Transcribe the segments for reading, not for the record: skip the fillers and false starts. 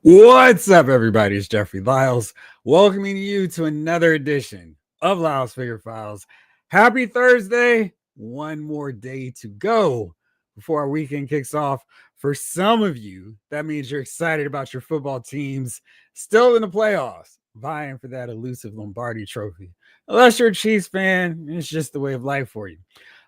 What's up, everybody? It's Jeffrey Lyles, welcoming you to another edition of Lyles Figure Files. Happy Thursday. One more day to go before our weekend kicks off. For some of you, that means you're excited about your football teams still in the playoffs, vying for that elusive Lombardi trophy. Unless you're a Chiefs fan, it's just the way of life for you.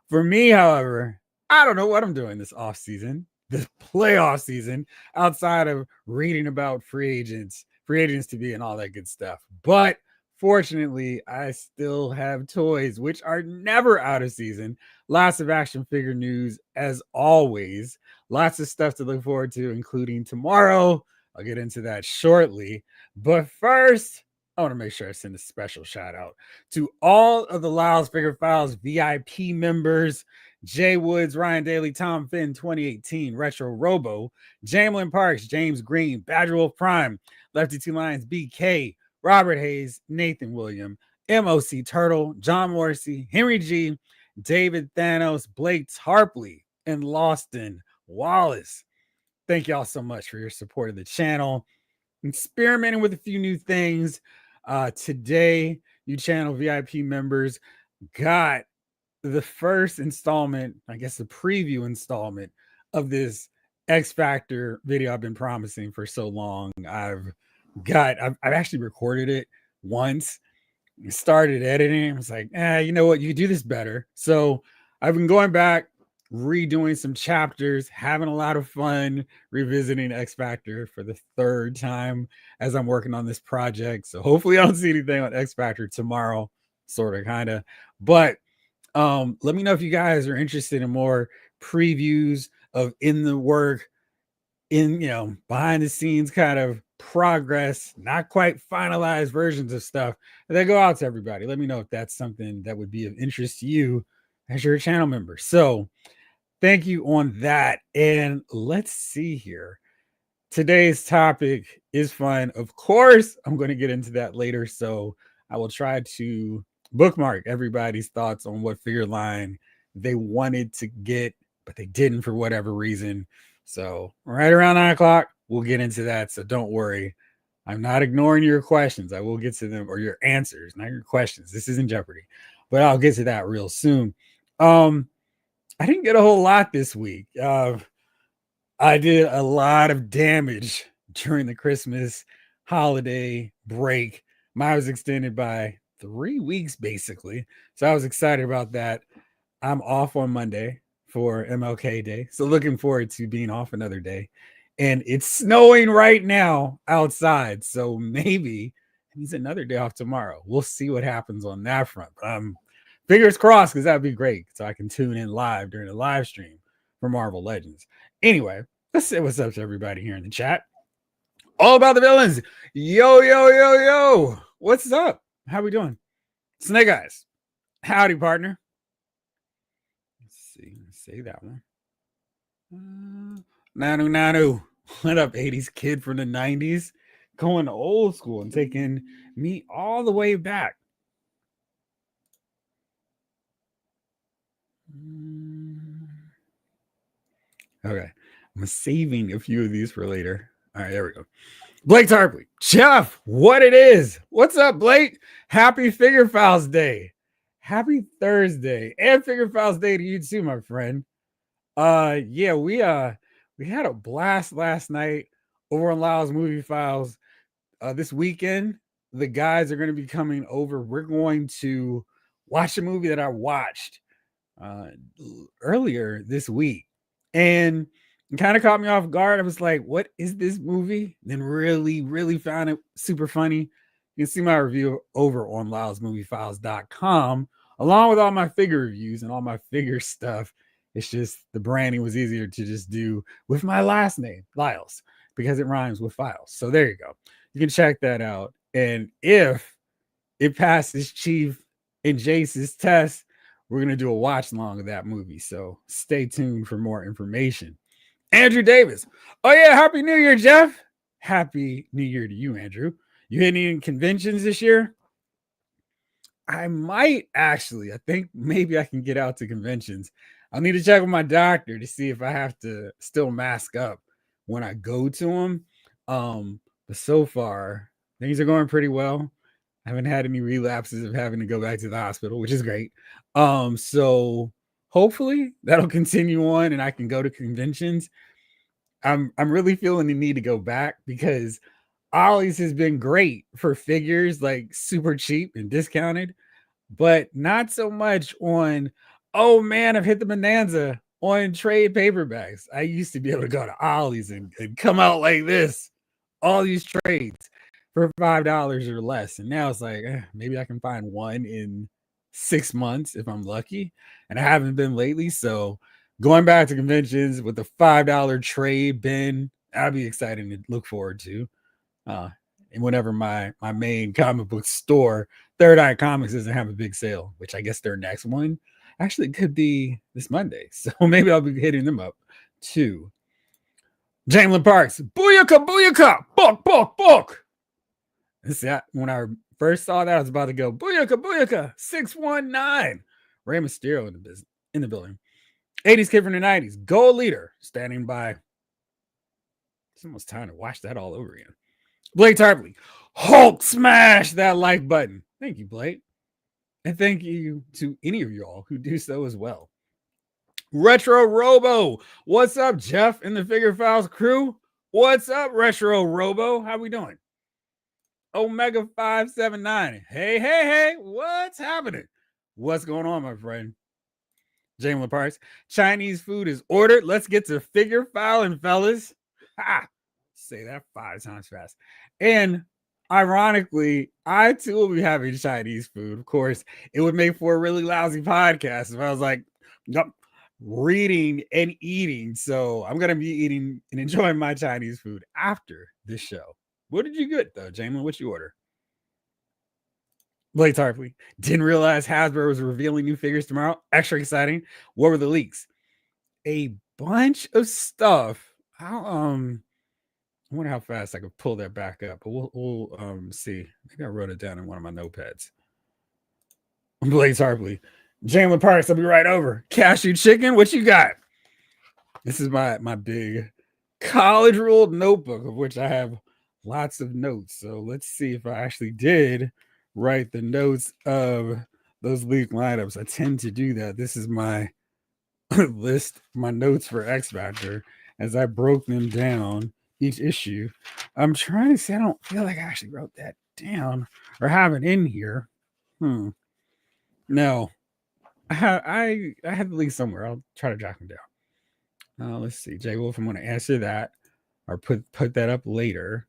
For me, however, I don't know what I'm doing this off season, this playoff season, outside of reading about free agents to be, and all that good stuff. But fortunately, I still have toys, which are never out of season. Lots of action figure news, as always. Lots of stuff to look forward to, including tomorrow. I'll get into that shortly. But first, I want to make sure I send a special shout out to all of the Lyles Figure Files VIP members: Jay Woods, Ryan Daly, Tom Finn, 2018, Retro Robo, Jamlin Parks, James Green, Badger Wolf Prime, Lefty Two Lions, BK, Robert Hayes, Nathan William, MOC Turtle, John Morrissey, Henry G, David Thanos, Blake Tarpley, and Lawston Wallace. Thank y'all so much for your support of the channel. Experimenting with a few new things. Today, you channel VIP members got the first installment, I guess the preview installment of this X Factor video I've been promising for so long. I've actually recorded it once, started editing. I was like, you know what? You could do this better. So I've been going back, redoing some chapters, having a lot of fun revisiting X Factor for the third time as I'm working on this project. So hopefully I don't see anything on X Factor tomorrow, sort of, kind of. But let me know if you guys are interested in more previews of in the work, behind the scenes kind of progress, not quite finalized versions of stuff that go out to everybody. Let me know if that's something that would be of interest to you as you're a channel member. So thank you on that. And let's see here. Today's topic is fun. Of course, I'm going to get into that later. So I will try to bookmark everybody's thoughts on what figure line they wanted to get, but they didn't for whatever reason. So right around 9 o'clock, we'll get into that. So don't worry. I'm not ignoring your questions. I will get to them, or your answers, not your questions. This isn't Jeopardy, but I'll get to that real soon. I didn't get a whole lot this week. I did a lot of damage during the Christmas holiday break. Mine was extended by 3 weeks, basically. So I was excited about that. I'm off on Monday for MLK Day. So looking forward to being off another day. And it's snowing right now outside. So maybe he's another day off tomorrow. We'll see what happens on that front. But fingers crossed, because that'd be great. So I can tune in live during the live stream for Marvel Legends. Anyway, let's say what's up to everybody here in the chat. All about the villains. Yo, yo, yo, yo. What's up? How we doing? Snake Eyes. Howdy, partner. Let's see. Let's say that one. Nanu. What up, 80s kid from the 90s? Going old school and taking me all the way back. Okay. I'm saving a few of these for later. All right, there we go. Blake Tarpley. Jeff, what it is. What's up, Blake? Happy Figure Files Day. Happy Thursday. And Figure Files Day to you too, my friend. Yeah, we had a blast last night over on Lyles Movie Files. This weekend, the guys are going to be coming over. We're going to watch a movie that I watched earlier this week, and it kind of caught me off guard. I was like, what is this movie? Then really found it super funny. You can see my review over on lylesmoviefiles.com, along with all my figure reviews and all my figure stuff. It's just the branding was easier to just do with my last name, Lyles, because it rhymes with files. So there you go. You can check that out. And if it passes Chief and Jace's test, we're going to do a watch along of that movie. So stay tuned for more information. Andrew Davis. Oh, yeah. Happy New Year, Jeff. Happy New Year to you, Andrew. You hit any conventions this year? I might actually. I think maybe I can get out to conventions. I'll need to check with my doctor to see if I have to still mask up when I go to them. But so far, things are going pretty well. I haven't had any relapses of having to go back to the hospital, which is great. So hopefully that'll continue on and I can go to conventions. I'm really feeling the need to go back because Ollie's has been great for figures, like super cheap and discounted, but not so much on, oh man, I've hit the bonanza on trade paperbacks. I used to be able to go to Ollie's and come out like this, all these trades for $5 or less. And now it's like, maybe I can find one in 6 months if I'm lucky. And I haven't been lately. So going back to conventions with a $5 trade bin, that'd be exciting to look forward to. And whenever my main comic book store, Third Eye Comics, doesn't have a big sale, which I guess their next one actually could be this Monday. So maybe I'll be hitting them up too. Jamlin Parks, booyaka, booyaka, book. When I first saw that, I was about to go, booyaka, booyaka, 619. Rey Mysterio in the building. 80s kid from the 90s, gold leader, standing by. It's almost time to watch that all over again. Blake Tarpley, Hulk smash that like button. Thank you, Blake. And thank you to any of y'all who do so as well. Retro Robo, what's up, Jeff and the Figure Files crew? What's up, Retro Robo? How we doing? Omega 579. Hey, what's happening? What's going on, my friend? Jamie Parks, Chinese food is ordered. Let's get to figure filing, fellas. Ha! Say that 5 times fast. And ironically, I too will be having Chinese food. Of course, it would make for a really lousy podcast if I was like, nope, reading and eating. So I'm gonna be eating and enjoying my Chinese food after this show. What did you get though, Jamie? What'd you order? Blake Tarpley, didn't realize Hasbro was revealing new figures tomorrow. Extra exciting. What were the leaks? A bunch of stuff. I wonder how fast I could pull that back up, but we'll see. I think I wrote it down in one of my notepads. Blake Tarpley, Jamlin Parks, I'll be right over. Cashew chicken, what you got? This is my big college ruled notebook of which I have lots of notes. So let's see if I actually did write the notes of those leaked lineups. I tend to do that. This is my list, my notes for X Factor as I broke them down each issue. I'm trying to see. I don't feel like I actually wrote that down or have it in here. No, I had the link somewhere. I'll try to jot them down. Let's see, Jay Wolf. I'm going to answer that or put that up later.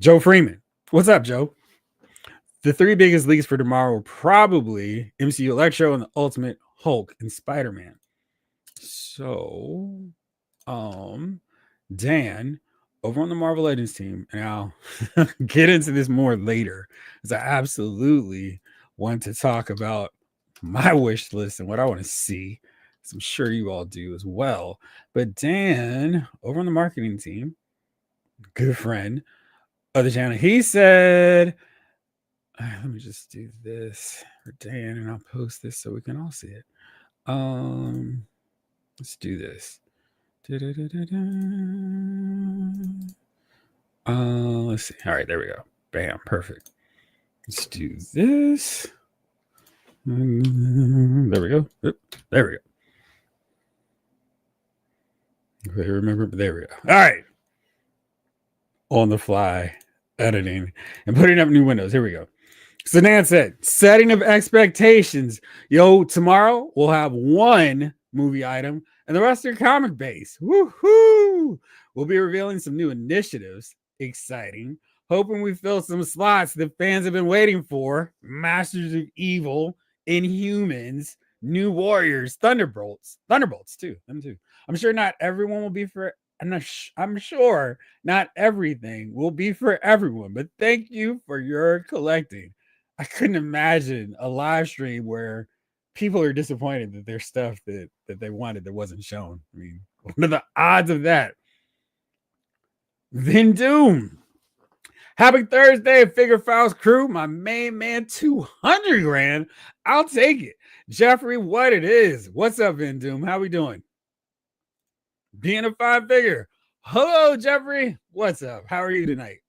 Joe Freeman, what's up, Joe? The 3 biggest leaks for tomorrow are probably MCU Electro and the Ultimate Hulk and Spider-Man. So, Dan, over on the Marvel Legends team, and I'll get into this more later, because I absolutely want to talk about my wish list and what I want to see. So I'm sure you all do as well. But Dan, over on the marketing team, good friend of the channel, he said, let me just do this for Dan and I'll post this so we can all see it. Let's do this. Let's see. All right, there we go. Bam, perfect. Let's do this. There we go. There we go. Okay, remember, there we go. All right. On the fly, editing and putting up new windows. Here we go. So Nan said, setting of expectations. Yo, tomorrow we'll have 1 movie item and the rest are comic based. Woohoo! We'll be revealing some new initiatives. Exciting. Hoping we fill some slots that fans have been waiting for. Masters of Evil, Inhumans, New Warriors, Thunderbolts too. Them too. I'm sure not everyone will be for. I'm sure not everything will be for everyone, but thank you for your collecting. I couldn't imagine a live stream where people are disappointed that there's stuff that they wanted that wasn't shown. I mean, what are the odds of that? Then Doom. Happy Thursday, Figure Files crew. My main man, 200 grand. I'll take it. Jeffrey, what it is. What's up, Vin Doom? How we doing? Being a 5 figure. Hello, Jeffrey. What's up? How are you tonight?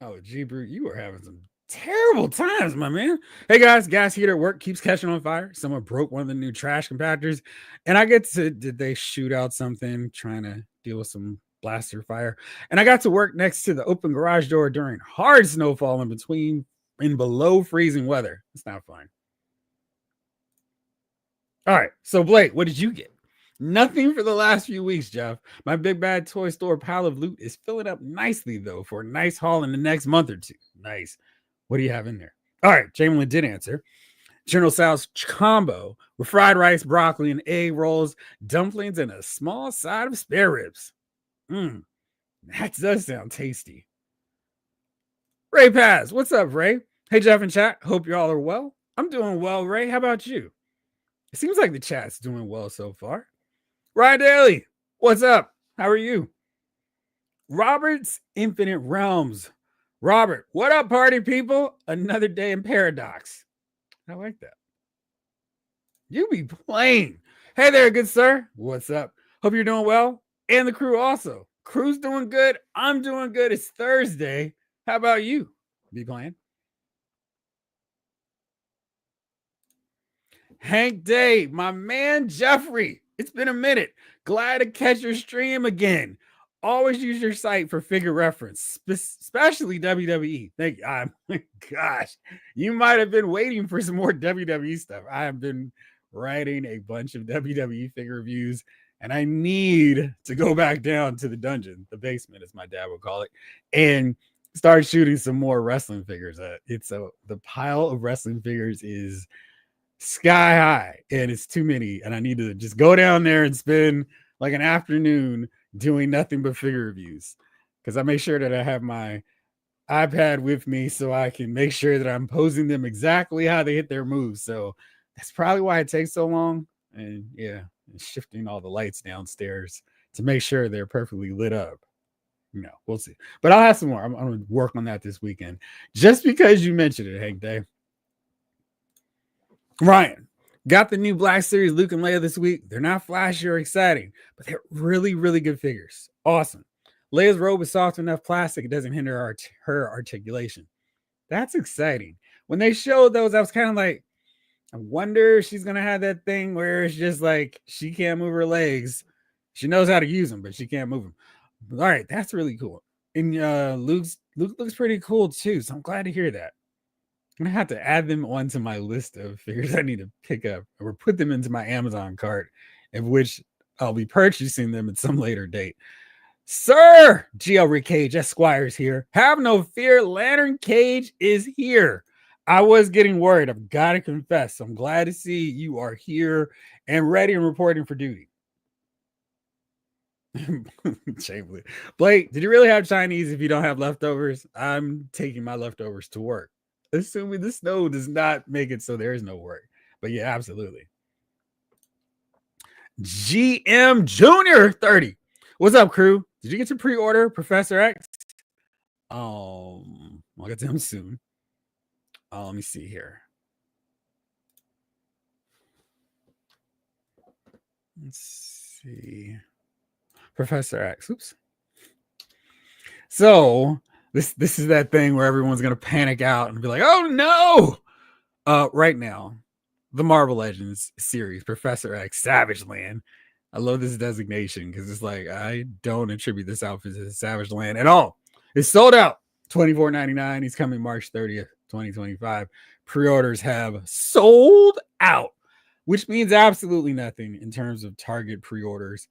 Oh, gee, Brute, you are having some terrible times, my man. Hey, guys, gas heater at work keeps catching on fire. Someone broke one of the new trash compactors, and I get to, did they shoot out something trying to deal with some blaster fire? And I got to work next to the open garage door during hard snowfall in below freezing weather. It's not fun. All right. So, Blake, what did you get? Nothing for the last few weeks, Jeff. My big bad toy store pile of loot is filling up nicely, though, for a nice haul in the next month or two. Nice. What do you have in there? All right. Chamberlain did answer. General Tso's combo with fried rice, broccoli, and egg rolls, dumplings, and a small side of spare ribs. That does sound tasty. Ray Paz, what's up, Ray? Hey, Jeff and chat. Hope you all are well. I'm doing well, Ray. How about you? It seems like the chat's doing well so far. Ryan Daly, what's up? How are you? Robert's Infinite Realms. Robert, what up, party people? Another day in Paradox. I like that. You be playing. Hey there, good sir. What's up? Hope you're doing well. And the crew also. Crew's doing good. I'm doing good. It's Thursday. How about you? Be playing. Hank Day, my man Jeffrey. It's been a minute. Glad to catch your stream again. Always use your site for figure reference, especially WWE. Thank you. Gosh, you might have been waiting for some more WWE stuff. I have been writing a bunch of WWE figure reviews, and I need to go back down to the dungeon, the basement, as my dad would call it, and start shooting some more wrestling figures. The pile of wrestling figures is sky high, and it's too many, and I need to just go down there and spend like an afternoon doing nothing but figure reviews, because I make sure that I have my iPad with me so I can make sure that I'm posing them exactly how they hit their moves. So that's probably why it takes so long. And yeah, shifting all the lights downstairs to make sure they're perfectly lit up. We'll see. But I'll have some more. I'm going to work on that this weekend. Just because you mentioned it, Hank Day. Ryan, got the new Black Series Luke and Leia this week. They're not flashy or exciting, but they're really, really good figures. Awesome. Leia's robe is soft enough plastic, it doesn't hinder her articulation. That's exciting. When they showed those, I was kind of like, I wonder if she's going to have that thing where it's just like she can't move her legs. She knows how to use them, but she can't move them. All right, that's really cool. And Luke looks pretty cool too, so I'm glad to hear that. I'm gonna have to add them onto my list of figures I need to pick up or put them into my Amazon cart, of which I'll be purchasing them at some later date. Sir, GL Rick Cage Esquire's here. Have no fear, Lantern Cage is here. I was getting worried. I've got to confess. I'm glad to see you are here and ready and reporting for duty. Chamberlain. Blake, did you really have Chinese if you don't have leftovers? I'm taking my leftovers to work, assuming the snow does not make it so there is no work. But yeah, absolutely. GM Junior 30. What's up, crew? Did you get to pre-order Professor X? I'll get to him soon. Let me see here. Let's see. Professor X. Oops. So this is that thing where everyone's gonna panic out and be like, "Oh no!" Right now, the Marvel Legends series, Professor X, Savage Land. I love this designation because it's like I don't attribute this outfit to Savage Land at all. It's sold out. $24.99. He's coming March 30th, 2025. Pre-orders have sold out, which means absolutely nothing in terms of Target pre-orders.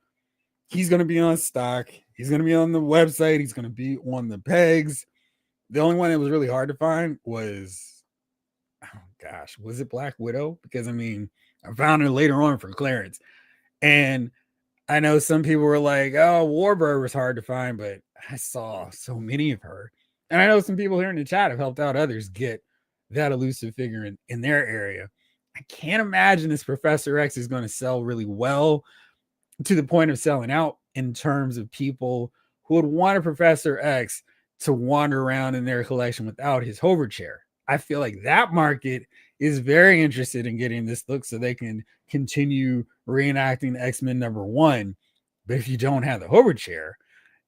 He's going to be on stock. He's going to be on the website. He's going to be on the pegs. The only one that was really hard to find was, oh gosh, was it Black Widow? Because I mean, I found her later on for clearance. And I know some people were like, oh, Warbird was hard to find, but I saw so many of her. And I know some people here in the chat have helped out others get that elusive figure in their area. I can't imagine this Professor X is going to sell really well to the point of selling out in terms of people who would want a Professor X to wander around in their collection without his hover chair. I feel like that market is very interested in getting this look so they can continue reenacting X-Men #1. But if you don't have the hover chair,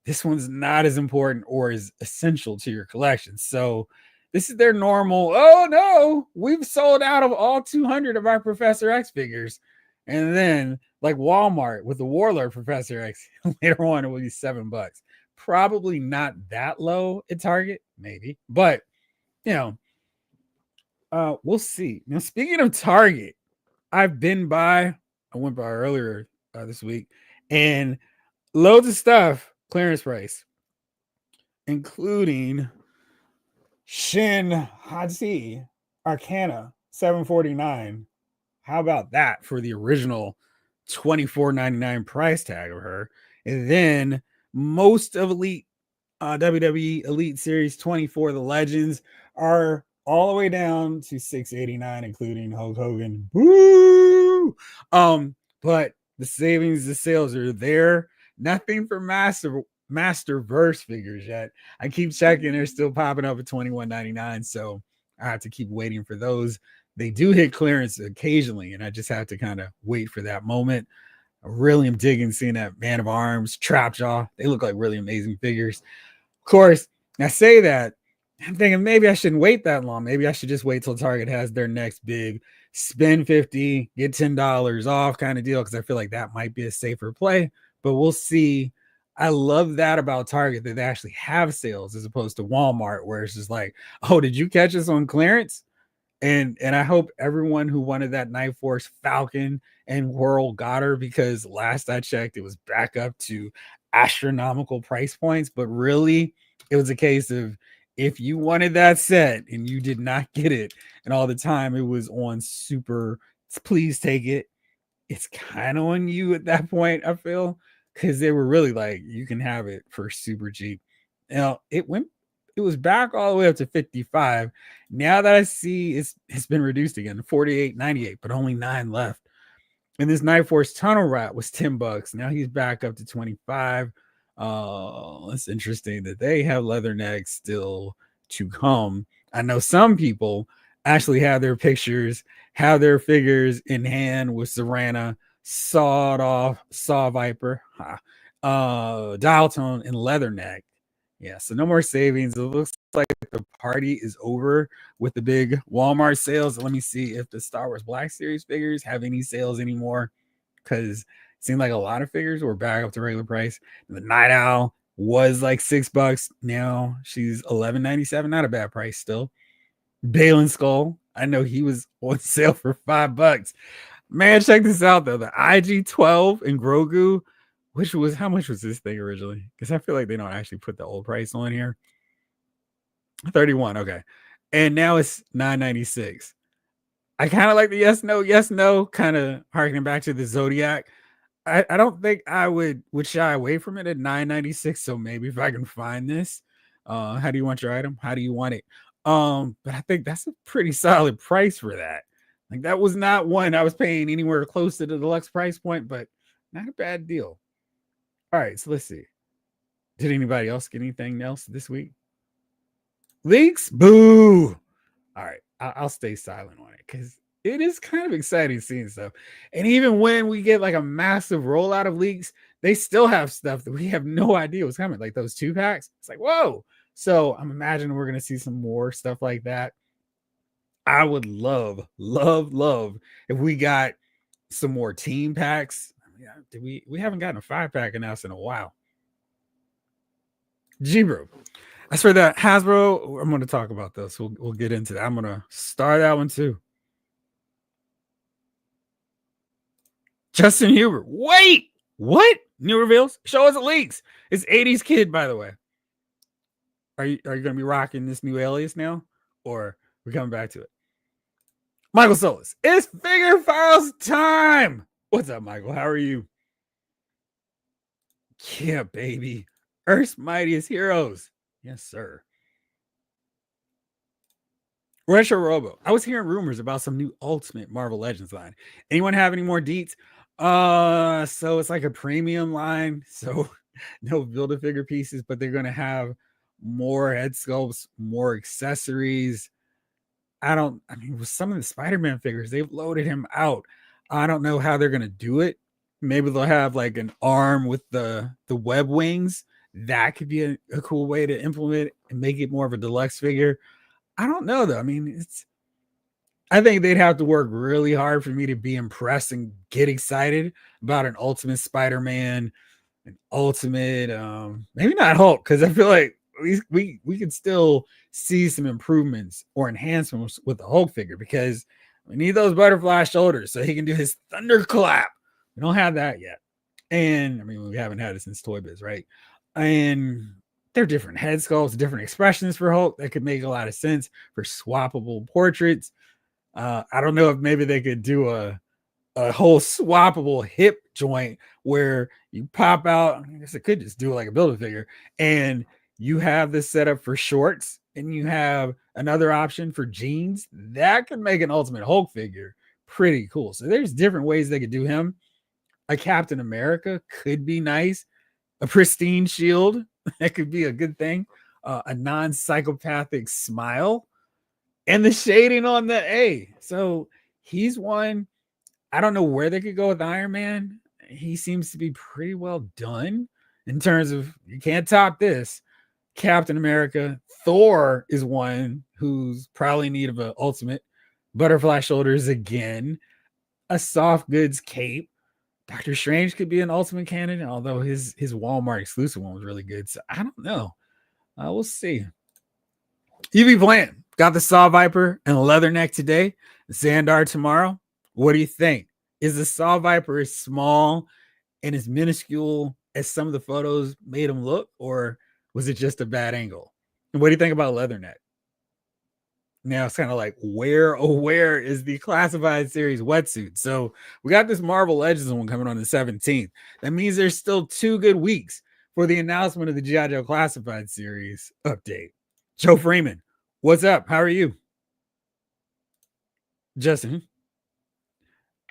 this one's not as important or as essential to your collection. So this is their normal, oh no, we've sold out of all 200 of our Professor X figures. And then like Walmart with the Warlord Professor X, later on it will be $7. Probably not that low at Target, maybe. But, you know, we'll see. Now, speaking of Target, I went by earlier this week, and loads of stuff, clearance price, including Shin Hadzi Arcana 749. How about that for the original $24.99 price tag of her? And then most of Elite WWE Elite Series 24, the Legends, are all the way down to $689, including Hulk Hogan. Woo! But the savings, the sales are there. Nothing for Masterverse figures yet. I keep checking; they're still popping up at $21.99. So I have to keep waiting for those. They do hit clearance occasionally, and I just have to kind of wait for that moment. I really am digging seeing that Man of Arms, Trapjaw. They look like really amazing figures. Of course, I say that, I'm thinking maybe I shouldn't wait that long. Maybe I should just wait till Target has their next big spend 50, get $10 off kind of deal, because I feel like that might be a safer play, but we'll see. I love that about Target, that they actually have sales as opposed to Walmart, where it's just like, oh, did you catch us on clearance? And I hope everyone who wanted that Night Force Falcon and World got her, because last I checked, it was back up to astronomical price points. But really, it was a case of if you wanted that set and you did not get it, and all the time it was on super, please take it. It's kind of on you at that point, I feel, because they were really like, you can have it for super cheap. Now it was back all the way up to 55. Now that I see it's been reduced again, 48.98, but only 9 left. And this Night Force Tunnel Rat was $10. Now he's back up to 25. It's interesting that they have Leatherneck still to come. I know some people actually have their pictures, have their figures in hand with Serana, Sawed Off, Saw Viper, Dial Tone, and Leatherneck. Yeah, so no more savings. It looks like the party is over with the big Walmart sales. Let me see if the Star Wars Black Series figures have any sales anymore, because it seemed like a lot of figures were back up to regular price. The Night Owl was like $6. Now she's $11.97. Not a bad price still. Balin Skull, I know he was on sale for $5. Man, check this out though. The IG-12 and Grogu, which was, how much was this thing originally? Because I feel like they don't actually put the old price on here. 31, okay. And now it's $9.96. I kind of like the yes no, kind of harkening back to the Zodiac. I don't think I would shy away from it at $9.96. So maybe if I can find this, how do you want your item? How do you want it? But I think that's a pretty solid price for that. Like, that was not one I was paying anywhere close to the deluxe price point, but not a bad deal. All right, so let's see. Did anybody else get anything else this week? Leaks? Boo! All right, I'll stay silent on it, because it is kind of exciting seeing stuff. And even when we get like a massive rollout of leaks, they still have stuff that we have no idea what's coming. Like those 2-packs. It's like, whoa. So I'm imagining we're going to see some more stuff like that. I would love if we got some more team packs. We haven't gotten a 5-pack announced in a while. G-Bro. As for that Hasbro, I'm going to talk about this. We'll get into that. I'm going to start that one too. Justin Huber. Wait, what? New reveals? Show us the leaks. It's 80s Kid, by the way. Are you going to be rocking this new alias now, or we're coming back to it? Michael Solis. It's Figure Files time. What's up, Michael? How are you? Yeah, baby. Earth's Mightiest Heroes. Yes, sir. Retro Robo. I was hearing rumors about some new Ultimate Marvel Legends line. Anyone have any more deets? So it's like a premium line. So no Build-A-Figure pieces, but they're going to have more head sculpts, more accessories. I mean, with some of the Spider-Man figures, they've loaded him out. I don't know how they're gonna do it. Maybe they'll have like an arm with the web wings. That could be a cool way to implement it and make it more of a deluxe figure. I don't know though. I mean, I think they'd have to work really hard for me to be impressed and get excited about an Ultimate Spider-Man, an Ultimate, maybe not Hulk, because I feel like we could still see some improvements or enhancements with the Hulk figure because we need those butterfly shoulders so he can do his thunderclap. We don't have that yet. And I mean, we haven't had it since Toy Biz, right? And they're different head sculpts, different expressions for Hulk that could make a lot of sense for swappable portraits. I don't know if maybe they could do a whole swappable hip joint where you pop out. I guess it could just do it like a build a figure, and you have this setup for shorts, and you have another option for jeans. That could make an Ultimate Hulk figure pretty cool. So there's different ways they could do him. A Captain America could be nice. A pristine shield that could be a good thing. A non-psychopathic smile and the shading on the A. So he's one. I don't know where they could go with Iron Man. He seems to be pretty well done in terms of you can't top this. Captain America, Thor is one who's probably in need of an ultimate. Butterfly shoulders again, a soft goods cape. Doctor Strange could be an ultimate candidate, although his Walmart exclusive one was really good. So I don't know. We'll see. You be playing. Got the Saw Viper and Leatherneck today. Xandar tomorrow. What do you think? Is the Saw Viper as small and as minuscule as some of the photos made him look, or was it just a bad angle? And what do you think about Leatherneck? Now it's kind of like where is the classified series wetsuit? So we got this Marvel Legends one coming on the 17th. That means there's still 2 good weeks for the announcement of the G.I. Joe Classified series update. Joe Freeman, what's up? How are you? Justin,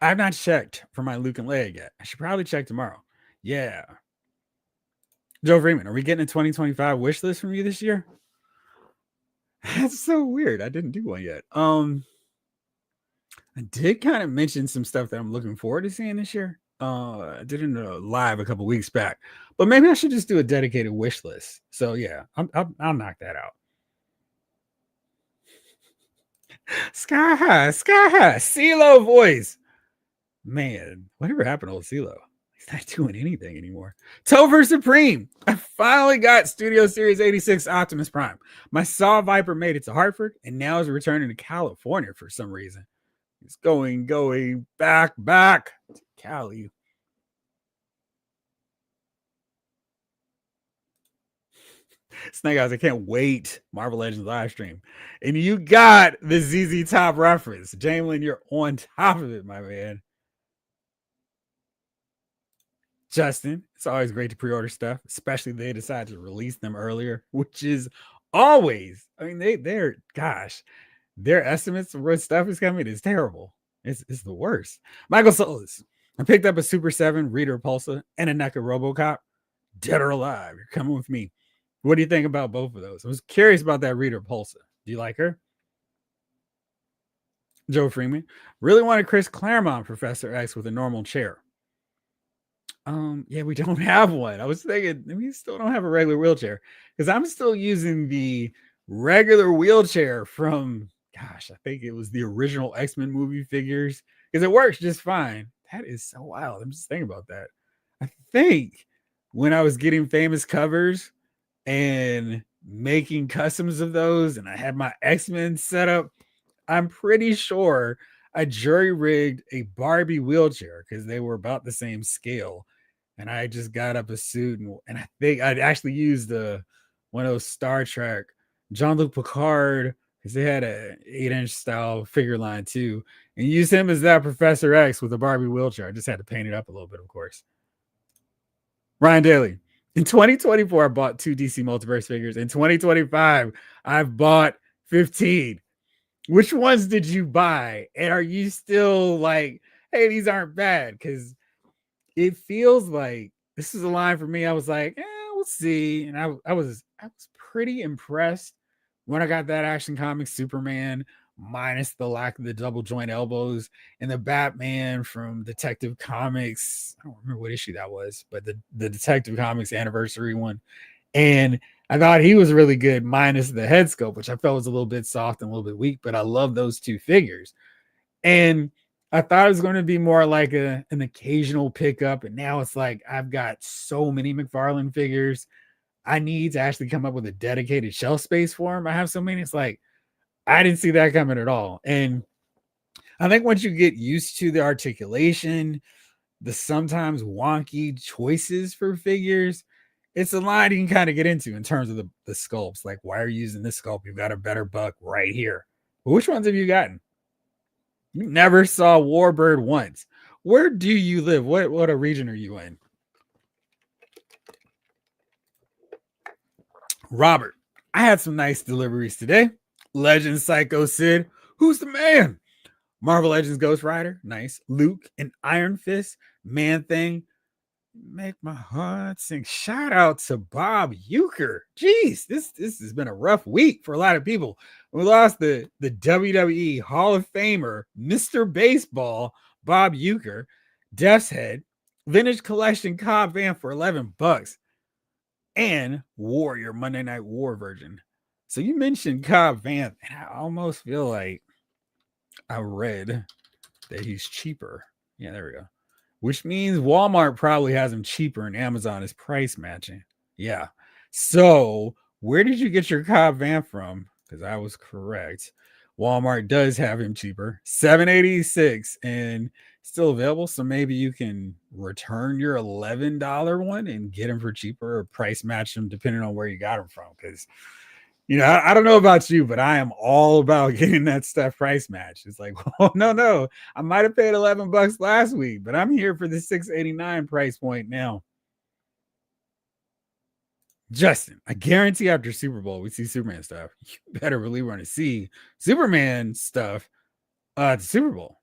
I've not checked for my Luke and Leia yet. I should probably check tomorrow. Yeah. Joe Freeman, are we getting a 2025 wish list from you this year? That's so weird. I didn't do one yet. I did kind of mention some stuff that I'm looking forward to seeing this year. I did it live a couple weeks back, but maybe I should just do a dedicated wish list. So yeah, I'll knock that out. Sky high, CeeLo voice. Man, whatever happened to old CeeLo? He's not doing anything anymore. Topher Supreme. I finally got Studio Series 86 Optimus Prime. My Saw Viper made it to Hartford and now is returning to California for some reason. He's going back to Cali. Snake Eyes, I can't wait. Marvel Legends live stream. And you got the ZZ Top reference. Jamelin, you're on top of it, my man. Justin, it's always great to pre-order stuff, especially they decide to release them earlier, which is always, I mean, they're gosh, their estimates of what stuff is coming is terrible. It's the worst. Michael Solis, I picked up a Super 7 Reader Repulsa and a NECA RoboCop. Dead or alive, you're coming with me. What do you think about both of those? I was curious about that Reader Repulsa. Do you like her? Joe Freeman, really wanted Chris Claremont Professor X with a normal chair. Yeah, we don't have one. I was thinking we still don't have a regular wheelchair because I'm still using the regular wheelchair from, gosh, I think it was the original X-Men movie figures because it works just fine. That is so wild. I'm just thinking about that. I think when I was getting famous covers and making customs of those, and I had my X-Men set up, I'm pretty sure I jury rigged a Barbie wheelchair because they were about the same scale. And I just got up a suit, and I think I'd actually used one of those Star Trek Jean-Luc Picard because they had a 8-inch style figure line too, and used him as that Professor X with a Barbie wheelchair. I just had to paint it up a little bit, of course. Ryan Daly. In 2024, I bought 2 DC Multiverse figures. In 2025, I've bought 15. Which ones did you buy? And are you still like, hey, these aren't bad? Because it feels like this is a line for me. I was like, we'll see. And I was pretty impressed when I got that Action Comics Superman minus the lack of the double joint elbows, and the Batman from Detective Comics. I don't remember what issue that was, but the Detective Comics anniversary one. And I thought he was really good, minus the head sculpt, which I felt was a little bit soft and a little bit weak, but I love those two figures. And I thought it was going to be more like an occasional pickup. And now it's like I've got so many McFarlane figures. I need to actually come up with a dedicated shelf space for them. I have so many. It's like I didn't see that coming at all. And I think once you get used to the articulation, the sometimes wonky choices for figures, it's a line you can kind of get into in terms of the sculpts. Like, why are you using this sculpt? You've got a better buck right here. But which ones have you gotten? You never saw Warbird once. Where do you live? What a region are you in? Robert, I had some nice deliveries today. Legend Psycho Sid, who's the man? Marvel Legends Ghost Rider, nice. Luke and Iron Fist, Man Thing, make my heart sing. Shout out to Bob Uecker. Jeez, this has been a rough week for a lot of people. We lost the WWE Hall of Famer, Mr. Baseball, Bob Uecker, Death's Head, Vintage Collection Cobb Van for $11, and Warrior Monday Night War version. So you mentioned Cobb Van, and I almost feel like I read that he's cheaper. Yeah, there we go. Which means Walmart probably has him cheaper and Amazon is price matching. Yeah. So where did you get your Cobb Van from? Because I was correct. Walmart does have him cheaper, $7.86, and still available. So maybe you can return your $11 one and get him for cheaper, or price match him depending on where you got him from. Because I don't know about you, but I am all about getting that stuff price match. It's like, oh no, I might have paid $11 last week, but I'm here for the $6.89 price point now. Justin, I guarantee after Super Bowl we see Superman stuff. You better believe we're going to see Superman stuff at the Super Bowl.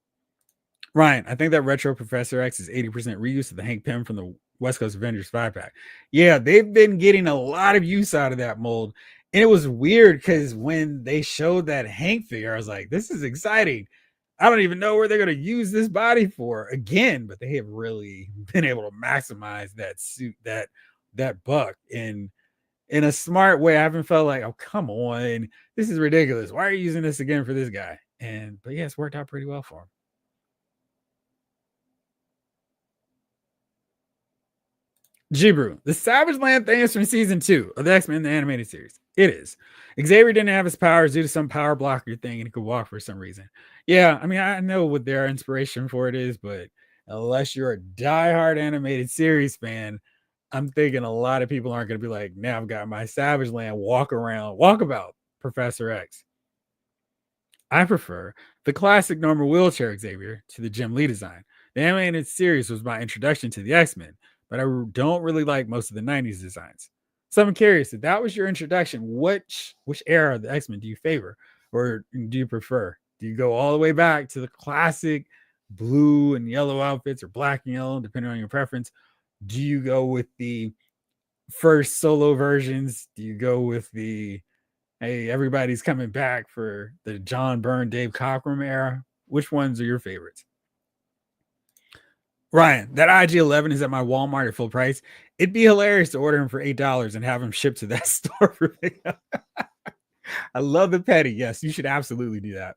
Ryan, I think that Retro Professor X is 80% reuse of the Hank Pym from the West Coast Avengers 5-pack. Yeah, they've been getting a lot of use out of that mold. And it was weird because when they showed that Hank figure, I was like, this is exciting. I don't even know where they're going to use this body for again, but they have really been able to maximize that suit, that buck in a smart way. I haven't felt like, oh, come on, this is ridiculous. Why are you using this again for this guy? But yeah, it's worked out pretty well for him. Jibru, the Savage Land thing is from season 2 of the X-Men the animated series. It is. Xavier didn't have his powers due to some power blocker thing, and he could walk for some reason. Yeah, I mean, I know what their inspiration for it is, but unless you're a diehard animated series fan, I'm thinking a lot of people aren't going to be like, now I've got my Savage Land walkabout Professor X. I prefer the classic normal wheelchair Xavier to the Jim Lee design. The animated series was my introduction to the X-Men, but I don't really like most of the 90s designs. So I'm curious, if that was your introduction, which era of the X-Men do you favor or do you prefer? Do you go all the way back to the classic blue and yellow outfits or black and yellow, depending on your preference? Do you go with the first solo versions? Do you go with the, hey, everybody's coming back for the John Byrne, Dave Cockrum era? Which ones are your favorites? Ryan, that IG-11 is at my Walmart at full price. It'd be hilarious to order him for $8 and have him shipped to that store for pickup. I love the petty. Yes, you should absolutely do that.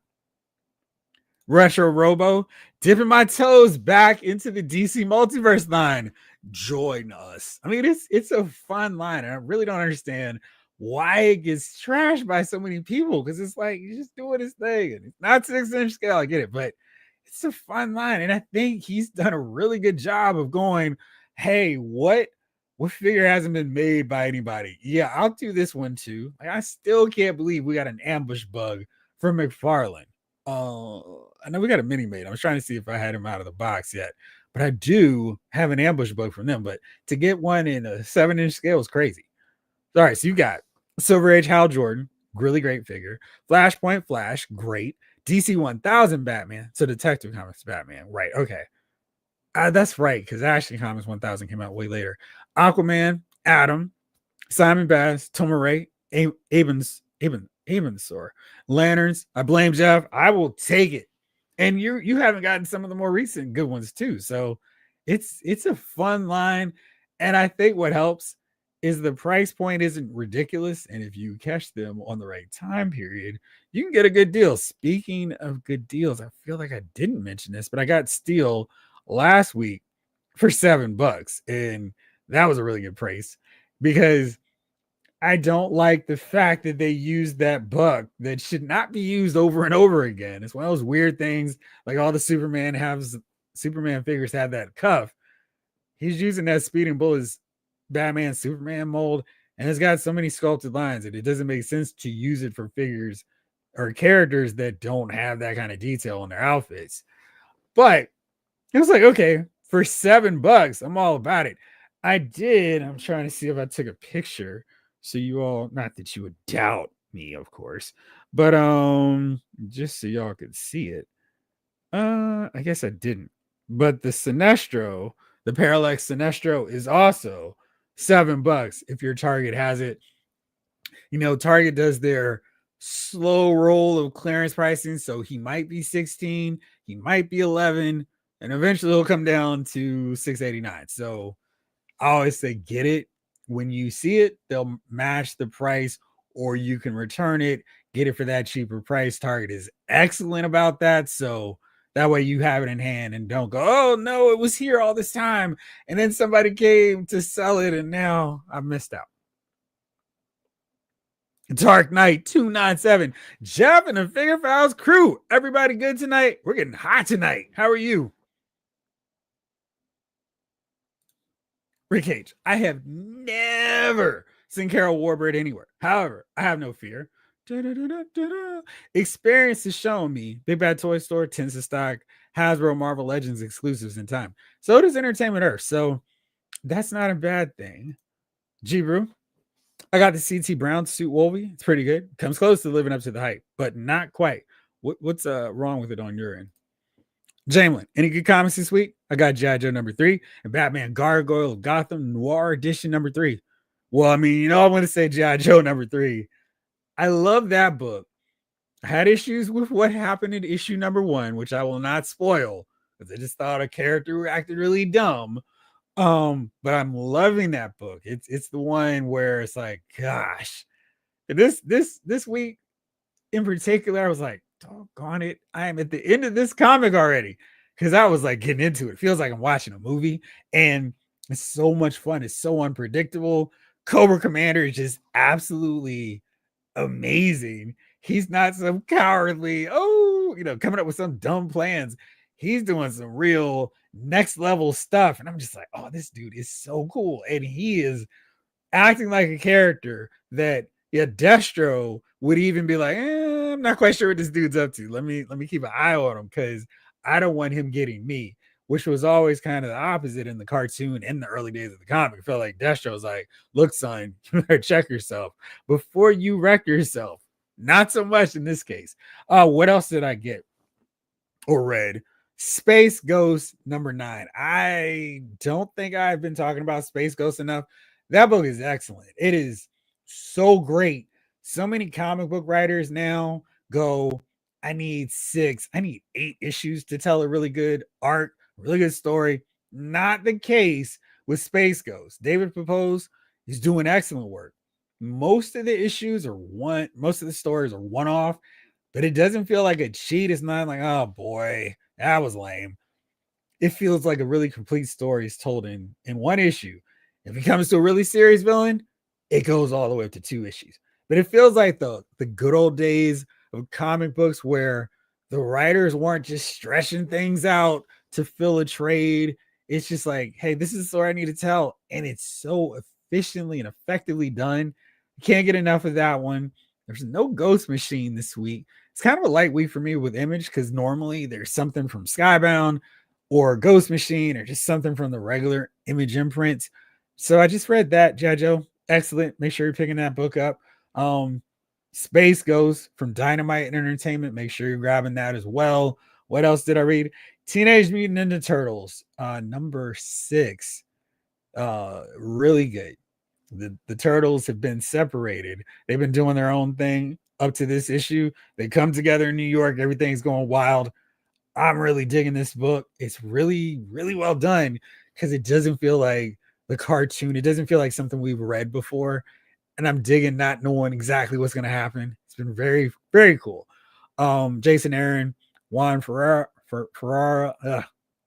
Retro Robo, dipping my toes back into the DC Multiverse line. Join us. I mean, it's a fun line, and I really don't understand why it gets trashed by so many people, because it's like he's just doing his thing, and it's not 6-inch scale. I get it, but it's a fun line, and I think he's done a really good job of going, hey, what figure hasn't been made by anybody? Yeah, I'll do this one too. Like, I still can't believe we got an ambush bug from McFarlane. I know we got a mini made. I was trying to see if I had him out of the box yet, but I do have an ambush bug from them. But to get one in a 7-inch scale is crazy. All right, so you got Silver Age Hal Jordan, really great figure. Flashpoint Flash, great. DC 1000 Batman, so Detective Comics Batman, right? Okay, that's right, because Action Comics 1000 came out way later. Aquaman, Adam, Simon Bass, Tomare, even the store. Lanterns, I blame Jeff. I will take it. And you haven't gotten some of the more recent good ones too. So it's a fun line. And I think what helps is the price point isn't ridiculous. And if you catch them on the right time period, you can get a good deal. Speaking of good deals, I feel like I didn't mention this, but I got Steel last week for $7. And that was a really good price because I don't like the fact that they used that buck that should not be used over and over again. It's one of those weird things, like all the Superman figures have that cuff. He's using that Speeding Bullets Batman Superman mold, and it's got so many sculpted lines that it doesn't make sense to use it for figures or characters that don't have that kind of detail in their outfits. But it was like, okay, for $7, I'm all about it. I'm trying to see if I took a picture so you all, not that you would doubt me, of course, but just so y'all could see it. I guess I didn't. But the Sinestro, the Parallax Sinestro is also $7 if your Target has it. Target does their slow roll of clearance pricing, so he might be 16, he might be 11, and eventually he'll come down to 689. So I always say get it when you see it. They'll match the price, or you can return it, get it for that cheaper price. Target is excellent about that, so that way you have it in hand and don't go, oh no, it was here all this time, and then somebody came to sell it, and now I missed out. Dark Knight 297. Jeff and the Figure Files crew. Everybody good tonight? We're getting hot tonight. How are you? Rick H. I have never seen Carol Warbird anywhere. However, I have no fear. Experience has shown me Big Bad Toy Store tends to stock Hasbro Marvel Legends exclusives in time. So does Entertainment Earth. So that's not a bad thing. G Brew, I got the CT Brown suit Wolvie. It's pretty good. Comes close to living up to the hype, but not quite. What's wrong with it on your end? Jamelin, any good comments this week? I got G.I. Joe number 3 and Batman Gargoyle of Gotham Noir Edition number 3. Well, I mean, I'm going to say G.I. Joe number 3. I love that book. I had issues with what happened in issue number 1, which I will not spoil because I just thought a character acted really dumb. But I'm loving that book. It's the one where it's like, gosh, this week in particular, I was like, doggone it, I am at the end of this comic already. Because I was like getting into it. It feels like I'm watching a movie, and it's so much fun. It's so unpredictable. Cobra Commander is just absolutely amazing. He's not some cowardly, coming up with some dumb plans. He's doing some real next level stuff. And I'm just like, oh, this dude is so cool. And he is acting like a character that Destro would even be like, I'm not quite sure what this dude's up to. Let me keep an eye on him because I don't want him getting me, which was always kind of the opposite in the cartoon in the early days of the comic. It felt like Destro's like, look, son, you better check yourself before you wreck yourself. Not so much in this case. What else did I get or read? Space Ghost number 9. I don't think I've been talking about Space Ghost enough. That book is excellent. It is so great. So many comic book writers now go, I need 8 issues to tell a really good arc, really good story. Not the case with Space Ghost. David Propose is doing excellent work. Most of the stories are one-off, but it doesn't feel like a cheat. It's not like, oh boy, that was lame. It feels like a really complete story is told in one issue. If it comes to a really serious villain, it goes all the way up to 2 issues. But it feels like the good old days of comic books where the writers weren't just stretching things out to fill a trade. It's just like, hey, this is the story I need to tell. And it's so efficiently and effectively done. You can't get enough of that one. There's no Ghost Machine this week. It's kind of a light week for me with Image because normally there's something from Skybound or Ghost Machine or just something from the regular Image imprints. So I just read that, Jojo. Excellent. Make sure you're picking that book up. Space Ghost from Dynamite Entertainment. Make sure you're grabbing that as well. What else did I read? Teenage Mutant Ninja Turtles, number 6. Really good. The turtles have been separated. They've been doing their own thing. up to this issue. They come together in New York. Everything's going wild. I'm really digging this book. It's really, really well done because it doesn't feel like the cartoon. It doesn't feel like something we've read before. And I'm digging not knowing exactly what's going to happen. It's been very, very cool. Jason Aaron, Juan Ferrara,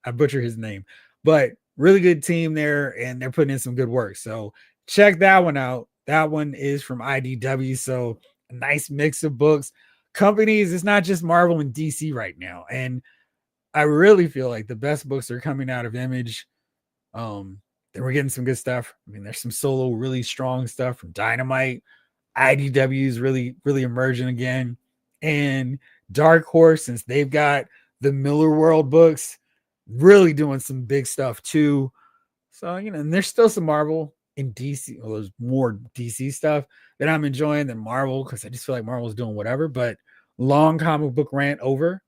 I butcher his name, but really good team there, and they're putting in some good work. So check that one out. That one is from IDW. So a nice mix of books. Companies, it's not just Marvel and DC right now. And I really feel like the best books are coming out of Image. Then we're getting some good stuff. I mean, there's some solo, really strong stuff from Dynamite. IDW is really, really emerging again. And Dark Horse, since they've got the Miller World books, really doing some big stuff too. So, and there's still some Marvel in DC. Well, there's more DC stuff that I'm enjoying than Marvel because I just feel like Marvel's doing whatever. But long comic book rant over.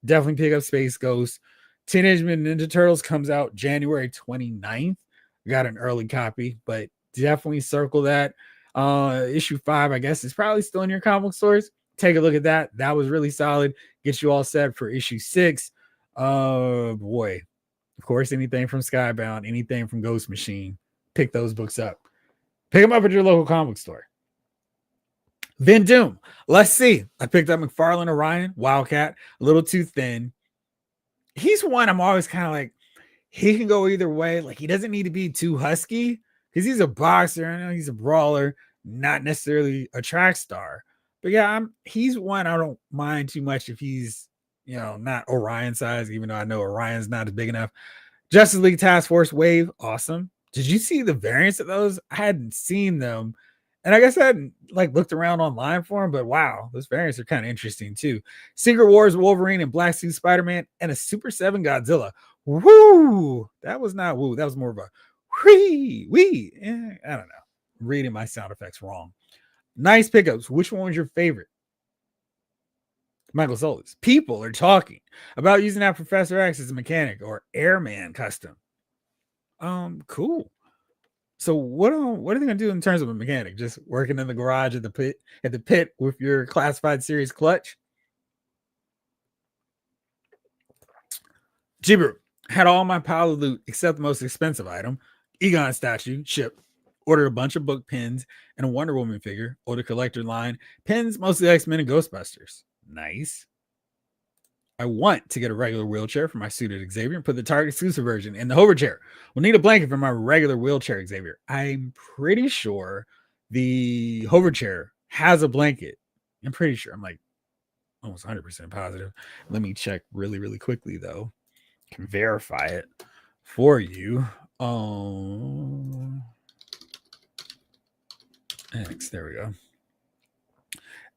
Definitely pick up Space Ghost. Teenage Mutant Ninja Turtles comes out January 29th. Got an early copy, but definitely circle that. Issue 5, I guess, is probably still in your comic stores. Take a look at that. That was really solid. Get you all set for issue 6. Boy. Of course, anything from Skybound, anything from Ghost Machine, pick those books up. Pick them up at your local comic store. Vin Doom. Let's see. I picked up McFarlane Orion, Wildcat, a little too thin. He's one I'm always kind of like, he can go either way. Like, he doesn't need to be too husky because he's a boxer. I know he's a brawler, not necessarily a track star. But yeah, he's one I don't mind too much if he's, not Orion size, even though I know Orion's not as big enough. Justice League Task Force Wave, awesome. Did you see the variants of those? I hadn't seen them. And I guess I hadn't looked around online for them, but wow, those variants are kind of interesting too. Secret Wars Wolverine and Black Suit Spider-Man and a Super 7 Godzilla. Woo! That was not woo. That was more of a wee. I don't know. I'm reading my sound effects wrong. Nice pickups. Which one was your favorite? Michael Solis. People are talking about using that Professor X as a mechanic or Airman custom. Cool. So what are they gonna do in terms of a mechanic? Just working in the garage at the pit with your classified series clutch? Jibber had all my pile of loot except the most expensive item, Egon statue, shipped. Ordered a bunch of book pins and a Wonder Woman figure, older collector line, pins, mostly X-Men and Ghostbusters. Nice. I want to get a regular wheelchair for my suited Xavier and put the Target exclusive version in the hover chair. We'll need a blanket for my regular wheelchair Xavier. I'm pretty sure the hover chair has a blanket. I'm pretty sure. I'm like almost 100% positive. Let me check really, really quickly though. Can verify it for you. X, there we go.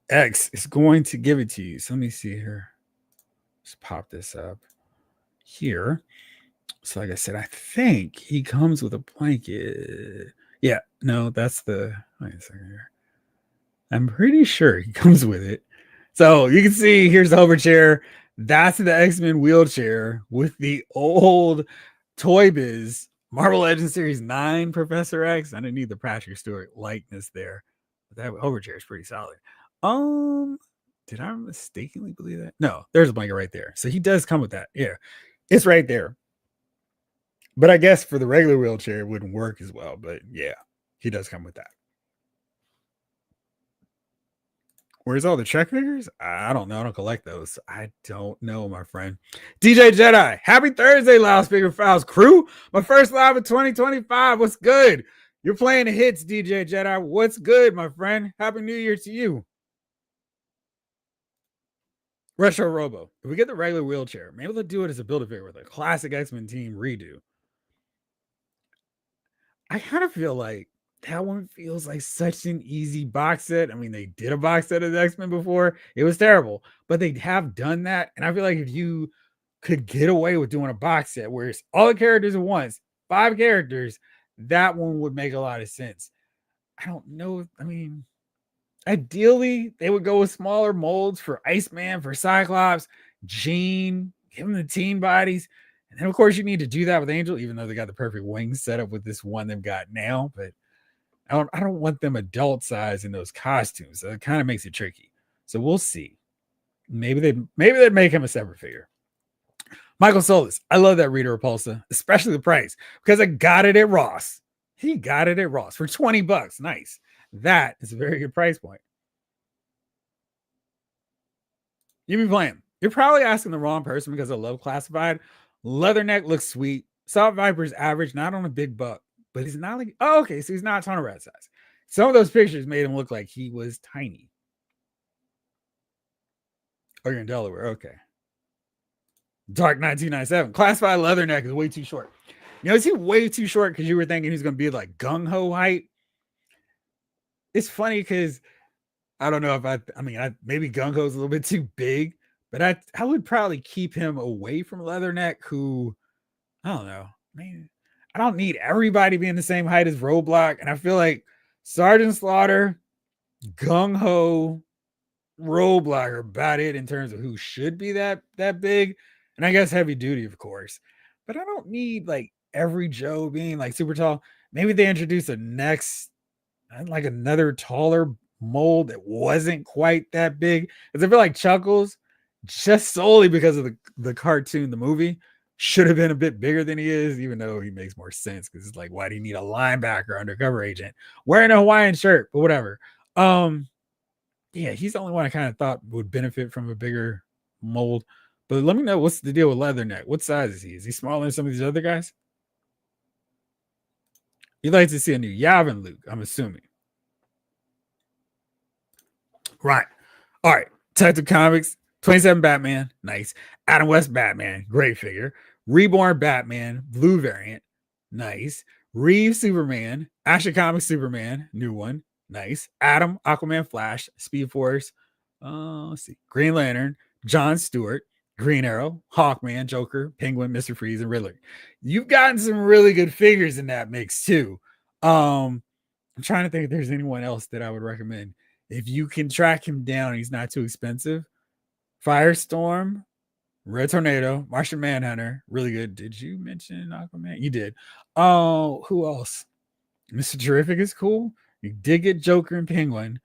X is going to give it to you. So let me see here. Just pop this up here. So like I said, I think he comes with a blanket. Yeah, no, that's the, wait a second here. I'm pretty sure he comes with it. So you can see here's the hover chair. That's the X-Men wheelchair with the old Toy Biz Marvel Legends Series 9 Professor X. I didn't need the Patrick Stewart likeness there. But that hover chair is pretty solid. Did I mistakenly believe that? No, there's a blanket right there. So he does come with that. Yeah, it's right there. But I guess for the regular wheelchair, it wouldn't work as well. But yeah, he does come with that. Where's all the check figures? I don't know. I don't collect those. I don't know, my friend. DJ Jedi, happy Thursday, Loudspeaker Files crew. My first live of 2025. What's good? You're playing the hits, DJ Jedi. What's good, my friend? Happy New Year to you. Retro Robo. If we get the regular wheelchair, maybe they'll do it as a Build-A-Figure with a classic X-Men team redo. I kind of feel like that one feels like such an easy box set. I mean, they did a box set of the X-Men before. It was terrible, but they have done that. And I feel like if you could get away with doing a box set where it's all the characters at once, 5 characters, that one would make a lot of sense. I don't know. I mean, ideally, they would go with smaller molds for Iceman, for Cyclops, Jean, give them the teen bodies. And then, of course, you need to do that with Angel, even though they got the perfect wings set up with this one they've got now. But I don't want them adult size in those costumes. So it kind of makes it tricky. So we'll see. Maybe they'd make him a separate figure. Michael Solis, I love that Rita Repulsa, especially the price because I got it at Ross. He got it at Ross for $20. Nice. That is a very good price point. You be playing. You're probably asking the wrong person because I love classified. Leatherneck looks sweet. Salt Viper's average, not on a big buck, but he's not like, oh, okay, so he's not ton of rat size. Some of those pictures made him look like he was tiny. Oh, you're in Delaware. Okay. Dark 1997. Classified Leatherneck is way too short. You know, is he way too short because you were thinking he's going to be like gung ho height? It's funny because I don't know if maybe gung ho is a little bit too big, but I would probably keep him away from Leatherneck, who I don't know. Man, I don't need everybody being the same height as Roadblock, and I feel like Sergeant Slaughter, gung ho, Roadblock are about it in terms of who should be that big, and I guess Heavy Duty, of course. But I don't need like every Joe being like super tall. Maybe they introduce a next, like another taller mold that wasn't quite that big. Because I feel like Chuckles, just solely because of the cartoon, the movie, should have been a bit bigger than he is, even though he makes more sense because it's like, why do you need a linebacker undercover agent wearing a Hawaiian shirt? But whatever. Yeah, he's the only one I kind of thought would benefit from a bigger mold. But let me know what's the deal with Leatherneck. What size is he? Is he smaller than some of these other guys? You'd like to see a new Yavin Luke, I'm assuming. Right. All right. Detective Comics, 27 Batman, nice. Adam West Batman, great figure. Reborn Batman, blue variant, nice. Reeve Superman, Action Comics Superman, new one, nice. Adam, Aquaman, Flash, Speed Force, let's see, Green Lantern, John Stewart, Green Arrow, Hawkman, Joker, Penguin, Mr. Freeze, and Riddler. You've gotten some really good figures in that mix too. I'm trying to think if there's anyone else that I would recommend. If you can track him down, he's not too expensive. Firestorm, Red Tornado, Martian Manhunter, really good. Did you mention Aquaman? You did. Oh, who else? Mr. Terrific is cool. You did get Joker and Penguin.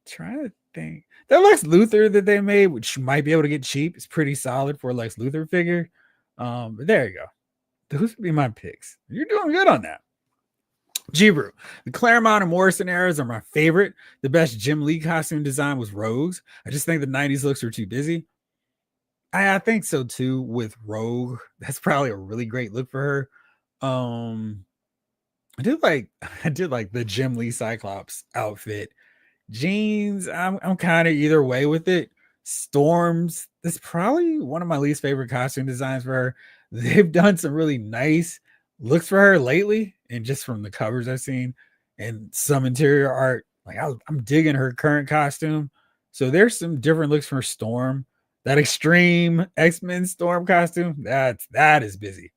Trying to think. That Lex Luthor that they made, which you might be able to get cheap, is pretty solid for a Lex Luthor figure. But there you go. Those would be my picks. You're doing good on that. G-Brew. The Claremont and Morrison eras are my favorite. The best Jim Lee costume design was Rogue's. I just think the 90s looks are too busy. I think so too with Rogue. That's probably a really great look for her. I did like the Jim Lee Cyclops outfit. Jeans, I'm kind of either way with it. Storms, that's probably one of my least favorite costume designs for her. They've done some really nice looks for her lately, and just from the covers I've seen and some interior art, like I'm digging her current costume. So there's some different looks for Storm. That extreme X-Men Storm costume, that is busy.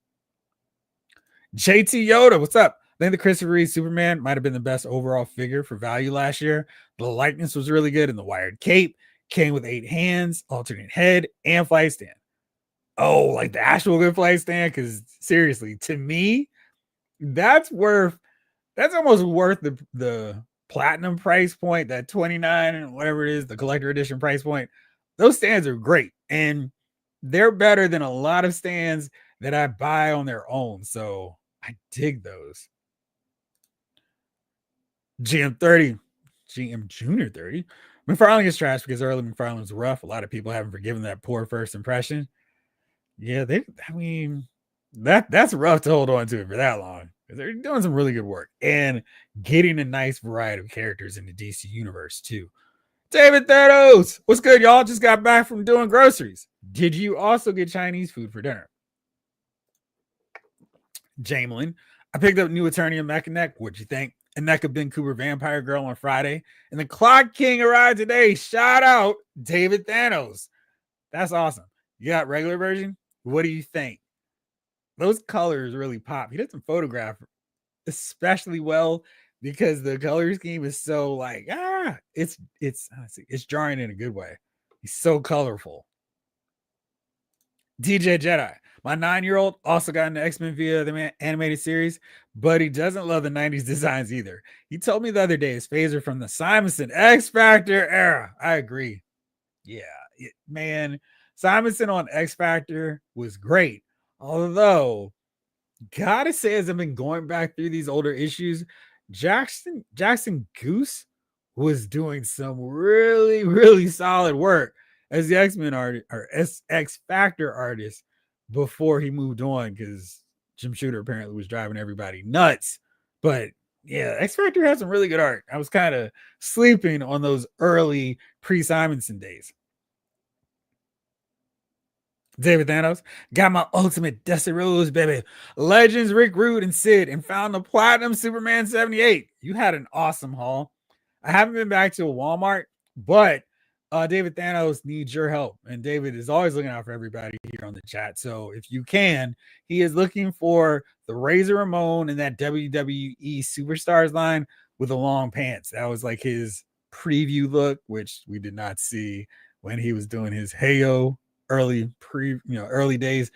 JT Yoda, what's up? I think the Christopher Reeve Superman might have been the best overall figure for value last year. The likeness was really good, and the wired cape came with 8 hands, alternate head, and flight stand. Oh, like the actual good flight stand? Because seriously, to me, that's almost worth the platinum price point, that 29 and whatever it is, the collector edition price point. Those stands are great, and they're better than a lot of stands that I buy on their own. So I dig those. GM Junior 30. McFarlane is trash because early McFarlane was rough. A lot of people haven't forgiven that poor first impression. Yeah, that's rough to hold on to for that long. They're doing some really good work and getting a nice variety of characters in the DC universe too. David Thanos, what's good, y'all? Just got back from doing groceries. Did you also get Chinese food for dinner? Jamelin, I picked up New Attorney of Mechanic. What'd you think? Aneka Ben Cooper Vampire Girl on Friday. And the Clock King arrived today. Shout out David Thanos. That's awesome. You got regular version? What do you think? Those colors really pop. He doesn't photograph especially well because the color scheme is so like, it's jarring in a good way. He's so colorful. DJ Jedi. My 9-year-old also got into X-Men via the animated series, but he doesn't love the 90s designs either. He told me the other day his phaser from the Simonson X Factor era. I agree. Yeah, man, Simonson on X Factor was great. Although, gotta say, as I've been going back through these older issues, Jackson Goose was doing some really, really solid work as the X-Men artist or X Factor artist before he moved on because Jim Shooter apparently was driving everybody nuts. But yeah, X Factor had some really good art. I was kind of sleeping on those early pre-Simonson days. David Thanos got my ultimate Dusty Rose, baby. Legends, Rick Rude, and Sid, and found the Platinum Superman 78. You had an awesome haul. I haven't been back to a Walmart, but David Thanos needs your help. And David is always looking out for everybody here on the chat. So if you can, he is looking for the Razor Ramon and that WWE Superstars line with the long pants. That was like his preview look, which we did not see when he was doing his Heyo early days.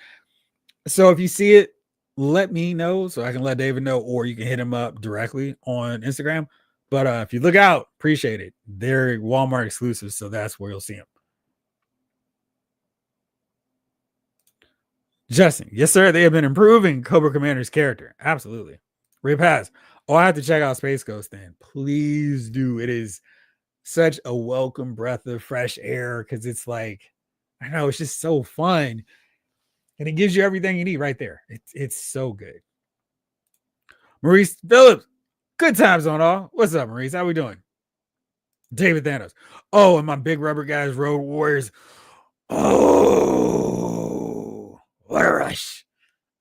So if you see it, let me know so I can let David know, or you can hit him up directly on Instagram. But if you look out, appreciate it. They're Walmart exclusives, so that's where you'll see them. Justin, yes, sir. They have been improving Cobra Commander's character. Absolutely. Rip has. Oh, I have to check out Space Ghost then. Please do. It is such a welcome breath of fresh air because it's like, I know, it's just so fun. And it gives you everything you need right there. It's so good. Maurice Phillips, good times on all. What's up, Maurice? How we doing? David Thanos. Oh, and my big rubber guys, Road Warriors. Oh, what a rush.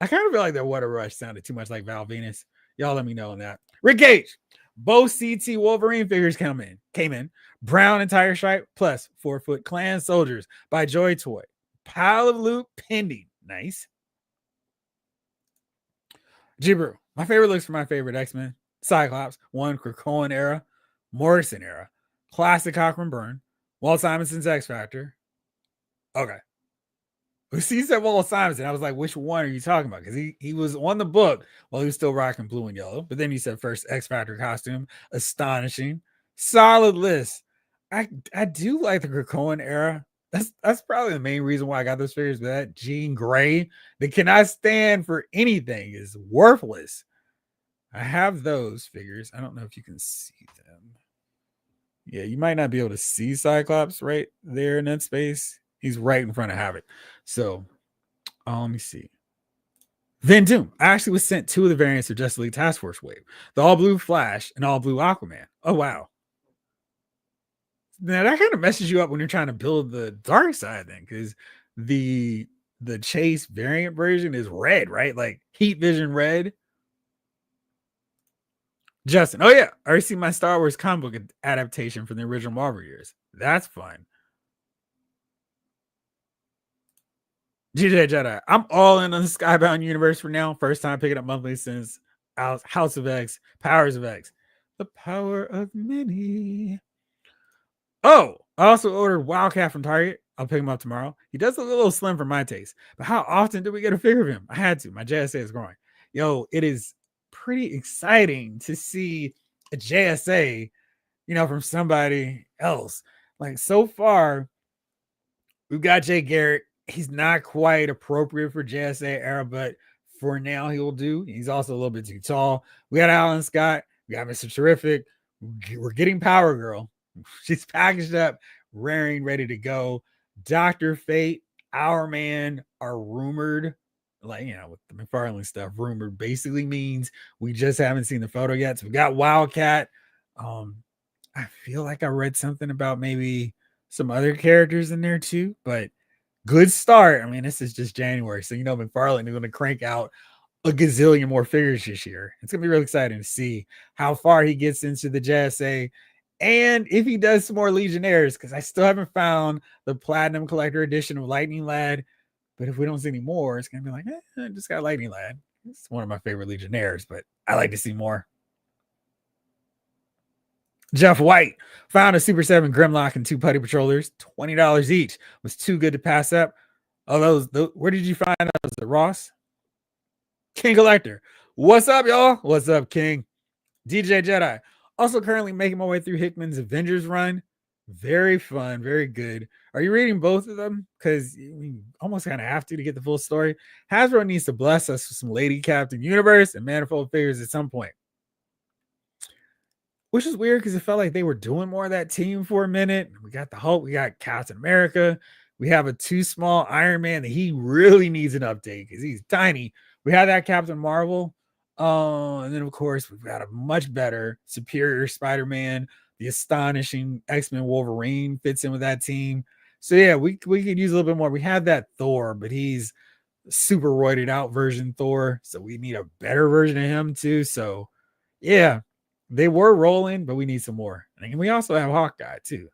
I kind of feel like that What a Rush sounded too much like Val Venus. Y'all let me know on that. Rick Gage. Both CT Wolverine figures came in. Brown and Tire Stripe plus 4-foot Clan Soldiers by Joy Toy. Pile of loot pending. Nice. Jibru. My favorite looks for my favorite X-Men. Cyclops. One Krakoan era. Morrison era. Classic Cochran Byrne. Walt Simonson's X Factor. Okay. He said Walt Simonson. I was like, which one are you talking about? Because he was on the book while he was still rocking blue and yellow. But then he said first X Factor costume. Astonishing. Solid list. I do like the Krakoan era. That's probably the main reason why I got those figures. But that Jean Grey that cannot stand for anything is worthless. I have those figures. I don't know if you can see them. Yeah, you might not be able to see Cyclops right there in that space. He's right in front of Havoc. So, let me see. Van Doom. I actually was sent 2 of the variants of Justice League Task Force Wave. The all blue Flash and all blue Aquaman. Oh, wow. Now that kind of messes you up when you're trying to build the dark side then, because the Chase variant version is red, right? Like Heat Vision red. Justin, oh yeah, I already see my Star Wars comic book adaptation from the original Marvel years. That's fun. GJ Jedi, I'm all in on the Skybound universe for now. First time picking up monthly since House of X, Powers of X. The power of many. Oh, I also ordered Wildcat from Target. I'll pick him up tomorrow. He does look a little slim for my taste, but how often do we get a figure of him? I had to. My JSA is growing. Yo, it is pretty exciting to see a JSA, from somebody else. Like so far, we've got Jay Garrett. He's not quite appropriate for JSA era, but for now he will do. He's also a little bit too tall. We got Alan Scott. We got Mr. Terrific. We're getting Power Girl. She's packaged up, raring, ready to go. Dr. Fate, Our Man are rumored. Like, with the McFarlane stuff, rumored basically means we just haven't seen the photo yet. So we got Wildcat. I feel like I read something about maybe some other characters in there too, but good start. I mean, this is just January. So, McFarlane is going to crank out a gazillion more figures this year. It's going to be really exciting to see how far he gets into the JSA. And if he does some more Legionnaires, because I still haven't found the Platinum Collector Edition of Lightning Lad. But if we don't see any more, it's going to be like, I just got Lightning Lad. It's one of my favorite Legionnaires, but I like to see more. Jeff White found a Super 7 Grimlock and 2 Putty Patrollers, $20 each. Was too good to pass up. Oh, those where did you find those? The Ross? King Collector. What's up, y'all? What's up, King? DJ Jedi. Also currently making my way through Hickman's Avengers run. Very fun, very good. Are you reading both of them? Because we almost kind of have to get the full story. Hasbro needs to bless us with some Lady Captain Universe and Manifold figures at some point. Which is weird because it felt like they were doing more of that team for a minute. We got the Hulk, we got Captain America, we have a too small Iron Man that he really needs an update because he's tiny. We have that Captain Marvel. And then of course we've got a much better, superior Spider-Man. The astonishing X-Men Wolverine fits in with that team. So yeah, we could use a little bit more. We had that Thor, but he's super roided out version Thor. So we need a better version of him too. So yeah, they were rolling, but we need some more. And we also have Hawkeye too.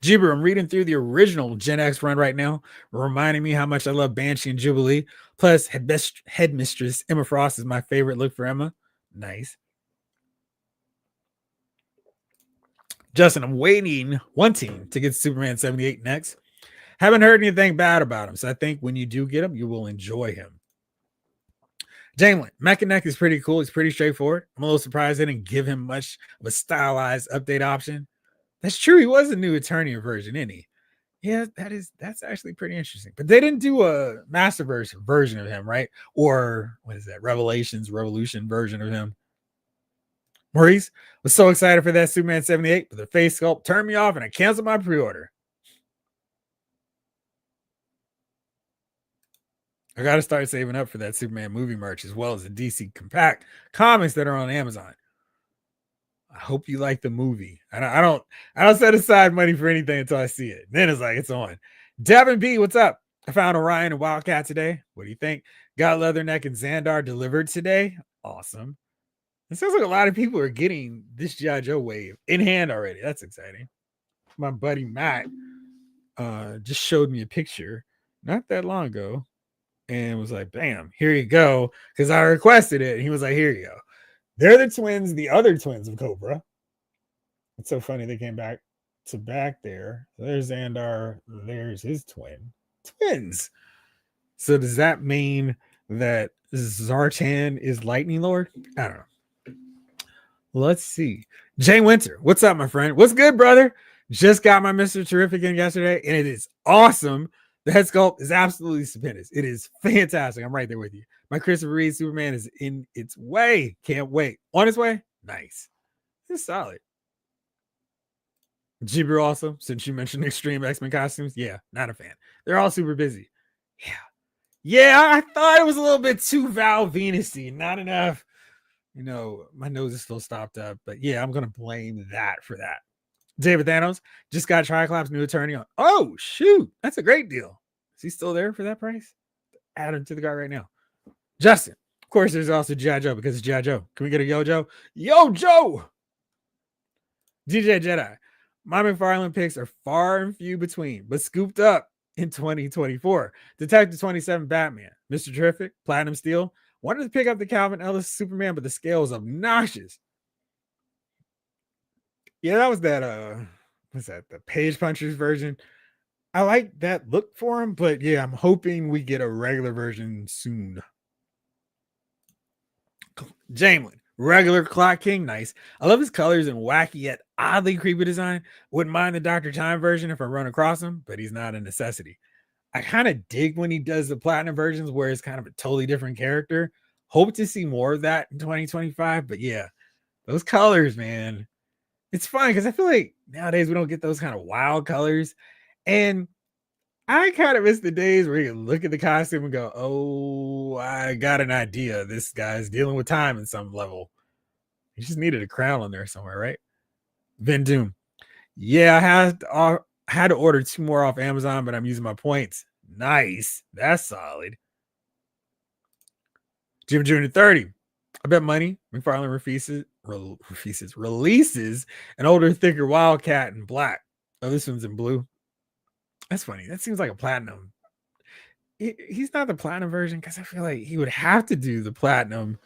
Jibber, I'm reading through the original Gen X run right now, reminding me how much I love Banshee and Jubilee. Plus, Headmistress Emma Frost is my favorite look for Emma. Nice. Justin, I'm wanting to get Superman 78 next. Haven't heard anything bad about him, so I think when you do get him, you will enjoy him. Jamlin, Mechanic is pretty cool. He's pretty straightforward. I'm a little surprised they didn't give him much of a stylized update option. That's true. He was a new Eternia version, isn't he? Yeah, that's actually pretty interesting. But they didn't do a Masterverse version of him, right? Or what is that? Revolution version of him. Maurice was so excited for that Superman 78, but the face sculpt turned me off and I canceled my pre-order. I got to start saving up for that Superman movie merch as well as the DC Compact comics that are on Amazon. I hope you like the movie. I don't set aside money for anything until I see it. Then it's like it's on. Devin B, what's up? I found Orion and Wildcat today. What do you think? Got Leatherneck and Xandar delivered today. Awesome. It sounds like a lot of people are getting this G.I. Joe wave in hand already. That's exciting. My buddy Matt just showed me a picture not that long ago and was like, bam, here you go. Because I requested it. And he was like, here you go. They're the twins, the other twins of Cobra. It's so funny they came back to back there. There's Xandar. There's his twin. Twins. So does that mean that Zartan is Lightning Lord? I don't know. Let's see. Jay Winter, what's up, my friend? What's good, brother? Just got my Mr. Terrific in yesterday, and it is awesome. The head sculpt is absolutely stupendous. It is fantastic. I'm right there with you. My Christopher Reeve Superman is in its way. Can't wait. On its way? Nice. It's solid. Jibber also, since you mentioned extreme X-Men costumes. Yeah, not a fan. They're all super busy. Yeah. Yeah, I thought it was a little bit too Val Venus-y. Not enough. You know, my nose is still stopped up. But yeah, I'm going to blame that for that. David Thanos just got Triclops new attorney on. Oh, shoot. That's a great deal. Is he still there for that price? Add him to the guy right now. Justin. Of course, there's also G.I. Joe because it's G.I. Joe. Can we get a Yo Joe? Yo Joe! DJ Jedi. My McFarlane picks are far and few between, but scooped up in 2024. Detective 27 Batman, Mr. Terrific, Platinum Steel. Wanted to pick up the Calvin Ellis Superman, but the scale was obnoxious. Yeah, that was that what's that? The Page Punchers version. I like that look for him, but yeah, I'm hoping we get a regular version soon. Jamelin, regular Clock King, nice. I love his colors and wacky yet oddly creepy design. Wouldn't mind the Dr. Time version if I run across him, but he's not a necessity. I kind of dig when he does the platinum versions where it's kind of a totally different character. Hope to see more of that in 2025. But yeah, those colors, man, it's fun because I feel like nowadays we don't get those kind of wild colors. And I kind of miss the days where you look at the costume and go, oh, I got an idea. This guy's dealing with time in some level. He just needed a crown on there somewhere, right? Vin Doom. Yeah, had to order 2 more off Amazon, but I'm using my points. Nice. That's solid. Jim Jr. 30. I bet money McFarlane releases an older, thicker Wildcat in black. Oh, this one's in blue. That's funny. That seems like a platinum. He's not the platinum version because I feel like he would have to do the platinum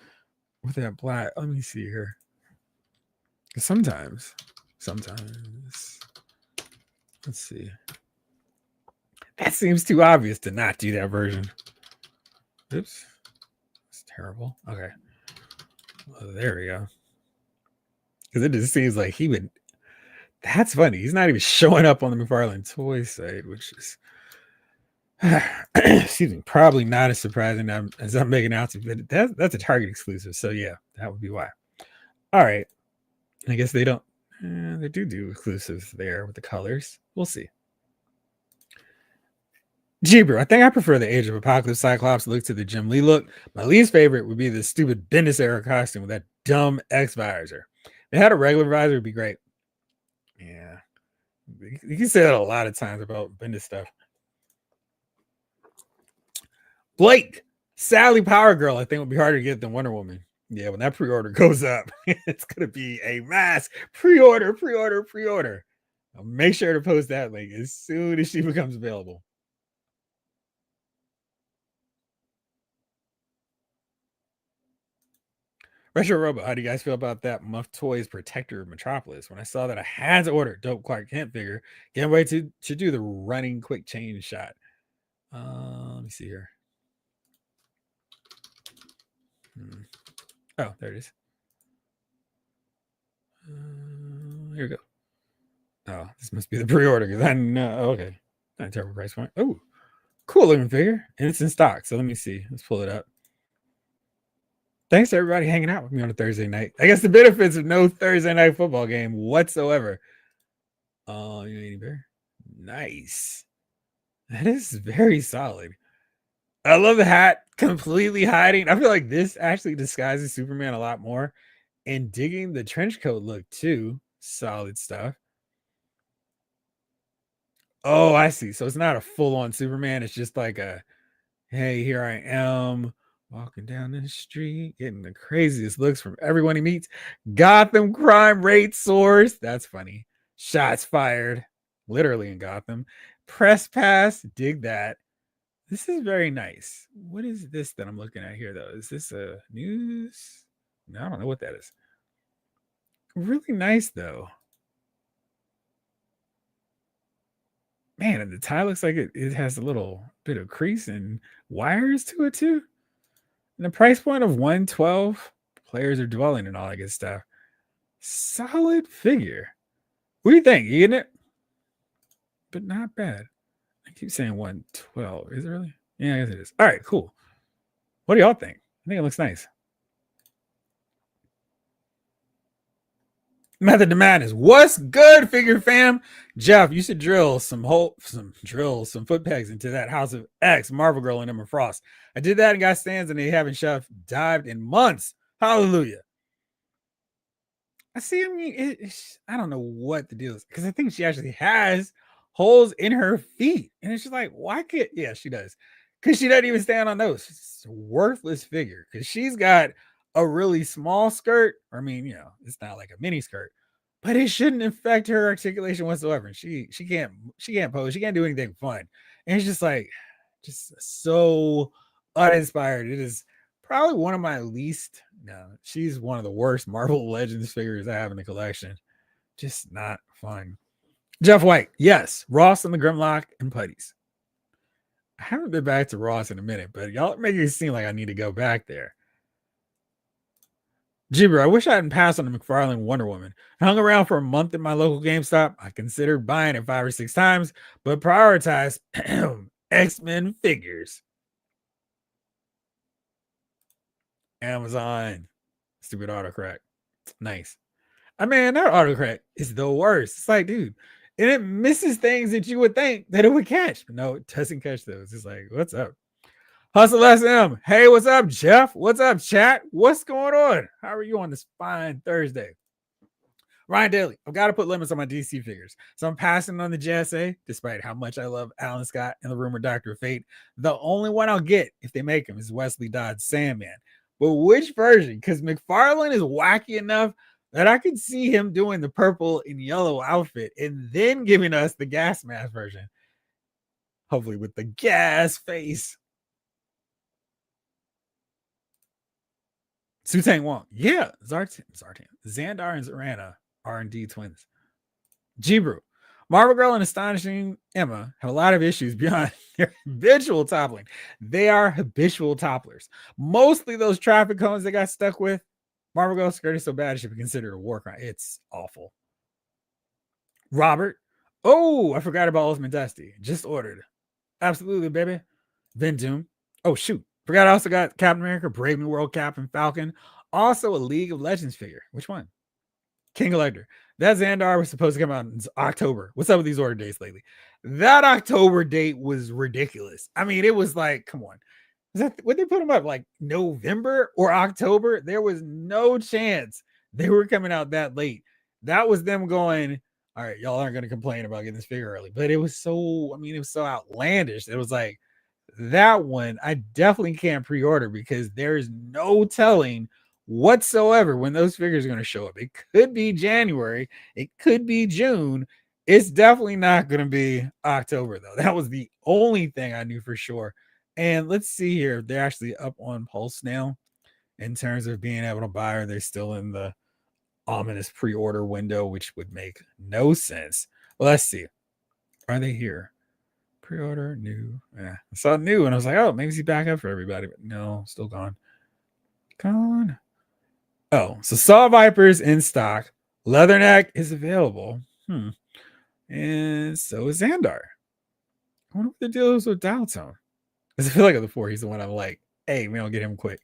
with that black. Let me see here. Sometimes. Let's see. That seems too obvious to not do that version. Oops. It's terrible. Okay. Well, there we go. Because it just seems like he would That's funny. He's not even showing up on the McFarlane Toys site, which is excuse me, probably not as surprising as I'm making out to, but that's a Target exclusive. So yeah, that would be why. All right. I guess they don't. They do exclusives there with the colors. We'll see. Jeeber, I think I prefer the Age of Apocalypse Cyclops look to the Jim Lee look. My least favorite would be the stupid Bendis era costume with that dumb X visor. If they had a regular visor, it'd be great. Yeah. You can say that a lot of times about Bendis stuff. Blake, Sally Power Girl, I think would be harder to get than Wonder Woman. Yeah, when that pre-order goes up, it's gonna be a mass pre-order. I'll make sure to post that link as soon as she becomes available. Retro Robo, how do you guys feel about that Muff Toys Protector of Metropolis? When I saw that, I had to order dope Clark Kent figure. Can't wait to do the running quick change shot. Let me see here. Oh, there it is. Here we go. Oh, this must be the pre-order because I know. Okay, not a terrible price point. Oh, cool looking figure, and it's in stock. So let me see. Let's pull it up. Thanks to everybody hanging out with me on a Thursday night. I guess the benefits of no Thursday night football game whatsoever. Oh, you ain't bear. Nice. That is very solid. I love the hat completely hiding. I feel like this actually disguises Superman a lot more. And digging the trench coat look too. Solid stuff. Oh, I see. So it's not a full-on Superman. It's just like a, hey, here I am walking down the street, getting the craziest looks from everyone he meets. Gotham crime rate soars. That's funny. Shots fired, literally in Gotham. Press pass, dig that. This is very nice. What is this that I'm looking at here, though? Is this a news? No, I don't know what that is. Really nice, though. Man, and the tie looks like it has a little bit of crease and wires to it, too. And the price point of 112, players are dwelling and all that good stuff. Solid figure. What do you think? You getting it? But not bad. I keep saying 112. Is it really? Yeah, I guess it is. All right, cool. What do y'all think? I think it looks nice. Method to Madness. What's good, figure fam? Jeff, you should drill some foot pegs into that House of X Marvel Girl and Emma Frost. I did that and got stands and they haven't dived in months. Hallelujah. I see. I mean, I don't know what the deal is because I think she actually has holes in her feet, and it's just like, why can't? Yeah, she does, because she doesn't even stand on those. It's a worthless figure because she's got a really small skirt. I mean, it's not like a mini skirt, but it shouldn't affect her articulation whatsoever. She can't pose. She can't do anything fun, and it's just like, just so uninspired. It is probably one of my least. No, she's one of the worst Marvel Legends figures I have in the collection. Just not fun. Jeff White, yes. Ross and the Grimlock and Putties. I haven't been back to Ross in a minute, but y'all are making it seem like I need to go back there. Jibber, I wish I hadn't passed on the McFarlane Wonder Woman. I hung around for a month at my local GameStop. I considered buying it 5 or 6 times, but prioritized X-Men figures. Amazon. Stupid autocorrect. Nice. I mean, that autocorrect is the worst. It's like, dude, and it misses things that you would think that it would catch. But no, it doesn't catch those. It's like, what's up? Hustle SM. Hey, what's up, Jeff? What's up, chat? What's going on? How are you on this fine Thursday? Ryan Daly, I've got to put limits on my DC figures. So I'm passing on the JSA, despite how much I love Alan Scott and the rumored Dr. Fate. The only one I'll get, if they make him, is Wesley Dodds Sandman. But which version? Because McFarlane is wacky enough that I could see him doing the purple and yellow outfit and then giving us the gas mask version. Hopefully with the gas face. Sutang Wong. Yeah, Xandar and Zarana R&D twins. Jibru. Marvel Girl and Astonishing Emma have a lot of issues beyond their habitual toppling. They are habitual topplers. Mostly those traffic cones they got stuck with. Marvel Girl's skirt is so bad it should be considered a war crime. It's awful. Robert. Oh, I forgot about Ultimate Dusty. Just ordered. Absolutely, baby. Then Doom. Oh, shoot. Forgot I also got Captain America, Brave New World Cap, and Falcon. Also a League of Legends figure. Which one? King Elector. That Xandar was supposed to come out in October. What's up with these order dates lately? That October date was ridiculous. I mean, it was like, come on. Is that what they put them up like November or October? There was no chance they were coming out that late. That was them going, all right, y'all aren't going to complain about getting this figure early. But it was so, I mean, it was so outlandish. It was like that one, I definitely can't pre-order because there's no telling whatsoever when those figures are going to show up. It could be January, it could be June. It's definitely not going to be October, though. That was the only thing I knew for sure. And let's see here. They're actually up on Pulse now in terms of being able to buy, or they're still in the ominous pre-order window, which would make no sense. Well, let's see. Are they here? Pre-order, new. Yeah, I saw new and I was like, oh, maybe he's back up for everybody. But no, still gone. Gone. Oh, so Saw Viper's in stock. Leatherneck is available. And so is Xandar. I wonder what the deal is with Dialtone. Because I feel like of the four, he's the one I'm like, hey, we don't get him quick.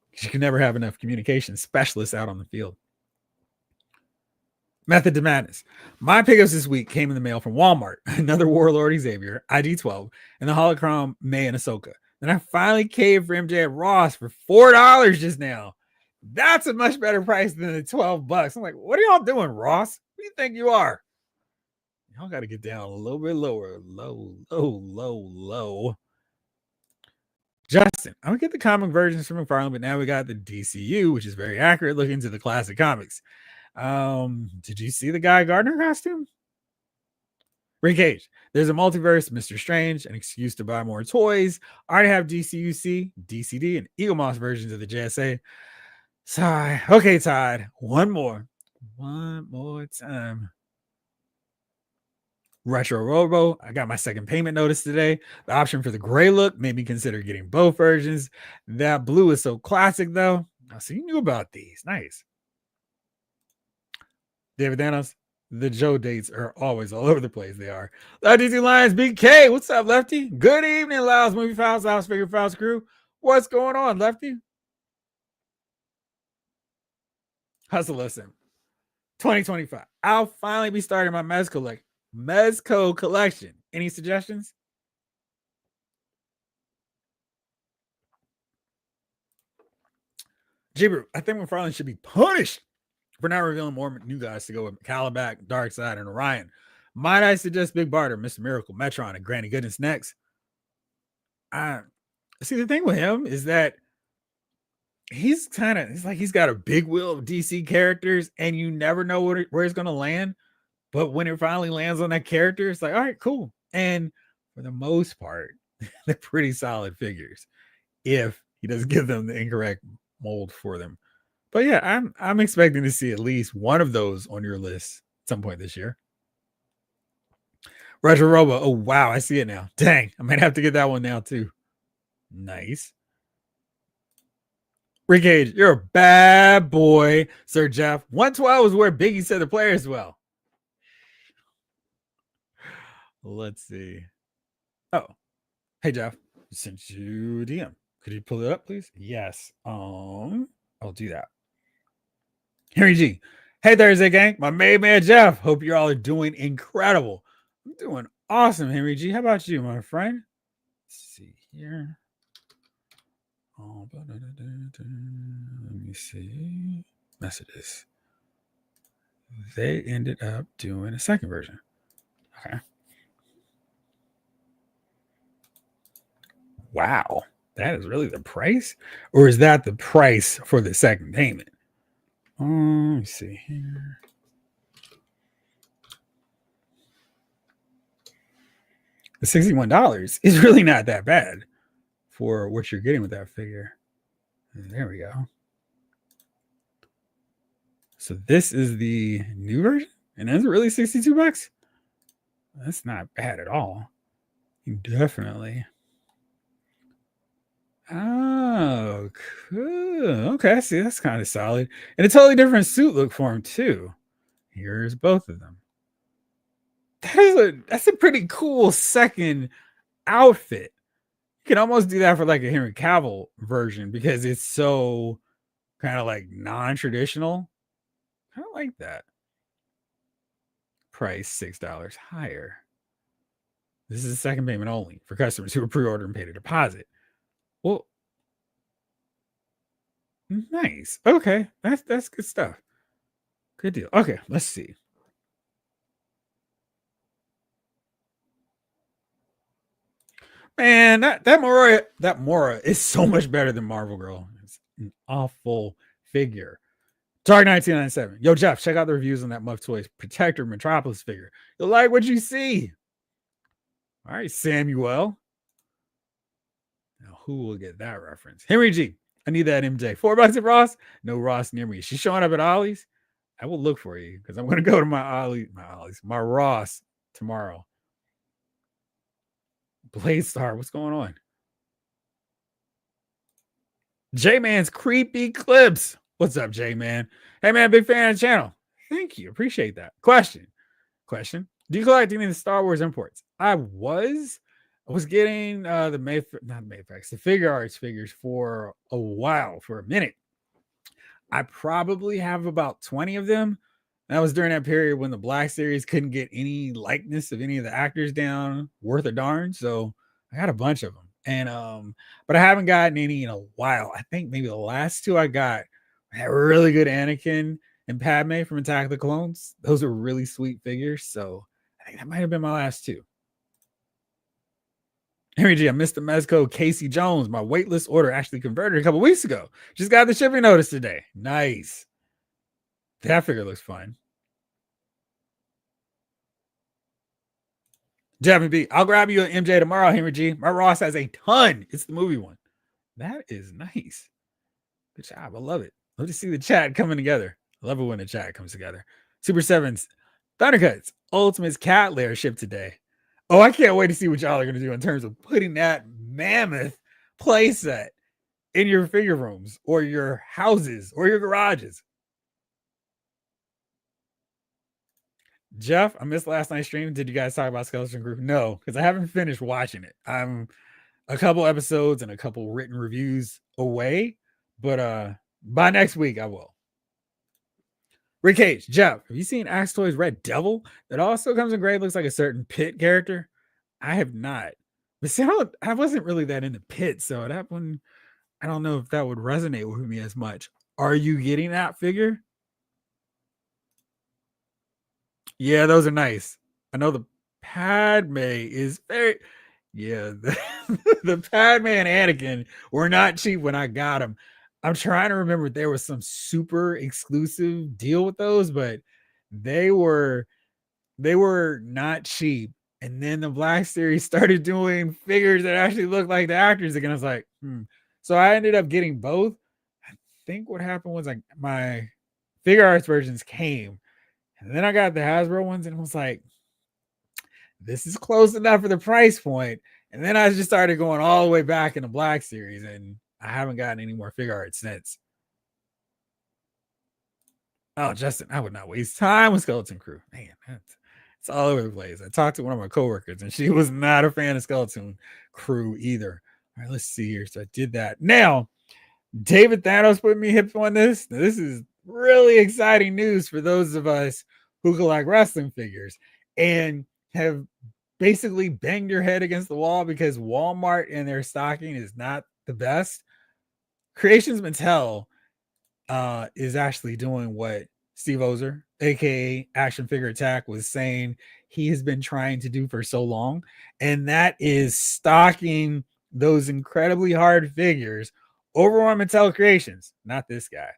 Because you can never have enough communication specialists out on the field. Method to Madness. My pickups this week came in the mail from Walmart. Another Warlord Xavier, ID 12, and the Holocron May and Ahsoka. Then I finally caved for MJ at Ross for $4 just now. That's a much better price than the $12. I'm like, what are y'all doing, Ross? Who do you think you are? Y'all got to get down a little bit lower. Low. Justin, I would get the comic versions from McFarlane, but now we got the DCU, which is very accurate looking to the classic comics. Did you see the Guy Gardner costume? Rick Cage. There's a multiverse, Mr. Strange, an excuse to buy more toys. I already have DCUC, DCD, and Eagle Moss versions of the JSA. Sigh. Okay, Todd. One more time. Retro Robo. I got my second payment notice today. The option for the gray look made me consider getting both versions. That blue is so classic, though. So you knew about these. Nice. David Danos, the Joe dates are always all over the place. They are. DC Lions BK, what's up, Lefty? Good evening, Lyles Movie Files, Lyles Figure Files crew. What's going on, Lefty? Hustle, listen. 2025. I'll finally be starting my Mezco collection. Any suggestions? Jibber, I think McFarlane should be punished for not revealing more new guys to go with Calabac, Darkseid, and Orion. Might I suggest Big Barter, Mr. Miracle, Metron, and Granny Goodness next? See, the thing with him is that he's like he's got a big wheel of DC characters, and you never know where it's going to land. But when it finally lands on that character, it's like, all right, cool. And for the most part, they're pretty solid figures if he doesn't give them the incorrect mold for them. But yeah, I'm expecting to see at least one of those on your list at some point this year. Retro Robo. Oh, wow. I see it now. Dang. I might have to get that one now, too. Nice. Rick Cage, you're a bad boy, Sir Jeff. 112 is where Biggie said the players well. Let's see. Oh, hey, Jeff. Since you DM, could you pull it up, please? Yes. I'll do that. Henry G. Hey, Thursday gang. My main man, Jeff. Hope you all are doing incredible. I'm doing awesome, Henry G. How about you, my friend? Let's see here. Let me see. Messages. They ended up doing a second version. Okay. Wow. That is really the price? Or is that the price for the second payment? Let me see here. The $61 is really not that bad for what you're getting with that figure. There we go. So this is the new version, and is it really $62? That's not bad at all. Definitely. Oh, cool. Okay, see, that's kind of solid. And a totally different suit look for him, too. Here's both of them. that's a pretty cool second outfit. You can almost do that for like a Henry Cavill version because it's so kind of like non-traditional. I don't like that. Price $6 higher. This is a second payment only for customers who are pre-order and paid a deposit. Well, nice. Okay, that's good stuff. Good deal. Okay, let's see. Man, that Mora is so much better than Marvel Girl. It's an awful figure. Dark 1997. Yo, Jeff, check out the reviews on that Muff Toys Protector Metropolis figure. You'll like what you see. All right, Samuel. Now, who will get that reference? Henry G. I need that MJ. $4 at Ross. No Ross near me. She's showing up at Ollie's. I will look for you because I'm going to go to my Ross tomorrow. Blade Star, what's going on? J-Man's creepy clips. What's up, J-Man? Hey, man, big fan of the channel. Thank you. Appreciate that. Question. Do you collect any of the Star Wars imports? I was getting the figure arts figures for a while, for a minute. I probably have about 20 of them. That was during that period when the Black Series couldn't get any likeness of any of the actors down worth a darn. So I got a bunch of them. And but I haven't gotten any in a while. I think maybe the last two I got had really good Anakin and Padme from Attack of the Clones. Those are really sweet figures. So I think that might have been my last two. Henry G, I missed the Mezco Casey Jones. My waitlist order actually converted a couple weeks ago. Just got the shipping notice today. Nice. That figure looks fun. Jeffy B, I'll grab you an MJ tomorrow, Henry G. My Ross has a ton. It's the movie one. That is nice. Good job. I love it. Love to see the chat coming together. I love it when the chat comes together. Super Sevens, Thundercuts, Ultimate's Cat Lair shipped today. Oh, I can't wait to see what y'all are going to do in terms of putting that mammoth playset in your figure rooms or your houses or your garages. Jeff, I missed last night's stream. Did you guys talk about Skeleton Crew? No, because I haven't finished watching it. I'm a couple episodes and a couple written reviews away, but by next week I will. Rick Cage, Jeff, have you seen Axe Toys Red Devil? That also comes in gray, looks like a certain Pit character. I have not. But see, I wasn't really that into Pit, so that one, I don't know if that would resonate with me as much. Are you getting that figure? Yeah, those are nice. I know the Padme is very, yeah, the Padme and Anakin were not cheap when I got them. I'm trying to remember if there was some super exclusive deal with those, but they were not cheap. And then the Black Series started doing figures that actually looked like the actors again. I was like, So I ended up getting both. I think what happened was like my figure arts versions came, and then I got the Hasbro ones, and I was like, this is close enough for the price point. And then I just started going all the way back in the Black Series, and I haven't gotten any more figure art since. Oh, Justin, I would not waste time with Skeleton Crew. Man, it's all over the place. I talked to one of my coworkers, and she was not a fan of Skeleton Crew either. All right, let's see here. So I did that. Now, David Thanos put me hip on this. Now, this is really exciting news for those of us who collect wrestling figures and have basically banged your head against the wall because Walmart and their stocking is not the best. Creations Mattel is actually doing what Steve Ozer, aka Action Figure Attack, was saying he has been trying to do for so long, and that is stocking those incredibly hard figures over on Mattel Creations. Not this guy,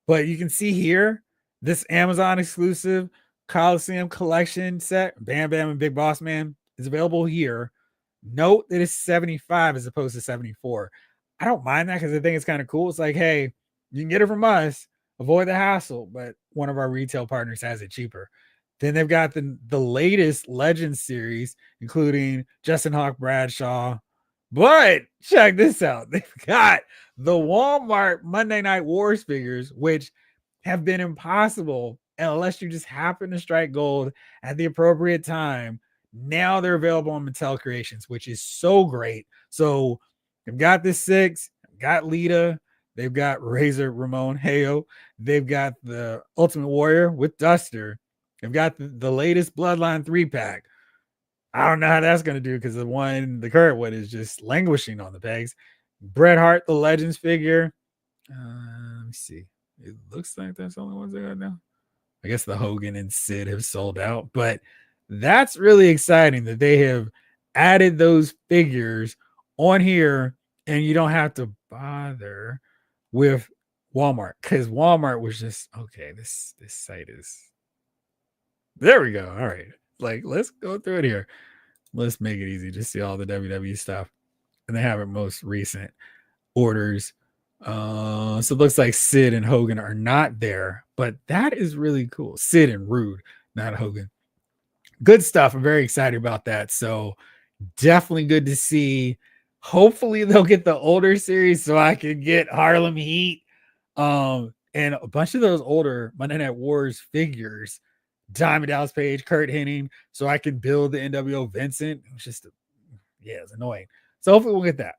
but you can see here this Amazon exclusive Coliseum collection set, Bam Bam and Big Boss Man, is available here. Note that it's 75 as opposed to 74. I don't mind that because I think it's kind of cool. It's like, hey, you can get it from us, avoid the hassle, but one of our retail partners has it cheaper. Then they've got the latest Legends series, including Justin Hawk Bradshaw. But check this out. They've got the Walmart Monday Night Wars figures, which have been impossible And unless you just happen to strike gold at the appropriate time, now they're available on Mattel Creations, which is so great. So they've got this 6, got Lita, they've got Razor Ramon Heyo, they've got the Ultimate Warrior with Duster, they've got the latest Bloodline 3-pack. I don't know how that's going to do because the current one is just languishing on the pegs. Bret Hart, the Legends figure. Let me see. It looks like that's the only ones I got now. I guess the Hogan and Sid have sold out, but that's really exciting that they have added those figures on here and you don't have to bother with Walmart because Walmart was just okay. This site is there. We go. All right, like let's go through it here. Let's make it easy to see all the WWE stuff, and they have it most recent orders. So it looks like Sid and Hogan are not there, but that is really cool. Sid and Rude, not Hogan. Good stuff. I'm very excited about that. So definitely good to see. Hopefully they'll get the older series so I can get Harlem Heat. And a bunch of those older Monday Night Wars figures, Diamond Dallas Page, Kurt Hennig, so I can build the NWO Vincent. It was just, it's annoying. So hopefully we'll get that.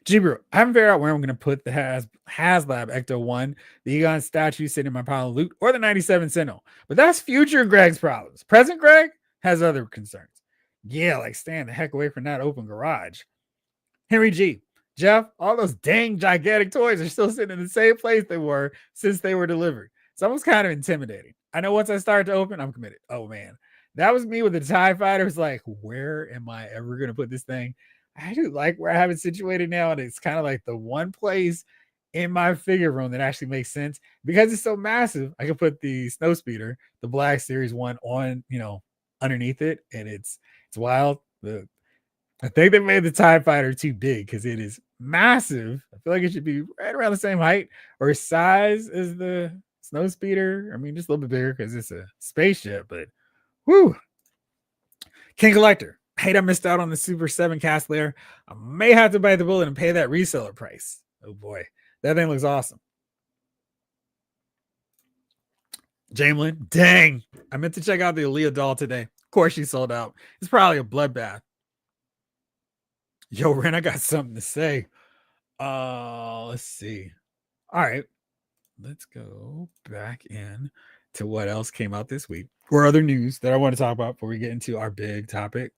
G-Bro, I haven't figured out where I'm going to put the HasLab Ecto-1, the Egon statue sitting in my pile of loot, or the 97 Sentinel. But that's future Greg's problems. Present Greg has other concerns. Yeah, like staying the heck away from that open garage. Henry G. Jeff, all those dang gigantic toys are still sitting in the same place they were since they were delivered. It's almost kind of intimidating. I know once I start to open, I'm committed. Oh, man. That was me with the TIE Fighter. It's like, where am I ever going to put this thing? I do like where I have it situated now, and it's kind of like the one place in my figure room that actually makes sense because it's so massive. I can put the Snow Speeder, the Black Series 1, on underneath it, and it's wild. I think they made the TIE Fighter too big because it is massive. I feel like it should be right around the same height or size as the Snow Speeder. I mean, just a little bit bigger because it's a spaceship, but whoo. King Collector. Hate I missed out on the Super 7 cast layer. I may have to bite the bullet and pay that reseller price. Oh boy, that thing looks awesome. Jamelin, dang. I meant to check out the Aaliyah doll today. Of course she sold out. It's probably a bloodbath. Yo, Ren, I got something to say. Let's see. All right. Let's go back in to what else came out this week or other news that I want to talk about before we get into our big topic.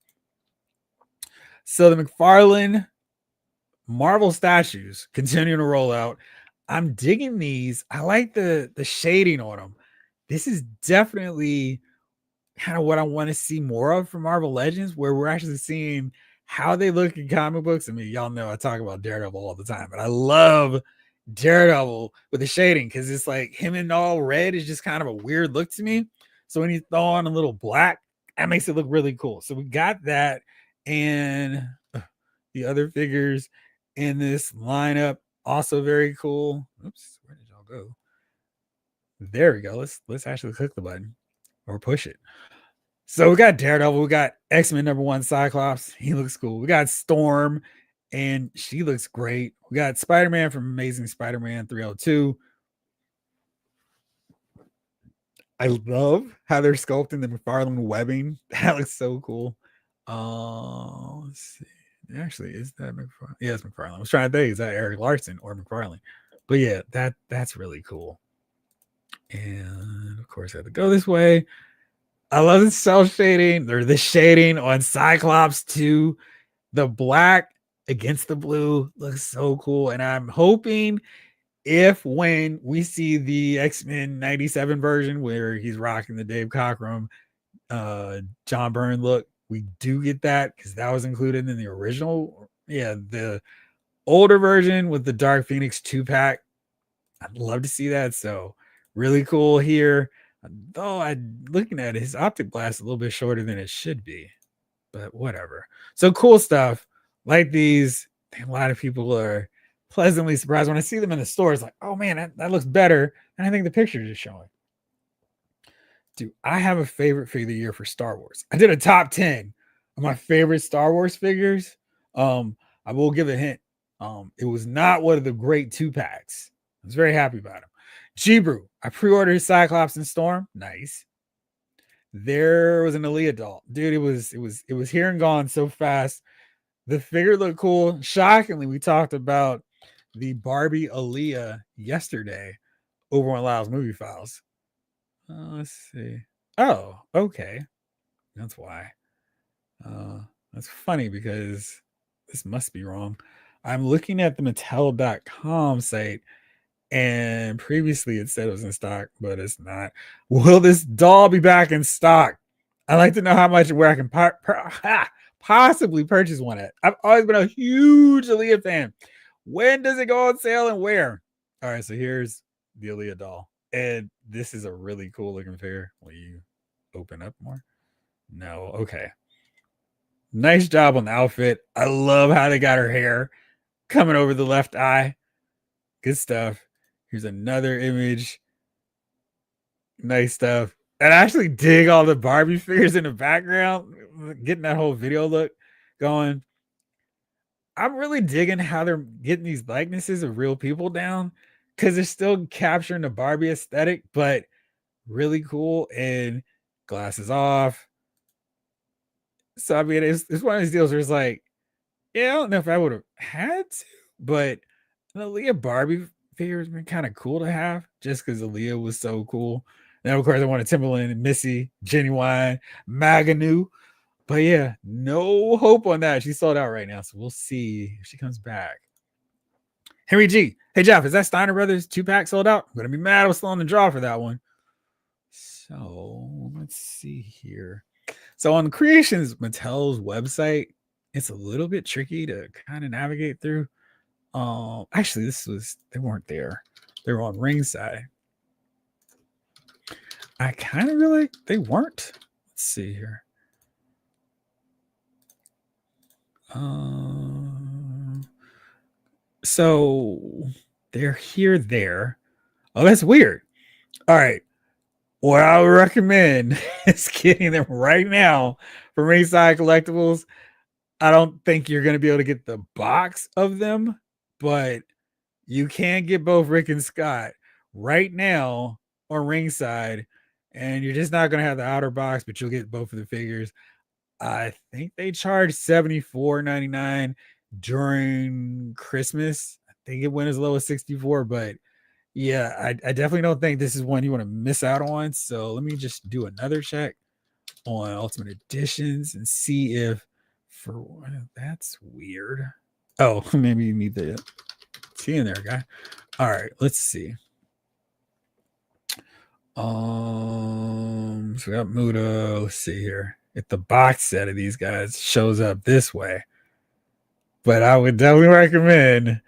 So the McFarlane Marvel statues continuing to roll out. I'm digging these. I like the shading on them. This is definitely kind of what I want to see more of from Marvel Legends, where we're actually seeing how they look in comic books. I mean, y'all know I talk about Daredevil all the time, but I love Daredevil with the shading because it's like him in all red is just kind of a weird look to me. So when you throw on a little black, that makes it look really cool. So we got that, and the other figures in this lineup also very cool. Oops, where did y'all go? There we go. Let's actually click the button or push it. So we got Daredevil, we got X-Men #1 Cyclops. He looks cool. We got Storm, and she looks great. We got Spider-Man from Amazing Spider-Man 302. I love how they're sculpting the McFarlane webbing. That looks so cool. Let's see. Actually, is that McFarlane? Yeah, it's McFarlane. I was trying to think, is that Eric Larson or McFarlane? But yeah, that's really cool. And of course, I have to go this way. I love the cell shading or the shading on Cyclops too. The black against the blue looks so cool. And I'm hoping when we see the X-Men 97 version where he's rocking the Dave Cockrum, John Byrne look, we do get that because that was included in the original. Yeah, the older version with the Dark Phoenix 2-pack. I'd love to see that. So really cool here. Though I'm looking at his optic blast a little bit shorter than it should be, but whatever. So cool stuff like these. A lot of people are pleasantly surprised when I see them in the stores. Like, oh man, that looks better than I think the pictures are showing. Do I have a favorite figure of the year for Star Wars? I did a top 10 of my favorite Star Wars figures. I will give a hint. It was not one of the great 2-packs. I was very happy about him. Jibru, I pre-ordered Cyclops and Storm. Nice. There was an Aaliyah doll. Dude, it was here and gone so fast. The figure looked cool. Shockingly, we talked about the Barbie Aaliyah yesterday over on Lyle's Movie Files. Let's see. Oh, okay. That's why. That's funny because this must be wrong. I'm looking at the Mattel.com site, and previously it said it was in stock, but it's not. Will this doll be back in stock? I'd like to know how much where I can possibly purchase one at. I've always been a huge Aaliyah fan. When does it go on sale and where? All right, so here's the Aaliyah doll. And this is a really cool looking figure. Will you open up more? No. Okay. Nice job on the outfit. I love how they got her hair coming over the left eye. Good stuff. Here's another image. Nice stuff. And I actually dig all the Barbie figures in the background, getting that whole video look going. I'm really digging how they're getting these likenesses of real people down because they're still capturing the Barbie aesthetic, but really cool. And glasses off. So, I mean, it's one of these deals where it's like, yeah, I don't know if I would have had to, but the Aaliyah Barbie figure has been kind of cool to have just because Aaliyah was so cool. And of course, I wanted Timberland and Missy, Genuine, Maganu. But yeah, no hope on that. She's sold out right now. So we'll see if she comes back. Henry G. Hey, Jeff, is that Steiner Brothers 2-pack sold out? I'm going to be mad I was still on the draw for that one. So let's see here. So on Creations Mattel's website, it's a little bit tricky to kind of navigate through. Actually, they weren't there. They were on ringside. I kind of really they weren't. Let's see here. So they're here there. Oh, that's weird. All right. What I would recommend is getting them right now from Ringside Collectibles. I don't think you're going to be able to get the box of them, but you can get both Rick and Scott right now on Ringside, and you're just not going to have the outer box, but you'll get both of the figures. I think they charge $74.99 during Christmas. I think it went as low as $64, but yeah, I definitely don't think this is one you want to miss out on. So let me just do another check on Ultimate Editions and see if that's weird. Oh, maybe you need the T in there, guy. All right, let's see. So we got Muda. Let's see here. If the box set of these guys shows up this way, but I would definitely recommend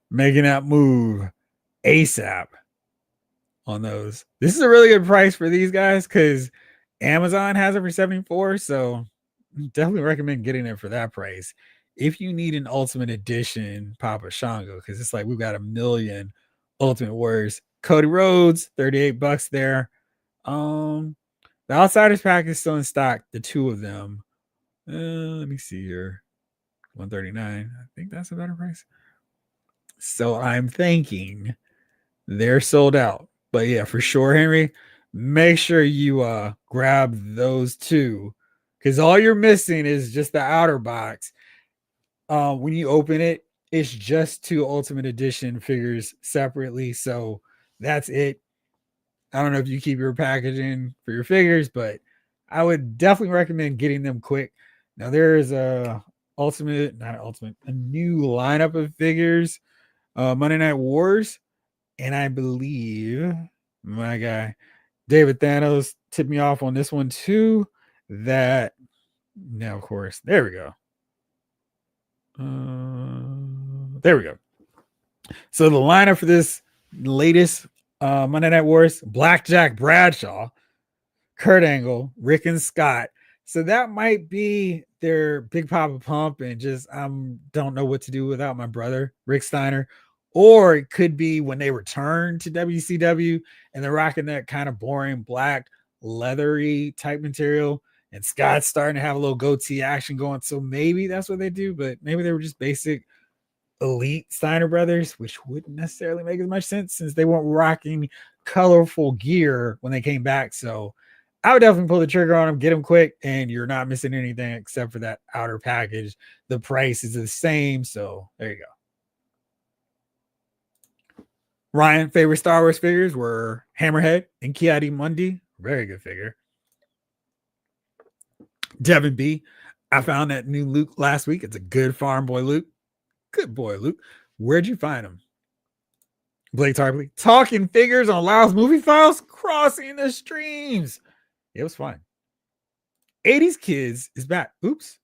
making that move ASAP on those. This is a really good price for these guys because Amazon has it for 74. So definitely recommend getting it for that price. If you need an Ultimate Edition Papa Shango, because it's like we've got a million Ultimate Warriors. Cody Rhodes, $38 there. The Outsiders pack is still in stock, the two of them. Let me see here. $139. I think that's a better price. So I'm thinking they're sold out. But yeah, for sure, Henry, make sure you grab those two. Because all you're missing is just the outer box. When you open it, it's just two Ultimate Edition figures separately. So that's it. I don't know if you keep your packaging for your figures, but I would definitely recommend getting them quick. Now there's a new lineup of figures, Monday Night Wars, and I believe my guy David Thanos tipped me off on this one too. That now, of course, there we go. There we go. So the lineup for this latest Monday Night Wars: Blackjack Bradshaw, Kurt Angle, Rick and Scott. So that might be their Big Papa Pump, and just don't know what to do without my brother Rick Steiner. Or it could be when they return to WCW and they're rocking that kind of boring black leathery type material, and Scott's starting to have a little goatee action going. So maybe that's what they do, but maybe they were just basic elite Steiner brothers, which wouldn't necessarily make as much sense since they weren't rocking colorful gear when they came back. So I would definitely pull the trigger on them, get them quick, and you're not missing anything except for that outer package. The price is the same. So there you go. Ryan, favorite Star Wars figures were Hammerhead and Ki-Adi-Mundi. Very good figure. Devin B. I found that new Luke last week. It's a good farm boy Luke. Good boy, Luke. Where'd you find him? Blake Tarpley. Talking figures on Lyle's Movie Files. Crossing the streams. It was fun. 80s Kids is back. Oops.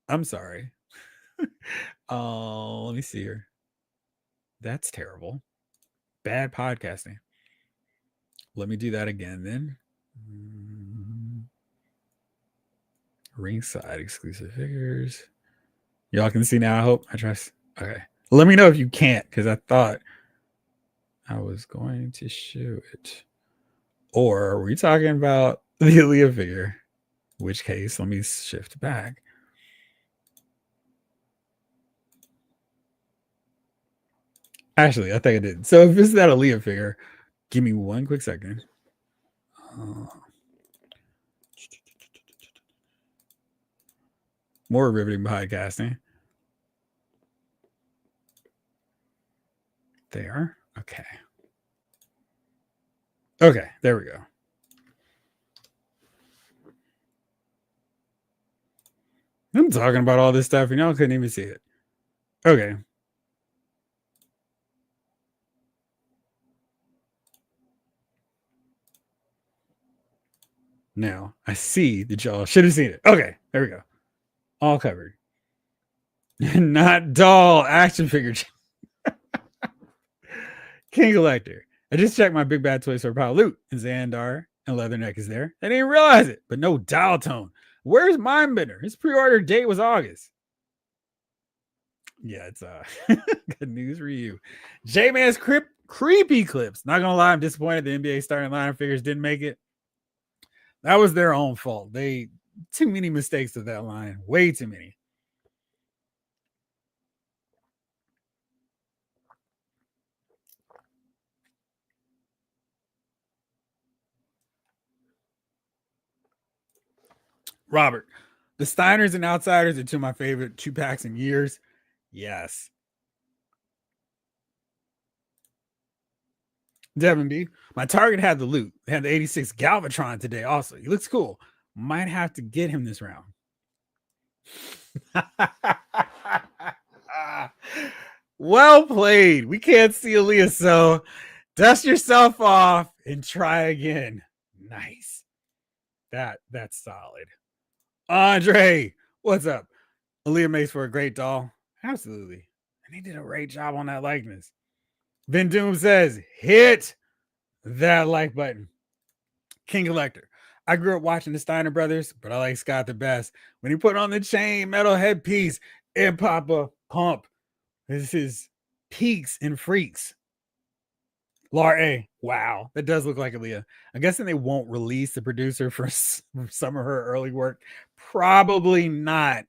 I'm sorry. Let me see here. That's terrible. Bad podcasting. Let me do that again then. Ringside exclusive figures. Y'all can see now, I hope. I trust. Okay. Let me know if you can't, because I thought I was going to show it. Or are we talking about the Aaliyah figure? In which case, let me shift back. Actually, I think I did. So if it's that Aaliyah figure, give me one quick second. More riveting podcasting. There. Okay. Okay, there we go. I'm talking about all this stuff and y'all couldn't even see it. Okay. Now I see that y'all should have seen it. Okay, there we go. All covered. Not doll action figure. King Collector. I just checked my Big Bad Toy Store pile loot, and Xandar and Leatherneck is there. I didn't realize it, but no dial tone. Where's Mindbender? His pre-order date was August. Yeah, it's good news for you. J-Man's creepy clips. Not gonna lie, I'm disappointed the NBA starting line figures didn't make it. That was their own fault. They too many mistakes with that line. Way too many. Robert, the Steiners and Outsiders are two of my favorite 2-packs in years. Yes. Devin B. My target had the loot. They had the 86 Galvatron today also. He looks cool. Might have to get him this round. Well played. We can't see Aaliyah, so dust yourself off and try again. Nice. That's solid. Andre, what's up? Aaliyah makes for a great doll. Absolutely. And he did a great job on that likeness. Vin Doom says, hit that like button. King Collector. I grew up watching the Steiner brothers, but I like Scott the best. When he put on the chain metal headpiece and Papa Pump, this is Peaks and Freaks. Lar A. Wow, that does look like Aaliyah. I'm guessing they won't release the producer for some of her early work. Probably not.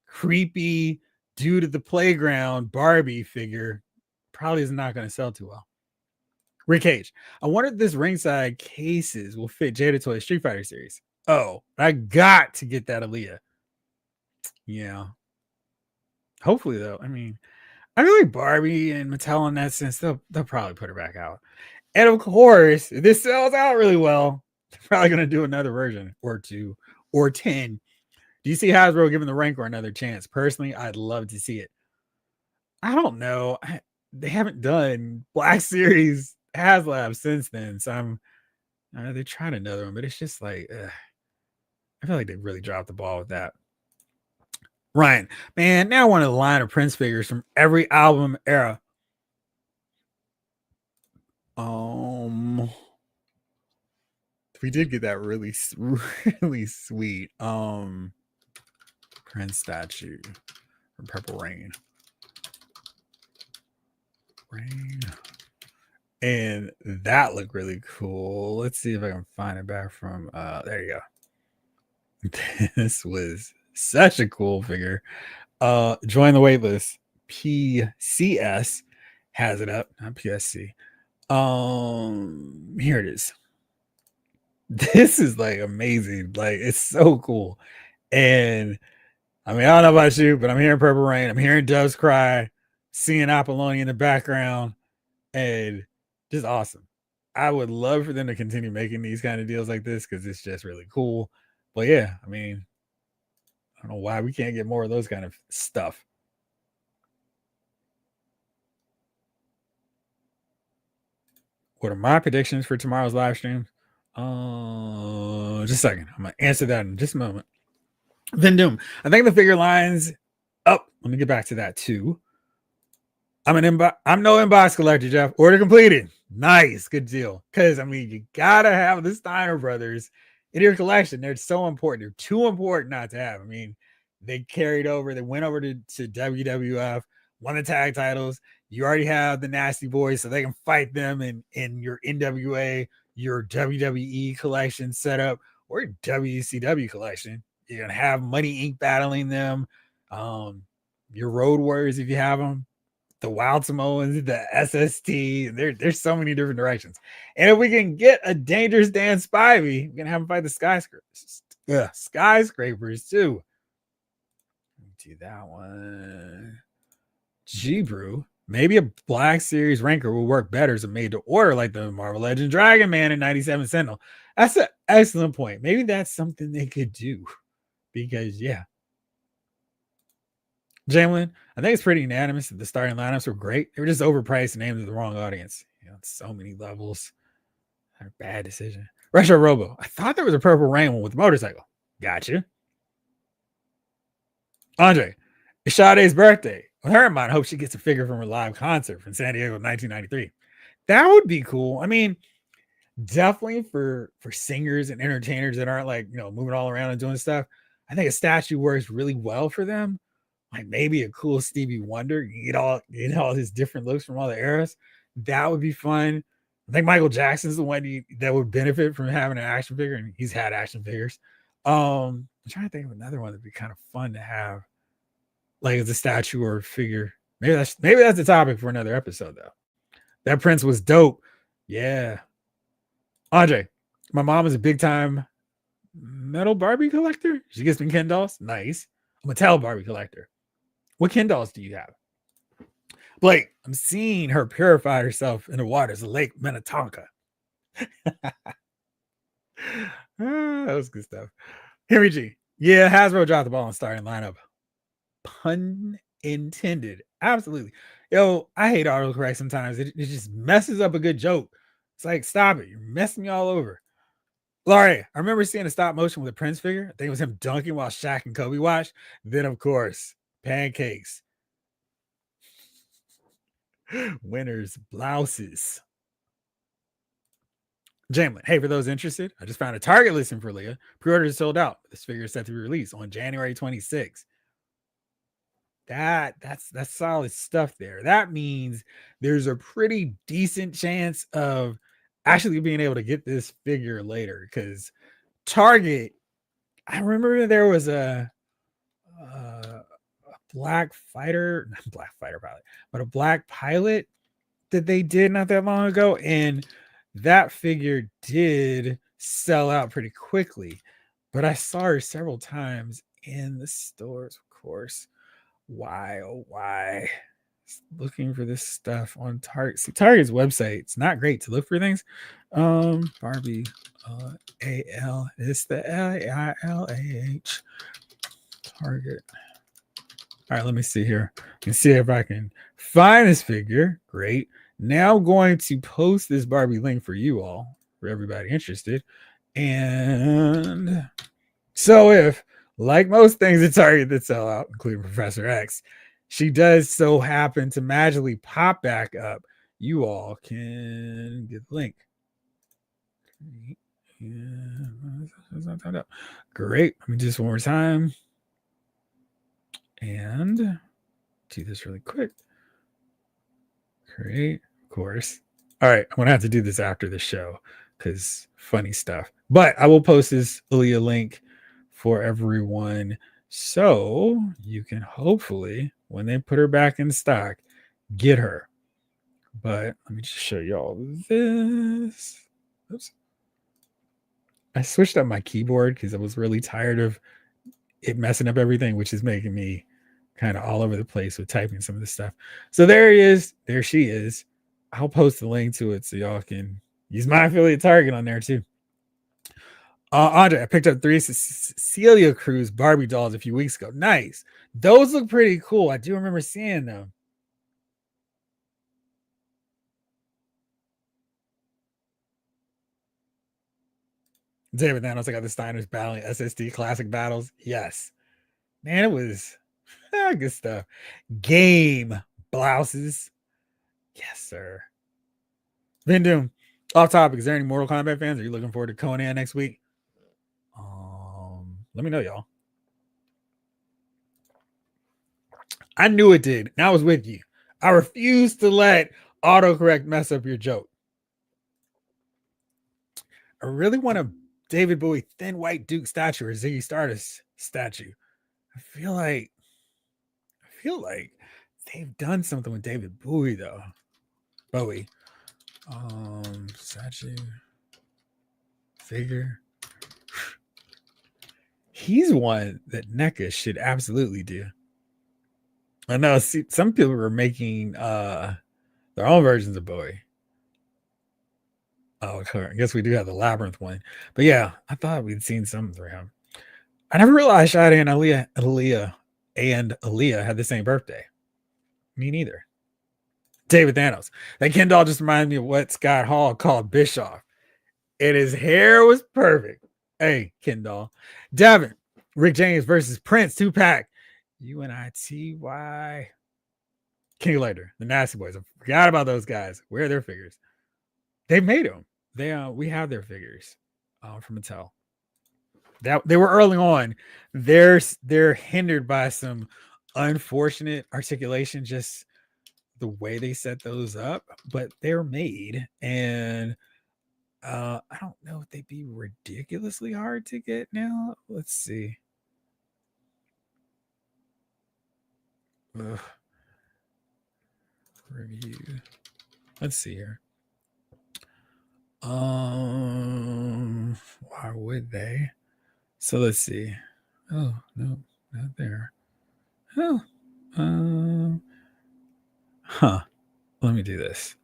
Creepy dude at the playground Barbie figure probably is not going to sell too well. Rick Cage. I wonder if this ringside cases will fit Jada Toy Street Fighter series. Oh, I got to get that Aaliyah. Yeah. Hopefully, though. I mean, I feel like Barbie and Mattel in that sense, they'll probably put her back out. And of course, if this sells out really well, they're probably going to do another version or 2 or 10. Do you see Hasbro giving the Rancor another chance? Personally, I'd love to see it. I don't know. They haven't done Black Series HasLab since then, so they're trying another one, but it's just like I feel like they really dropped the ball with that. Ryan, man, now I want a line of Prince figures from every album era. We did get that really sweet Prince statue from Purple Rain. And that looked really cool. Let's see if I can find it back from there you go. This was such a cool figure. Join the waitlist. PCS has it up, not PSC. Here it is. This is like amazing. Like, it's so cool. And I mean, I don't know about you, but I'm hearing Purple Rain. I'm hearing Doves Cry, seeing Apollonia in the background, and just awesome. I would love for them to continue making these kind of deals like this because it's just really cool. But yeah, I mean, I don't know why we can't get more of those kind of stuff. What are my predictions for tomorrow's live stream? Just a second. I'm gonna answer that in just a moment. Then Doom. I think the figure lines. Oh, let me get back to that too. I'm no inbox collector, Jeff. Order completed. Nice, good deal. Because I mean, you gotta have the Steiner brothers in your collection. They're so important. They're too important not to have. I mean, they carried over. They went over to WWF, won the tag titles. You already have the Nasty Boys, so they can fight them in your NWA, your WWE collection setup, or your WCW collection. You're gonna have Money Inc. battling them. Your Road Warriors if you have them. The Wild Samoans, the SST. There's so many different directions. And if we can get a Dangerous Dan Spivey, we can have him fight the skyscrapers too. Do that one. G-Brew. Maybe a Black Series Ranker will work better as a made to order like the Marvel Legend Dragon Man in 97 Sentinel. That's an excellent point. Maybe that's something they could do. Because, yeah. Jalen, I think it's pretty unanimous that the starting lineups were great. They were just overpriced and aimed at the wrong audience. You know, so many levels. Bad decision. Retro Robo. I thought there was a Purple Rain one with the motorcycle. Gotcha. Andre, it's Sade's birthday. With her in mind, I hope she gets a figure from her live concert from San Diego in 1993. That would be cool. I mean, definitely for singers and entertainers that aren't like, you know, moving all around and doing stuff. I think a statue works really well for them. Like maybe a cool Stevie Wonder, get all his different looks from all the eras. That would be fun. I think Michael Jackson's the one that would benefit from having an action figure, and he's had action figures. I'm trying to think of another one that'd be kind of fun to have, like as a statue or a figure. Maybe that's the topic for another episode though. That Prince was dope. Yeah. Andre, my mom is a big time metal Barbie collector. She gets me Ken dolls. Nice. I'm a Mattel Barbie collector. What Ken dolls do you have? Blake, I'm seeing her purify herself in the waters of Lake Minnetonka. That was good stuff. Henry G. Yeah, Hasbro dropped the ball on starting lineup. Pun intended. Absolutely. Yo, I hate autocorrect sometimes. It just messes up a good joke. It's like, stop it. You're messing me all over. Laurie, I remember seeing a stop motion with a Prince figure. I think it was him dunking while Shaq and Kobe watched. Then, of course, pancakes. Winners, blouses. Jamlin, hey, for those interested, I just found a Target listing for Leah. Pre-orders sold out. This figure is set to be released on January 26th. That's solid stuff there. That means there's a pretty decent chance of actually being able to get this figure later because Target, I remember there was a black fighter, not black fighter pilot, but a black pilot that they did not that long ago, and that figure did sell out pretty quickly. But I saw her several times in the stores, of course. Why, oh why? Looking for this stuff on Target. See, Target's website, it's not great to look for things. Barbie AL, it's the LILAH Target. All right, let me see here. Let me see if I can find this figure. Great. Now I'm going to post this Barbie link for you all, for everybody interested. And so if, like most things at Target that sell out, including Professor X, she does so happen to magically pop back up, you all can get the link. Great. Let me do this one more time. And do this really quick. Great. Of course. All right. I'm going to have to do this after the show because funny stuff. But I will post this Aaliyah link for everyone so you can hopefully, when they put her back in stock, get her. But let me just show y'all this. Oops. I switched up my keyboard because I was really tired of it messing up everything, which is making me kind of all over the place with typing some of this stuff. So there he is. There she is. I'll post the link to it so y'all can use my affiliate Target on there too. Andre, I picked up 3 Celia Cruz Barbie dolls a few weeks ago. Nice. Those look pretty cool. I do remember seeing them. David Thanos, I got the Steiners battling SSD classic battles. Yes. Man, it was good stuff. Game blouses. Yes, sir. Vin Doom. Off topic. Is there any Mortal Kombat fans? Are you looking forward to Conan next week? Let me know, y'all. I knew it did. And I was with you. I refuse to let autocorrect mess up your joke. I really want a David Bowie thin white Duke statue or Ziggy Stardust statue. I feel like they've done something with David Bowie though. Bowie. Statue figure. He's one that NECA should absolutely do. I know some people are making their own versions of Bowie. Oh, I guess we do have the Labyrinth one. But yeah, I thought we'd seen something for him. I never realized Shada and Aaliyah had the same birthday. Me neither. David Thanos. That Ken doll just reminded me of what Scott Hall called Bischoff. And his hair was perfect. Hey, Ken doll. Devin. Rick James versus Prince 2-pack. UNITY. King Later. The Nasty Boys. I forgot about those guys. Where are their figures? They made them. We have their figures from Mattel. That they were early on. They're hindered by some unfortunate articulation, just the way they set those up, but they're made, and I don't know if they'd be ridiculously hard to get now. Let's see. Ugh. Review. Let's see here. Why would they? So let's see. Oh no, not there. Oh, let me do this.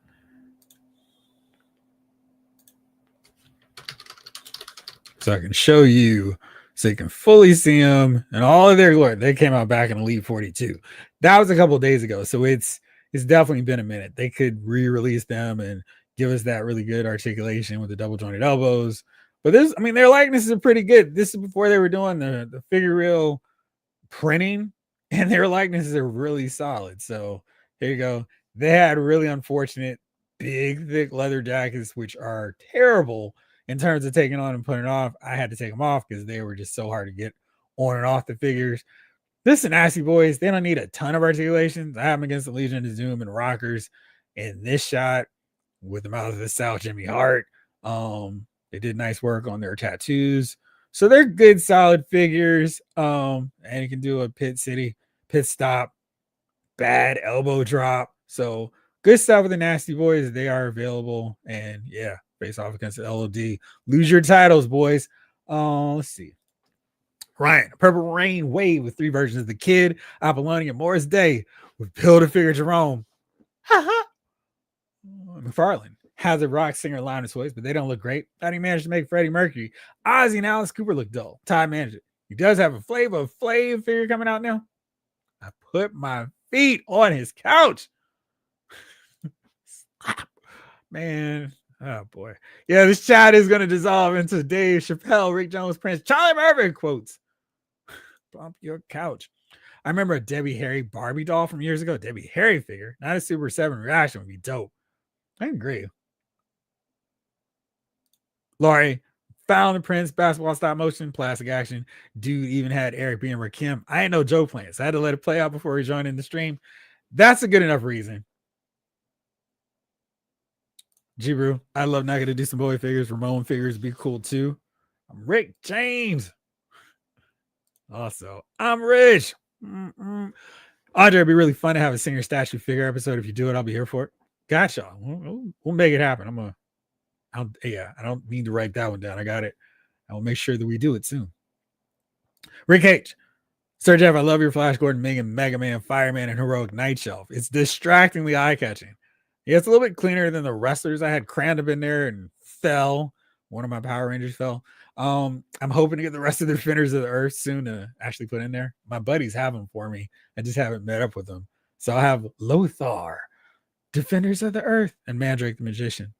So I can show you, so you can fully see them and all of their glory. They came out back in Elite 42. That was a couple days ago, so it's definitely been a minute. They could re-release them and give us that really good articulation with the double jointed elbows. But their likenesses are pretty good. This is before they were doing the figure real printing, and their likenesses are really solid. So here you go. They had really unfortunate big thick leather jackets, which are terrible in terms of taking on and putting off. I had to take them off because they were just so hard to get on and off the figures. This is Nasty Boys. They don't need a ton of articulations. I have them against the Legion of Zoom and Rockers. In this shot with the Mouth of the South, Jimmy Hart. They did nice work on their tattoos. So they're good, solid figures. And you can do a pit stop, bad elbow drop. So good stuff with the Nasty Boys. They are available. And yeah, face off against the LOD. Lose your titles, boys. Let's see. Ryan, Purple Rain Wave with 3 versions of the Kid, Apollonia, Morris Day with Build-A-Figure Jerome. McFarlane has a rock singer Linus Ways, but they don't look great. How do you manage to make Freddie Mercury, Ozzy, and Alice Cooper look dull? Ty managed it. He does have a Flavor Flav figure coming out now. I put my feet on his couch. Man, oh boy. Yeah, this chat is going to dissolve into Dave Chappelle, Rick Jones, Prince, Charlie Murphy quotes. Bump your couch. I remember a Debbie Harry Barbie doll from years ago. Debbie Harry figure, not a Super 7 reaction would be dope. I agree. Laurie, found the Prince, basketball stop motion, plastic action. Dude even had Eric being Rakim. I ain't no Joe playing, so I had to let it play out before he joined in the stream. That's a good enough reason. G-Brew, I love not going to do some boy figures. Ramon figures be cool too. I'm Rick James. Also, I'm rich. Andre, it'd be really fun to have a singer statue figure episode. If you do it, I'll be here for it. Gotcha. We'll make it happen. I don't need to write that one down. I got it. I will make sure that we do it soon. Rick H. Sir Jeff, I love your Flash Gordon, Megan, Mega Man, Fireman, and Heroic Night Shelf. It's distractingly eye catching. Yeah, it's a little bit cleaner than the wrestlers. I had Crandom in there and fell. One of my Power Rangers fell. I'm hoping to get the rest of the Defenders of the Earth soon to actually put in there. My buddies have them for me. I just haven't met up with them. So I have Lothar, Defenders of the Earth, and Mandrake the Magician.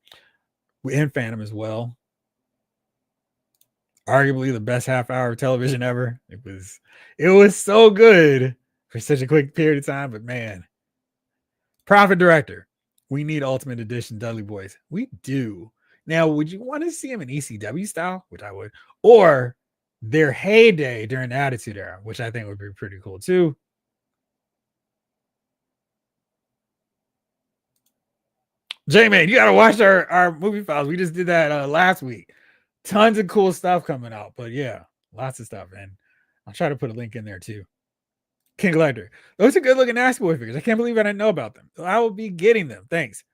And Phantom as well. Arguably the best half hour of television ever. It was so good for such a quick period of time, but man. Profit Director. We need Ultimate Edition Dudley Boys. We do. Now, would you want to see them in ECW style, which I would, or their heyday during the Attitude Era, which I think would be pretty cool too. J-Man, you got to watch our movie files. We just did that last week. Tons of cool stuff coming out, but yeah, lots of stuff. And I'll try to put a link in there too. King Collector. Those are good looking Nasty Boy figures. I can't believe I didn't know about them. I will be getting them. Thanks.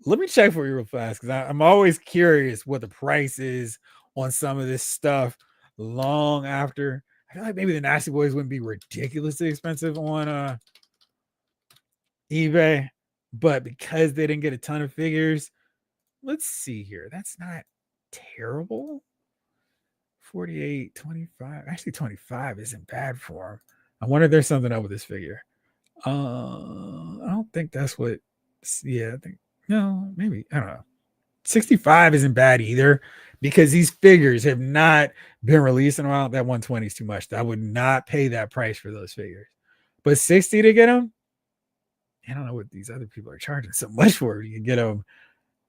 Let me check for you real fast because I'm always curious what the price is on some of this stuff long after. I feel like maybe the Nasty Boys wouldn't be ridiculously expensive on eBay, but because they didn't get a ton of figures, let's see here. That's not terrible. 48, 25. Actually, 25 isn't bad for them. I wonder if there's something up with this figure. I don't think that's what. Yeah, I think no, maybe I don't know. 65 isn't bad either because these figures have not been released in a while. That 120 is too much. I would not pay that price for those figures. But 60 to get them, I don't know what these other people are charging so much for. You can get them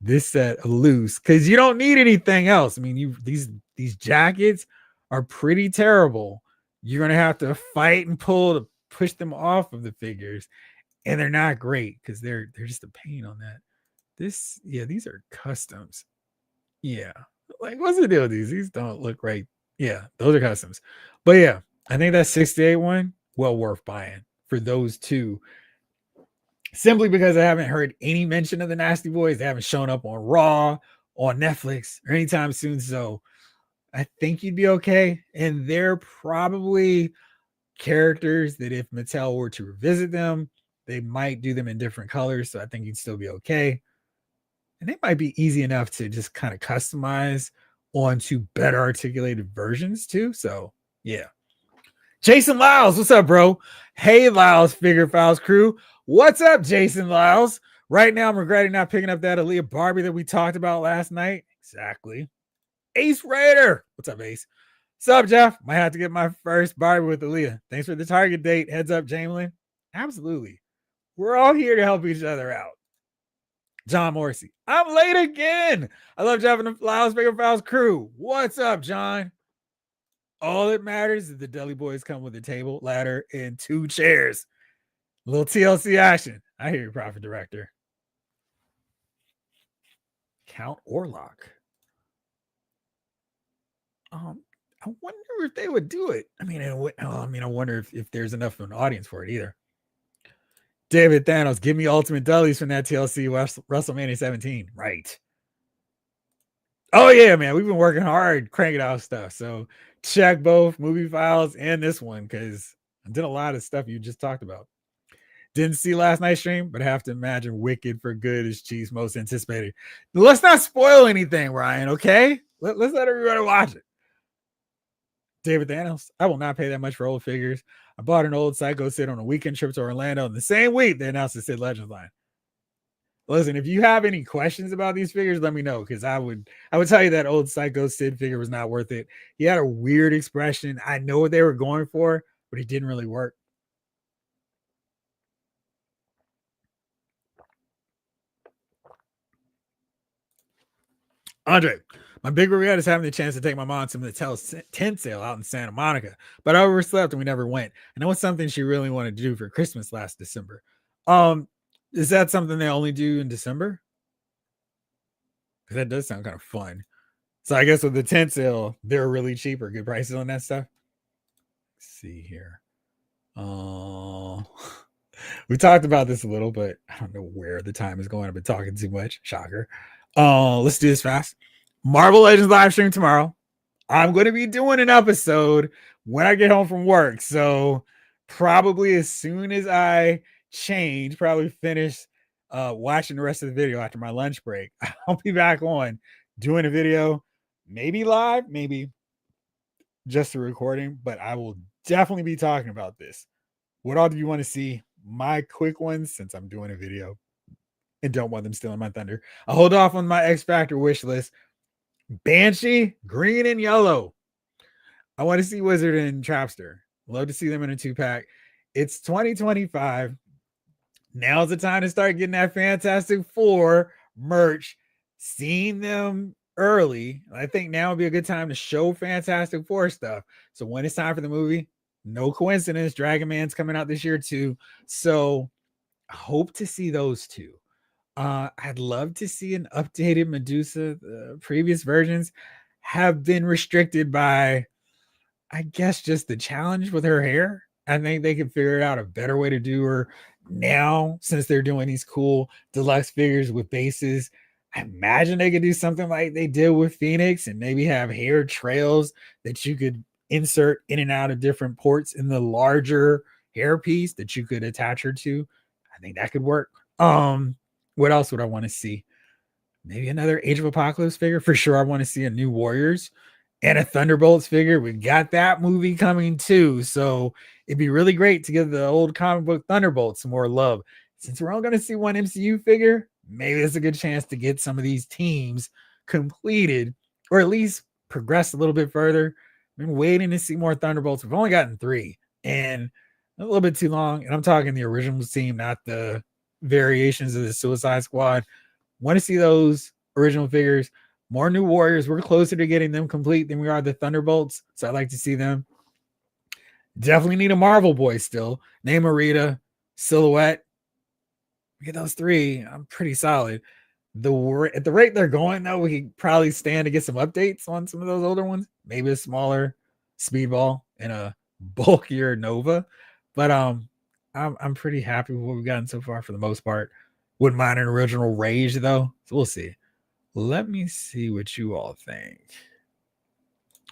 this set loose because you don't need anything else. I mean, these jackets are pretty terrible. You're gonna have to fight and pull to push them off of the figures, and they're not great because they're just a pain on that. These are customs. Yeah, like what's the deal with these? These don't look right. Yeah, those are customs. But yeah, I think that 68 one well worth buying for those two. Simply because I haven't heard any mention of the Nasty Boys. They haven't shown up on Raw, on Netflix, or anytime soon. So I think you'd be okay. And they're probably characters that if Mattel were to revisit them, they might do them in different colors. So I think you'd still be okay. And they might be easy enough to just kind of customize onto better articulated versions too. So yeah. Jason Lyles, what's up, bro? Hey, Lyles Figure Files crew. What's up, Jason Lyles? Right now, I'm regretting not picking up that Aaliyah Barbie that we talked about last night. Exactly. Ace Raider. What's up, Ace? What's up, Jeff? Might have to get my first Barbie with Aaliyah. Thanks for the Target date. Heads up, Jamelin. Absolutely. We're all here to help each other out. John Morrissey. I'm late again. I love Jeff and the Lyles Figure Files crew. What's up, John? All that matters is the Dudley Boys come with a table, ladder, and 2 chairs. A little TLC action. I hear you, Profit Director. Count Orlok. I wonder if they would do it. I wonder if there's enough of an audience for it either. David Thanos, give me Ultimate Dudleys from that TLC WrestleMania 17. Right. Oh, yeah, man. We've been working hard cranking out stuff. So check both movie files and this one because I did a lot of stuff you just talked about. Didn't see last night's stream, but have to imagine Wicked for Good is Chief's most anticipated. Let's not spoil anything, Ryan, okay? Let's let everybody watch it. David Thanos, I will not pay that much for old figures. I bought an old Psycho Sid on a weekend trip to Orlando. In the same week, they announced the Sid Legends line. Listen, if you have any questions about these figures, let me know because I would tell you that old Psycho Sid figure was not worth it. He had a weird expression. I know what they were going for, but it didn't really work. Andre, my big regret is having the chance to take my mom to the Mattel tent sale out in Santa Monica, but I overslept and we never went. I know it's something she really wanted to do for Christmas last December. Is that something they only do in December? Because that does sound kind of fun. So I guess with the tent sale, they're really cheap or good prices on that stuff. Let's see here. Oh, We talked about this a little, but I don't know where the time is going. I've been talking too much. Shocker. Let's do this fast. Marvel Legends live stream tomorrow. I'm going to be doing an episode when I get home from work. So probably as soon as I change, probably finish watching the rest of the video after my lunch break, I'll be back on doing a video, maybe live, maybe just a recording, but I will definitely be talking about this. What all do you want to see? My quick ones, since I'm doing a video and don't want them stealing my thunder. I'll hold off on my X Factor wish list. Banshee, green and yellow. I want to see Wizard and Trapster. Love to see them in a 2-pack. It's 2025. Now's the time to start getting that Fantastic Four merch. Seeing them early, I think now would be a good time to show Fantastic Four stuff. So when it's time for the movie, no coincidence, Dragon Man's coming out this year too. So I hope to see those two. I'd love to see an updated Medusa. The previous versions have been restricted by, I guess, just the challenge with her hair. I think they could figure out a better way to do her now, since they're doing these cool deluxe figures with bases. I imagine they could do something like they did with Phoenix and maybe have hair trails that you could insert in and out of different ports in the larger hair piece that you could attach her to. I think that could work. What else would I want to see? Maybe another Age of Apocalypse figure. For sure, I want to see a new Warriors and a Thunderbolts figure. We got that movie coming too. So it'd be really great to give the old comic book Thunderbolts some more love. Since we're only going to see one MCU figure, maybe it's a good chance to get some of these teams completed or at least progress a little bit further. I've been waiting to see more Thunderbolts. We've only gotten 3 and a little bit too long. And I'm talking the original team, not the variations of the Suicide Squad. Want to see those original figures. More new Warriors. We're closer to getting them complete than we are the Thunderbolts. So I'd like to see them. Definitely need a Marvel boy still. Namorita, Silhouette. Get those 3. I'm pretty solid. At the rate they're going, though, we could probably stand to get some updates on some of those older ones. Maybe a smaller Speedball and a bulkier Nova. But I'm pretty happy with what we've gotten so far for the most part. Wouldn't mind an original Rage, though. So we'll see. Let me see what you all think.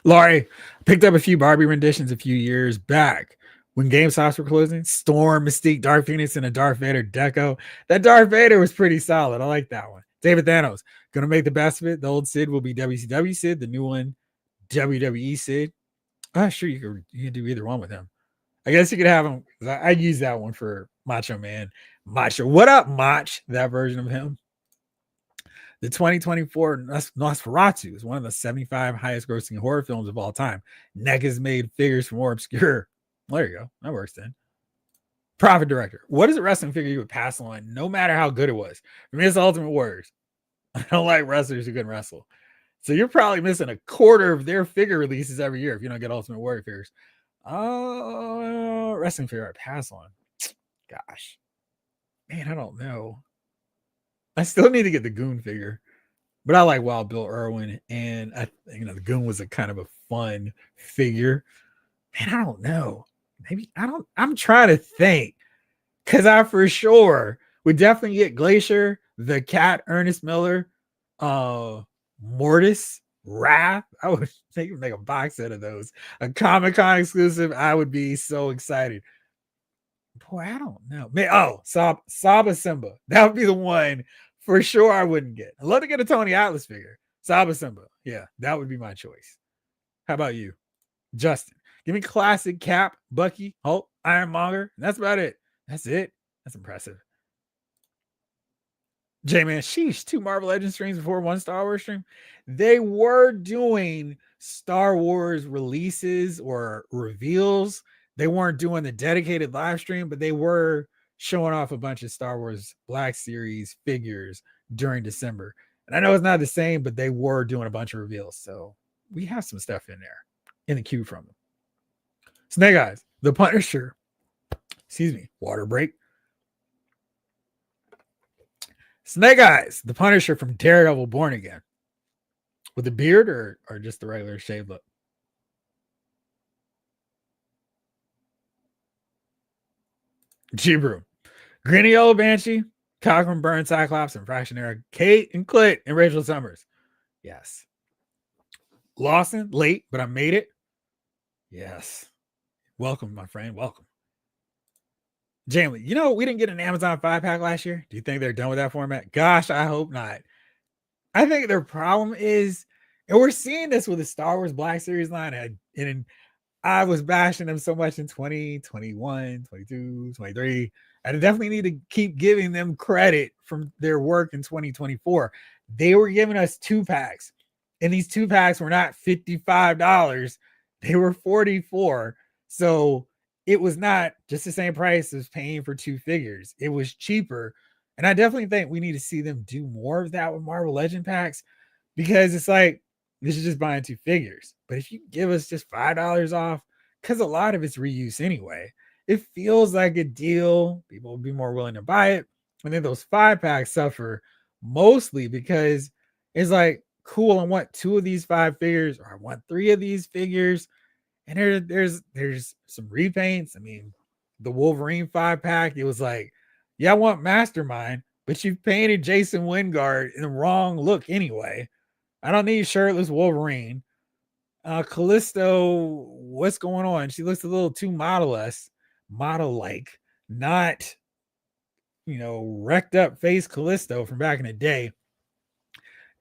Laurie, picked up a few Barbie renditions a few years back when GameStops were closing. Storm, Mystique, Dark Phoenix, and a Darth Vader deco. That Darth Vader was pretty solid. I like that one. David Thanos, gonna make the best of it. The old Sid will be WCW Sid. The new one, WWE Sid. Sure, you could do either one with him. I guess you could have him. I use that one for Macho Man. Macho, what up, Mach? That version of him. The 2024 Nosferatu is one of the 75 highest grossing horror films of all time. Neck has made figures for more obscure. Well, there you go. That works then. Profit Director. What is a wrestling figure you would pass on no matter how good it was? For me, it's Ultimate Warriors. I don't like wrestlers who can wrestle. So you're probably missing a quarter of their figure releases every year if you don't get Ultimate Warrior figures. Wrestling figure I pass on. Gosh. Man, I don't know. I still need to get the Goon figure, but I like Wild Bill Irwin, and the Goon was a kind of a fun figure. Man, I don't know. Maybe I'm trying to think, because I for sure would definitely get Glacier, the Cat, Ernest Miller, Mortis, Wrath. I would think make a box set of those. A Comic-Con exclusive. I would be so excited. Boy, I don't know. Man, Saba Simba. That would be the one for sure I wouldn't get. I'd love to get a Tony Atlas figure. Saba Simba. Yeah, that would be my choice. How about you? Justin. Give me classic Cap, Bucky, Hulk, Ironmonger. That's about it. That's it. That's impressive. J-Man, sheesh, 2 Marvel Legends streams before 1 Star Wars stream. They were doing Star Wars releases or reveals. They weren't doing the dedicated live stream, but they were showing off a bunch of Star Wars Black Series figures during December. And I know it's not the same, but they were doing a bunch of reveals. So we have some stuff in there in the queue from them. Snake Eyes, the Punisher. Excuse me, water break. Snake Eyes, the Punisher from Daredevil Born Again. With a beard or just the regular shaved look? G-Brew. Grinny Yellow Banshee, Cochran Burn Cyclops, and Fractionaire, Kate and Clit, and Rachel Summers. Yes. Lawson, late, but I made it. Yes. Welcome, my friend. Welcome. Jamie, we didn't get an Amazon 5-pack last year. Do you think they're done with that format? Gosh, I hope not. I think their problem is, and we're seeing this with the Star Wars Black Series line, and I was bashing them so much in 2021, 22, 23. I definitely need to keep giving them credit from their work in 2024. They were giving us 2-packs, and these 2-packs were not $55. They were $44. So it was not just the same price as paying for 2 figures. It was cheaper. And I definitely think we need to see them do more of that with Marvel Legend packs, because it's like, this is just buying 2 figures. But if you give us just $5 off, because a lot of it's reuse anyway, it feels like a deal. People will be more willing to buy it. And then those 5-packs suffer mostly because it's like, cool, I want 2 of these 5 figures, or I want 3 of these figures. And there's some repaints. I mean, the Wolverine 5-pack, it was like, yeah, I want Mastermind, but you've painted Jason Wingard in the wrong look anyway. I don't need shirtless Wolverine. Callisto, what's going on? She looks a little too model-like, not, wrecked up face Callisto from back in the day.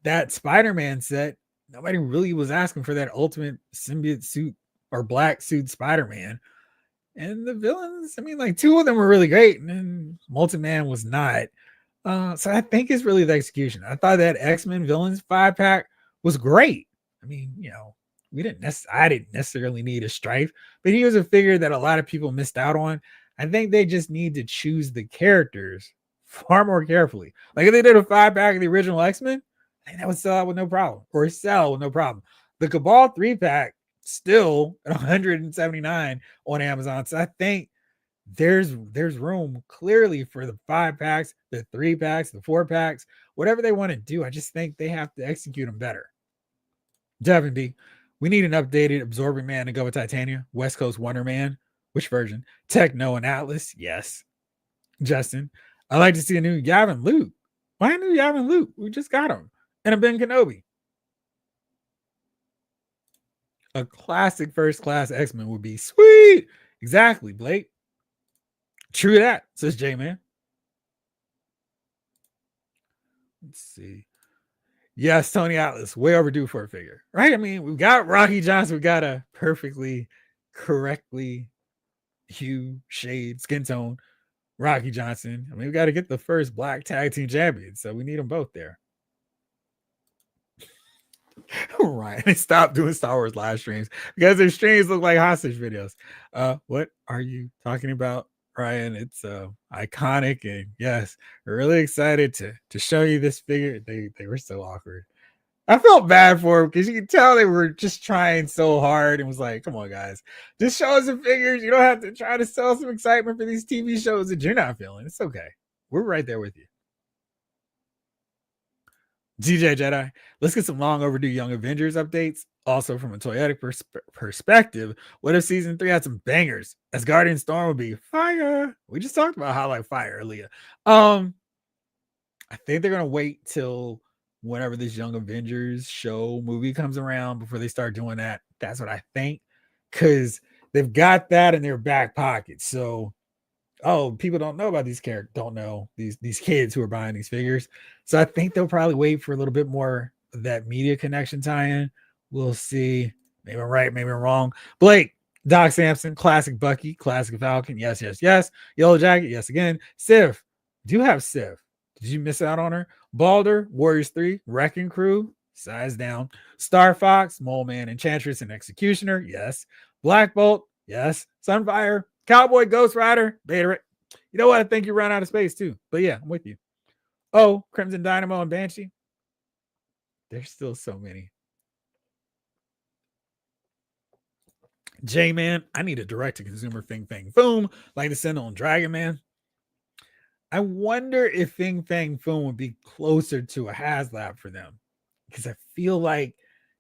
That Spider-Man set, nobody really was asking for that ultimate symbiote suit or black suit Spider-Man. And the villains, I mean, like 2 of them were really great, and then Multi-Man was not. So I think it's really the execution. I thought that X-Men villains 5-pack was great. I mean, I didn't necessarily need a Strife, but he was a figure that a lot of people missed out on. I think they just need to choose the characters far more carefully. Like if they did a 5-pack of the original X-Men, I think that would sell out with no problem, or sell with no problem. The Cabal 3-pack still at 179 on Amazon. So I think there's room clearly for the 5-packs, the 3-packs, the 4-packs, whatever they want to do. I just think they have to execute them better. Devin B, we need an updated Absorbing Man to go with Titania. West Coast Wonder Man. Which version? Techno and Atlas. Yes. Justin, I'd like to see a new Yavin Luke. Why a new Yavin Luke? We just got him. And a Ben Kenobi. A classic first class X-Men would be sweet. Exactly, Blake. True that, says J-Man. Let's see. Yes, Tony Atlas, way overdue for a figure, right? I mean, we've got Rocky Johnson. We got a perfectly, correctly hue, shade, skin tone Rocky Johnson. I mean, we got to get the first black tag team champion, so we need them both there. Right. They stopped doing Star Wars live streams because their streams look like hostage videos. What are you talking about, Ryan? It's iconic, and yes, we're really excited to show you this figure. They were so awkward. I felt bad for them because you can tell they were just trying so hard and was like, come on, guys, just show us some figures. You don't have to try to sell some excitement for these TV shows that you're not feeling. It's okay. We're right there with you. DJ Jedi, let's get some long overdue Young Avengers updates. Also, from a Toyetic perspective, what if season 3 had some bangers? As Guardian Storm would be fire. We just talked about how like fire earlier. I think they're gonna wait till whenever this Young Avengers show movie comes around before they start doing that. That's what I think, because they've got that in their back pocket. So people don't know about these characters, don't know these kids who are buying these figures. So I think they'll probably wait for a little bit more of that media connection tie-in. We'll see. Maybe I'm right, maybe I'm wrong. Blake, Doc Samson, classic Bucky, classic Falcon. Yes, yes, yes. Yellow Jacket, yes again. Sif, do you have Sif? Did you miss out on her? Balder, Warriors 3, Wrecking Crew, size down. Star Fox, Mole Man, Enchantress, and Executioner, yes. Black Bolt, yes. Sunfire, Cowboy, Ghost Rider, Beta. You know what? I think you ran out of space too. But yeah, I'm with you. Oh, Crimson Dynamo and Banshee. There's still so many. J-Man, I need a direct-to-consumer Fing Fang Foom like the Sentinel and Dragon Man. I wonder if Fing Fang Foom would be closer to a HasLab for them, because I feel like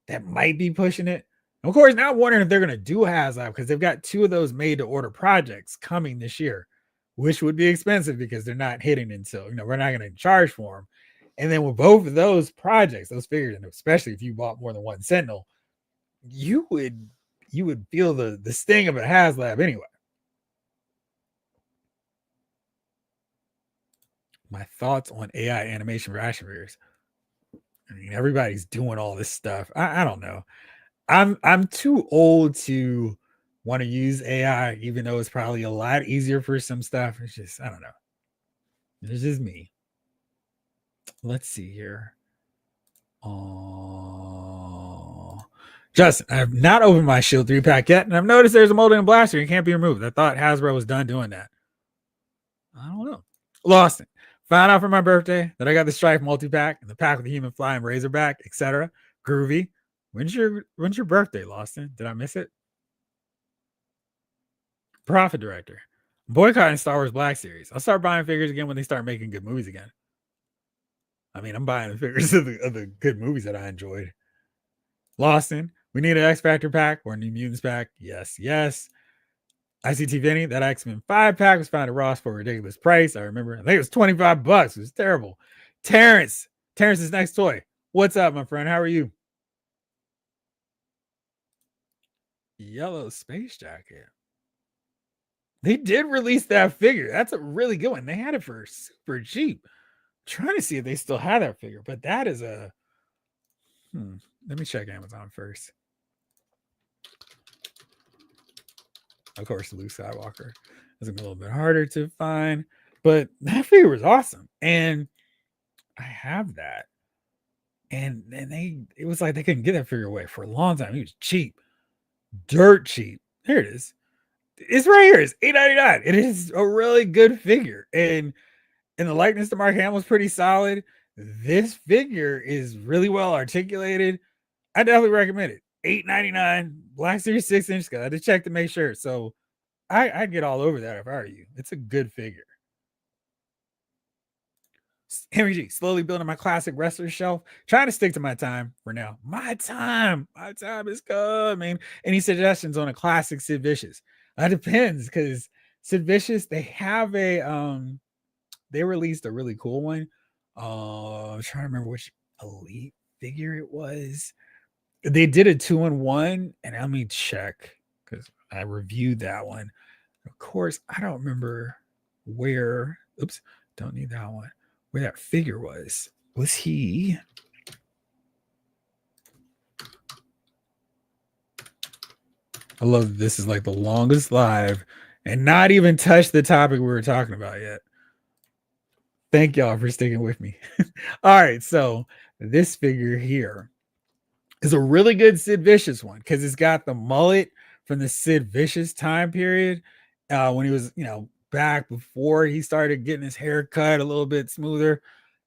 that might be pushing it. And of course, now I'm wondering if they're going to do a HasLab, because they've got 2 of those made-to-order projects coming this year. which would be expensive because they're not hitting until, we're not going to charge for them. And then with both of those projects, those figures, and especially if you bought more than one Sentinel, you would feel the sting of a HasLab anyway. My thoughts on AI animation for action figures. I mean, everybody's doing all this stuff. I don't know. I'm too old to want to use AI, even though it's probably a lot easier for some stuff. It's just, I don't know. It's just me. Let's see here. Oh, Justin, I have not opened my Shield 3-pack yet, and I've noticed there's a molded and blaster. It can't be removed. I thought Hasbro was done doing that. I don't know. Lawson, found out for my birthday that I got the Strife multi-pack and the pack with the human flying razorback, etc. Groovy. When's your birthday, Lawson? Did I miss it? Profit director. Boycotting Star Wars Black Series. I'll start buying figures again when they start making good movies again. I mean, I'm buying the figures of the good movies that I enjoyed. Lawson, we need an X Factor pack or a New Mutants pack. Yes, yes. ICT Vinny, that X-Men 5-pack was found at Ross for a ridiculous price. I remember. I think it was $25. It was terrible. Terrence's next toy. What's up, my friend? How are you? Yellow space jacket. They did release that figure. That's a really good one. They had it for super cheap. I'm trying to see if they still have that figure, but that is a let me check Amazon first. Of course, Luke Skywalker is a little bit harder to find, but that figure was awesome. And I have that. And it was like they couldn't get that figure away for a long time. He was cheap, dirt cheap. Here it is. It's right here. It's $8.99. It is a really good figure. And the likeness to Mark Hamill is pretty solid. This figure is really well articulated. I definitely recommend it. $8.99, Black Series 6-inch. I had to check to make sure. So I'd get all over that if I were you. It's a good figure. Henry G, slowly building my classic wrestler shelf. Trying to stick to my time for now. My time is coming. Any suggestions on a classic Sid Vicious? That depends, because Sid Vicious, they have they released a really cool one. I'm trying to remember which elite figure it was. They did a 2-in-1, and let me check because I reviewed that one. Of course, I don't remember where. Oops, don't need that one. Where that figure was. Was he? I love this is like the longest live and not even touched the topic we were talking about yet. Thank y'all for sticking with me. All right, so this figure here is a really good Sid Vicious one because it's got the mullet from the Sid Vicious time period when he was, back before he started getting his hair cut a little bit smoother.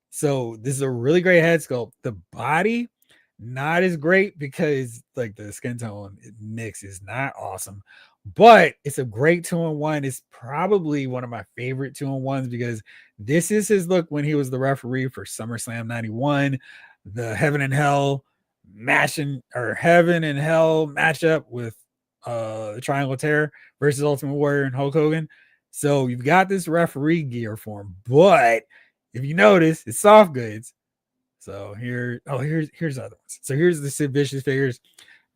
So this is a really great head sculpt. The body, not as great because like the skin tone mix is not awesome, but it's a great 2-in-1. It's probably one of my favorite 2-in-1s because this is his look when he was the referee for SummerSlam 91, the Heaven and Hell matchup with the Triangle Terror versus Ultimate Warrior and Hulk Hogan. So you've got this referee gear for him, but if you notice, it's soft goods. So here's other ones. So here's the Sid Vicious figures.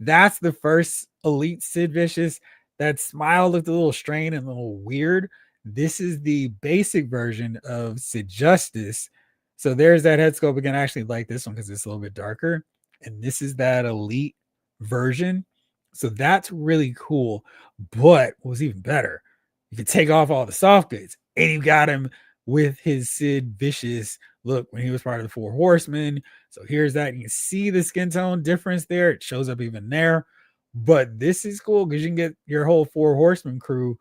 That's the first elite Sid Vicious. That smile looked a little strained and a little weird. This is the basic version of Sid Justice. So there's that head sculpt again. I actually like this one because it's a little bit darker. And this is that elite version. So that's really cool. But what was even better, you could take off all the soft goods and you got him with his Sid Vicious look when he was part of the Four Horsemen. So here's that. You can see the skin tone difference there. It shows up even there. But this is cool because you can get your whole Four Horsemen crew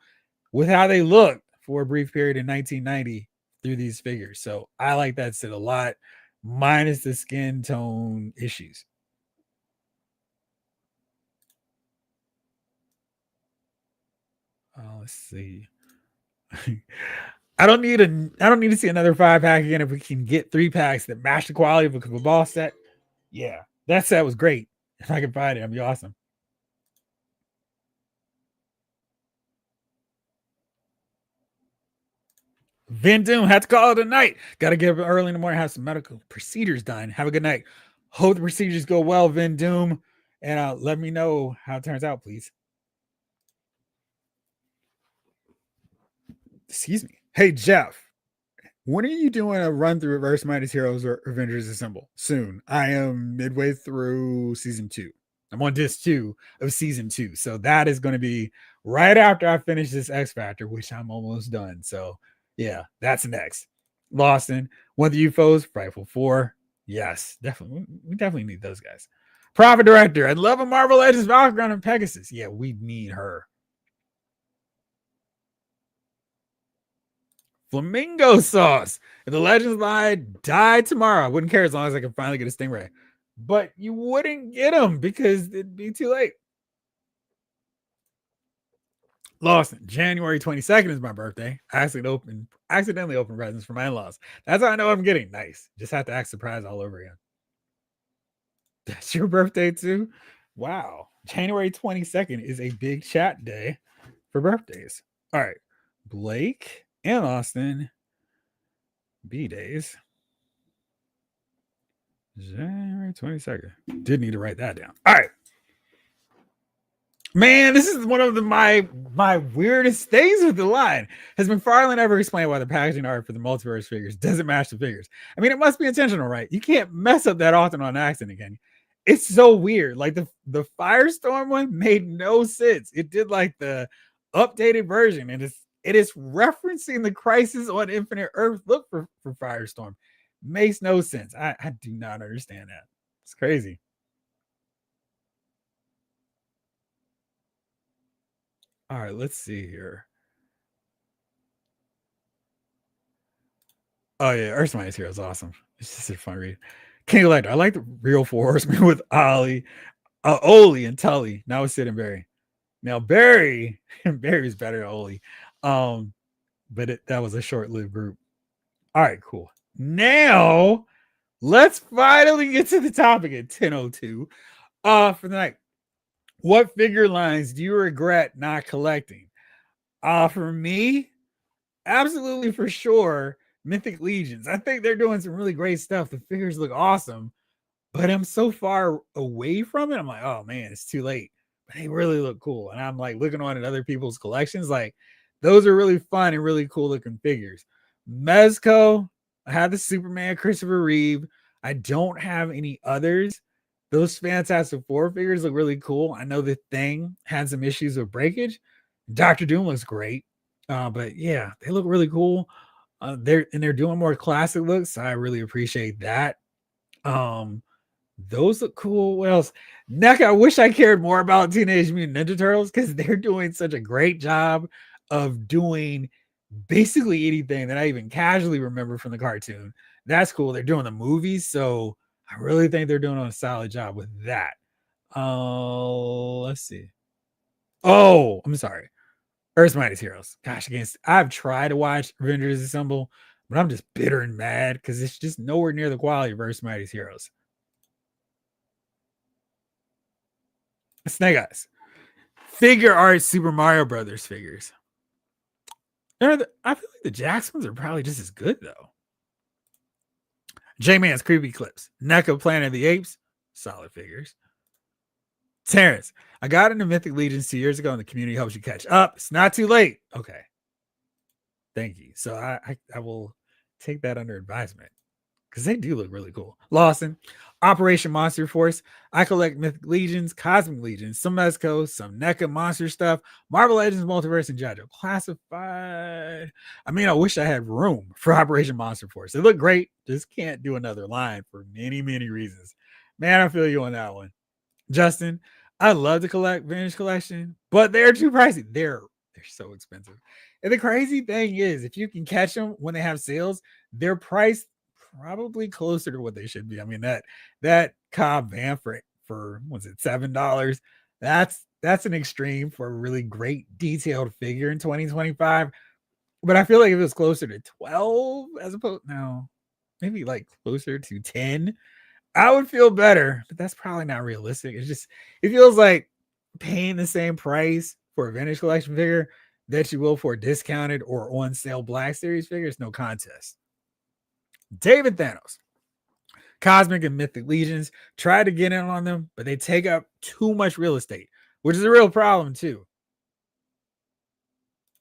with how they look for a brief period in 1990 through these figures. So I like that Sid a lot, minus the skin tone issues. Let's see. I don't need to see another 5-pack again. If we can get 3-packs that match the quality of a ball set, yeah, that set was great. If I can find it, that'd be awesome. Vin Doom had to call it a night. Got to get up early in the morning, have some medical procedures done. Have a good night. Hope the procedures go well, Vin Doom. And let me know how it turns out, please. Excuse me. Hey, Jeff. When are you doing a run through Reverse Minus Heroes or Avengers Assemble? Soon. I am midway through season 2. I'm on disc 2 of season 2. So that is going to be right after I finish this X Factor, which I'm almost done. So yeah, that's next. Lawson, one of the UFOs, Frightful 4. Yes, definitely. We definitely need those guys. Profit Director, I'd love a Marvel Legends background and Pegasus. Yeah, we need her. Flamingo sauce. If the Legends lie died tomorrow, I wouldn't care as long as I can finally get a Stingray. But you wouldn't get them because it'd be too late. Lawson, January 22nd is my birthday. I accidentally opened presents for my in-laws. That's how I know what I'm getting. Nice. Just have to act surprised all over again. That's your birthday too? Wow. January 22nd is a big chat day for birthdays. All right. Blake and Austin, B days. January 22nd. Did need to write that down. All right. Man, this is one of my weirdest things with the line. Has McFarlane ever explained why the packaging art for the multiverse figures doesn't match the figures? I mean, it must be intentional, right? You can't mess up that often on accident again. It's so weird. Like the Firestorm one made no sense. It did like the updated version, and it is referencing the Crisis on Infinite Earth look for Firestorm. Makes no sense. I do not understand that. It's crazy. All right, let's see here. Oh yeah, Earth's Mightiest Hero is awesome. It's just a fun read. King Elector. I like the real Four Horsemen with Ollie, Oli, and Tully. Now with Sid and Barry. Now Barry is better than Oli. But that was a short-lived group. All right, cool. Now let's finally get to the topic at 10:02. For the night. What figure lines do you regret not collecting? For me, absolutely for sure, Mythic Legions. I think they're doing some really great stuff. The figures look awesome, but I'm so far away from it. I'm like, oh man, it's too late. But they really look cool. And I'm like looking on at other people's collections, like those are really fun and really cool looking figures. Mezco, I have the Superman Christopher Reeve. I don't have any others. Those Fantastic Four figures look really cool. I know the Thing had some issues with breakage. Doctor Doom looks great. But yeah, they look really cool. They're doing more classic looks. So I really appreciate that. Those look cool. What else? NECA, I wish I cared more about Teenage Mutant Ninja Turtles because they're doing such a great job of doing basically anything that I even casually remember from the cartoon. That's cool. They're doing the movies, so I really think they're doing a solid job with that. Let's see. Oh, I'm sorry. Earth's Mightiest Heroes. Gosh, I've tried to watch Avengers Assemble, but I'm just bitter and mad because it's just nowhere near the quality of Earth's Mightiest Heroes. Snake Eyes. Figure art Super Mario Brothers figures. I feel like the Jacksons are probably just as good though. J-Man's Creepy Clips. NECA Planet of the Apes. Solid figures. Terrence, I got into Mythic Legions 2 years ago and the community helps you catch up. It's not too late. Okay. Thank you. So I will take that under advisement because they do look really cool. Lawson, Operation Monster Force. I collect Mythic Legions, Cosmic Legions, some Mezco, some NECA monster stuff, Marvel Legends, Multiverse, and JoJo. Classified. I mean, I wish I had room for Operation Monster Force. They look great. Just can't do another line for many, many reasons. Man, I feel you on that one. Justin, I love to collect Vintage Collection, but they're too pricey. They're so expensive. And the crazy thing is, if you can catch them when they have sales, they're priced probably closer to what they should be. I mean, that Cobb van for was it $7? That's an extreme for a really great detailed figure in 2025. But I feel like if it was closer to 12 as opposed no, maybe like closer to 10, I would feel better, but that's probably not realistic. It feels like paying the same price for a vintage collection figure that you will for discounted or on sale Black Series figures, no contest. David Thanos. Cosmic and Mythic Legions, try to get in on them, but they take up too much real estate, which is a real problem too.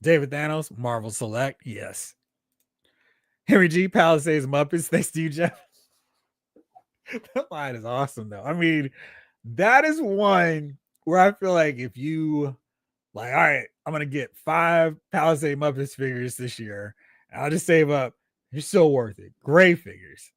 David Thanos, Marvel Select, yes. Henry G. Palisades Muppets, thanks to you, Jeff. That line is awesome, though. I mean, that is one where I feel like if you like, all right, I'm gonna get 5 Palisade Muppets figures this year, and I'll just save up. You're so worth it. Great figures.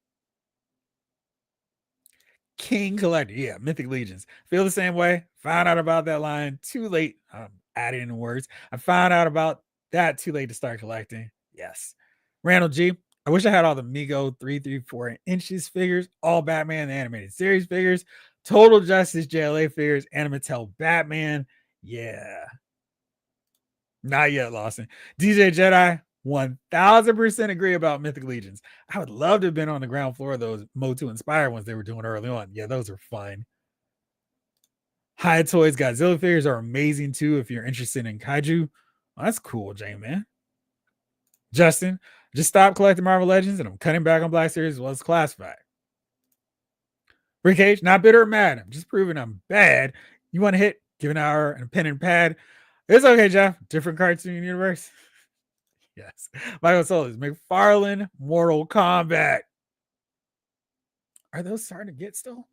King Collector, yeah, Mythic Legions. Feel the same way. Found out about that line too late. I'm adding in words. I found out about that too late to start collecting. Yes. Randall G. I wish I had all the Mego 334 inches figures, all Batman the animated series figures, Total Justice JLA figures, and Mattel Batman. Yeah. Not yet, Lawson. DJ Jedi, 1000% agree about Mythic Legions. I would love to have been on the ground floor of those Motu inspired ones they were doing early on. Yeah, those are fun. High Toys Godzilla figures are amazing too if you're interested in kaiju. Oh, that's cool, Jay, man. Justin, just stop collecting Marvel Legends and I'm cutting back on Black Series as well as Classified. Rick H, not bitter or mad. I'm just proving I'm bad. You want to hit? Give an hour and a pen and pad. It's okay, Jeff. Different cartoon universe. Yes. Michael Solis, McFarlane Mortal Kombat. Are those starting to get still?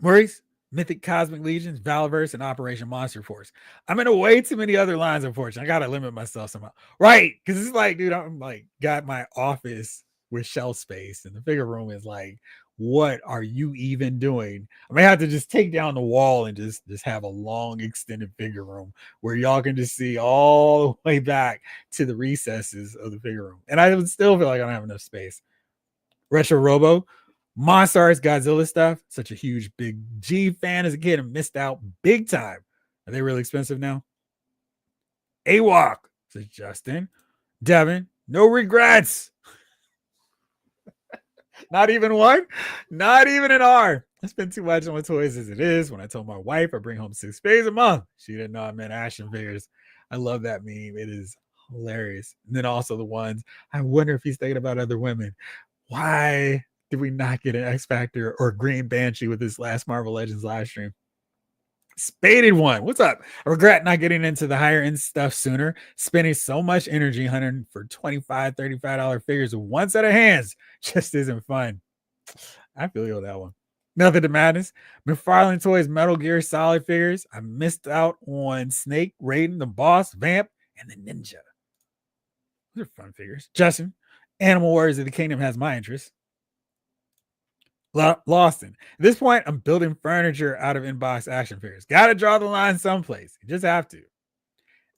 Maurice, Mythic Cosmic Legions, Valverse, and Operation Monster Force. I'm in way too many other lines, unfortunately. I gotta limit myself somehow. Right. Because it's like, dude, I'm like got my office with shelf space, and the figure room is like, what are you even doing? I may have to just take down the wall and just have a long extended figure room where y'all can just see all the way back to the recesses of the figure room. And I would still feel like I don't have enough space. Retro Robo, Monstars Godzilla stuff. Such a huge big G fan as a kid and missed out big time. Are they really expensive now? AWOC, says Justin. Devin, no regrets. Not even one? Not even an R. I spend too much on my toys as it is. When I told my wife I bring home 6 figures a month, she didn't know I meant action figures. I love that meme. It is hilarious. And then also the ones, I wonder if he's thinking about other women. Why did we not get an X Factor or Green Banshee with this last Marvel Legends live stream? Spaded one. What's up? I regret not getting into the higher end stuff sooner. Spending so much energy hunting for $25, $35 figures with one set of hands just isn't fun. I feel you on that one. Nothing to madness. McFarlane Toys Metal Gear Solid figures. I missed out on Snake, Raiden, the Boss, Vamp, and the Ninja. Those are fun figures. Justin, Animal Warriors of the Kingdom has my interest. Lawson. At this point, I'm building furniture out of inbox action figures. Got to draw the line someplace. You just have to.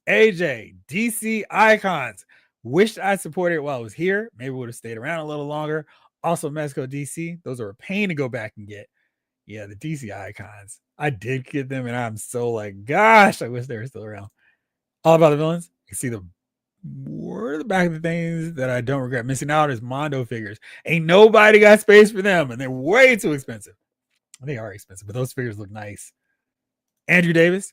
AJ, DC Icons. Wished I supported it while I was here. Maybe would have stayed around a little longer. Also, Mexico DC. Those are a pain to go back and get. Yeah, the DC Icons. I did get them, and I'm so like, gosh, I wish they were still around. All About the Villains. You can see the the back of the things that I don't regret missing out is Mondo figures. Ain't nobody got space for them, and they're way too expensive. They are expensive, but those figures look nice. Andrew Davis.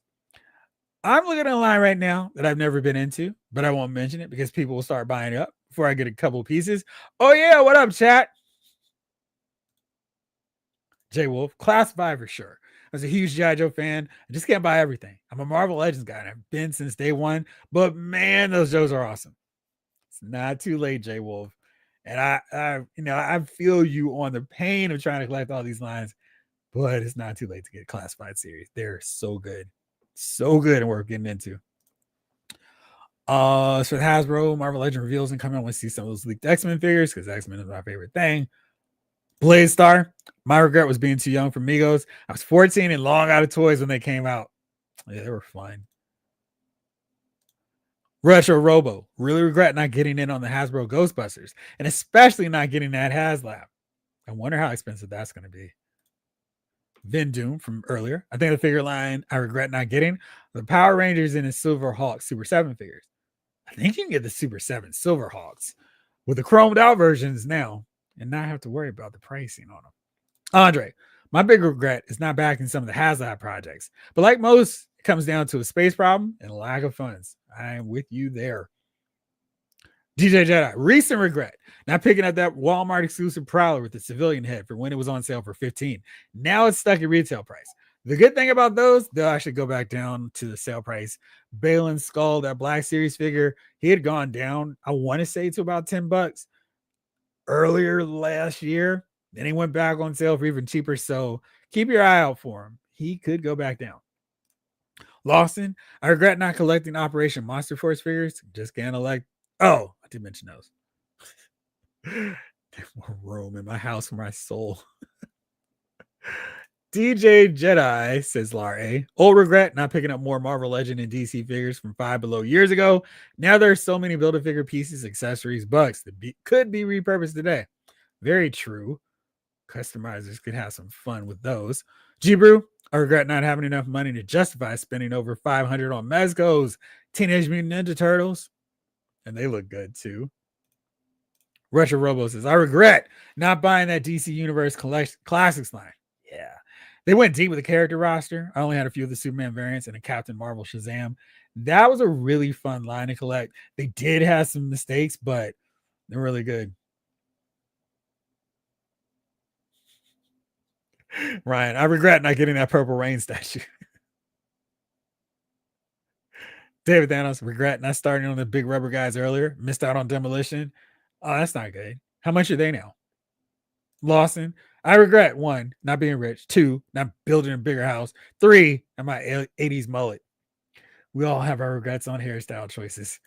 I'm looking at a line right now that I've never been into, but I won't mention it because people will start buying it up before I get a couple pieces. Oh, yeah. What up, chat? Jay Wolf. Classified for sure. I was a huge G.I. Joe fan. I just can't buy everything. I'm a Marvel Legends guy, and I've been since day one. But, man, those Joes are awesome. It's not too late, Jay Wolf. And I feel you on the pain of trying to collect all these lines, but it's not too late to get a Classified series. They're so good. So good and worth getting into. So Hasbro, Marvel Legend reveals and coming. I want to see some of those leaked X-Men figures because X-Men is my favorite thing. Blade Star. My regret was being too young for Migos. I was 14 and long out of toys when they came out. Yeah, they were fun. Retro Robo. Really regret not getting in on the Hasbro Ghostbusters and especially not getting that HasLab. I wonder how expensive that's going to be. Vin Doom from earlier. I think the figure line I regret not getting the Power Rangers in the Silver Hawk Super 7 figures. I think you can get the Super 7 Silver Hawks with the chromed out versions now and not have to worry about the pricing on them. Andre, my big regret is not backing some of the HasLab projects, but like most, It comes down to a space problem and a lack of funds. I am with you there. DJ Jedi, recent regret. Not picking up that Walmart exclusive Prowler with the civilian head for when it was on sale for 15. Now it's stuck at retail price. The good thing about those, they'll actually go back down to the sale price. Balin's skull, that Black Series figure, he had gone down, I want to say, to about $10 earlier last year. Then he went back on sale for even cheaper. So keep your eye out for him. He could go back down. Lawson, I regret not collecting Operation Monster Force figures. Just can't elect. Oh, I did mention those. There's more room in my house for my soul. DJ Jedi, says Larry. Old regret not picking up more Marvel Legend and DC figures from Five Below years ago. Now there's so many Build-A-Figure pieces, accessories, bucks that could be repurposed today. Very true. Customizers could have some fun with those. G-Brew, I regret not having enough money to justify spending over $500 on Mezco's Teenage Mutant Ninja Turtles. And they look good too. Retro Robo says, I regret not buying that DC Universe Classics line. Yeah. They went deep with the character roster. I only had a few of the Superman variants and a Captain Marvel Shazam. That was a really fun line to collect. They did have some mistakes, but they're really good. Ryan, I regret not getting that Purple Rain statue. David Thanos, regret not starting on the big rubber guys earlier. Missed out on Demolition. Oh, that's not good. How much are they now? Lawson, I regret 1, not being rich. 2, not building a bigger house. 3, and my 80s mullet. We all have our regrets on hairstyle choices.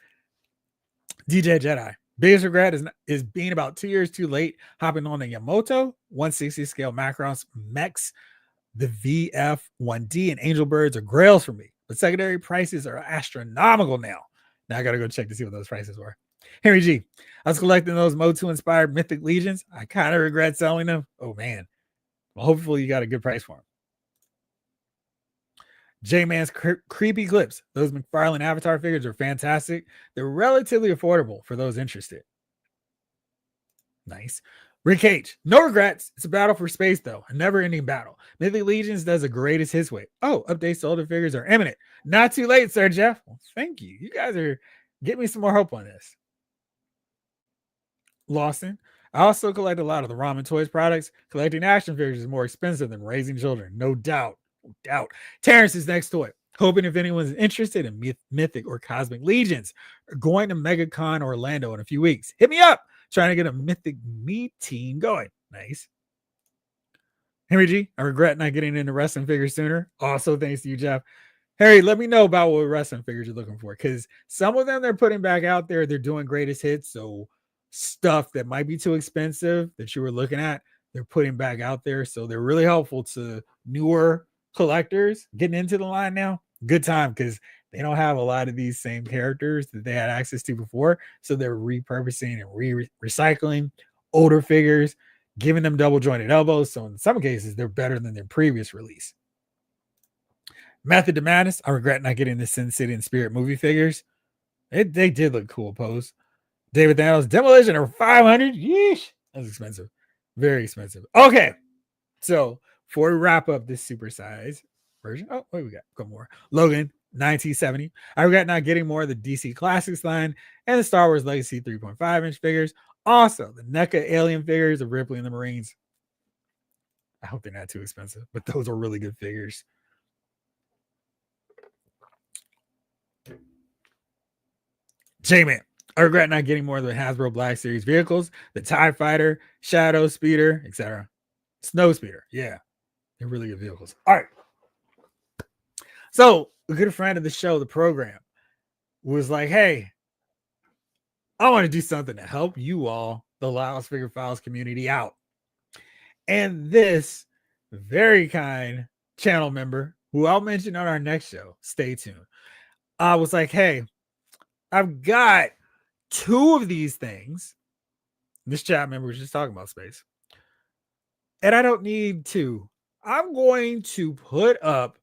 DJ Jedi, biggest regret is being about 2 years too late hopping on the Yamato 160 scale Macross Mechs. The VF1D and Angel Birds are grails for me, but secondary prices are astronomical now. Now I got to go check to see what those prices were. Henry G, I was collecting those Motu inspired Mythic Legions. I kind of regret selling them. Oh man. Well, hopefully you got a good price for them. J-Man's creepy clips. Those McFarlane Avatar figures are fantastic. They're relatively affordable for those interested. Nice. Rick H, no regrets. It's a battle for space, though. A never-ending battle. Mythic Legions does the greatest his way. Oh, updates to older figures are imminent. Not too late, Sir Jeff. Well, thank you. You guys are getting me some more hope on this. Lawson, I also collect a lot of the Ramen Toys products. Collecting action figures is more expensive than raising children. No doubt. No doubt. Terrence's next toy. Hoping if anyone's interested in Mythic or Cosmic Legions, are going to MegaCon Orlando in a few weeks. Hit me up. Trying to get a Mythic Me team going. Nice. Henry G, I regret not getting into wrestling figures sooner. Also, thanks to you, Jeff. Harry, let me know about what wrestling figures you're looking for, because some of them they're putting back out there. They're doing greatest hits. So stuff that might be too expensive that you were looking at, they're putting back out there. So they're really helpful to newer collectors getting into the line now. Good time, because they don't have a lot of these same characters that they had access to before. So they're repurposing and recycling older figures, giving them double jointed elbows. So in some cases, they're better than their previous release. Method to Madness, I regret not getting the Sin City and Spirit movie figures. They did look cool, pose. David Thanos, Demolition are 500. Yeesh. That's expensive. Very expensive. Okay. So before we wrap up this supersize version, oh, wait, we got a couple more. Logan, 1970. I regret not getting more of the DC Classics line and the Star Wars Legacy 3.5-inch figures. Also, the NECA alien figures of Ripley and the Marines. I hope they're not too expensive, but those are really good figures. J-Man, I regret not getting more of the Hasbro Black Series vehicles, the TIE Fighter, Shadow Speeder, etc. Snow Speeder. Yeah, they're really good vehicles. All right. So a good friend of the show, the program, was like, hey, I want to do something to help you all, the Lyles Figure Files community, out. And this very kind channel member, who I'll mention on our next show, stay tuned, I was like, hey, I've got 2 of these things. This chat member was just talking about space. And I don't need 2. I'm going to put up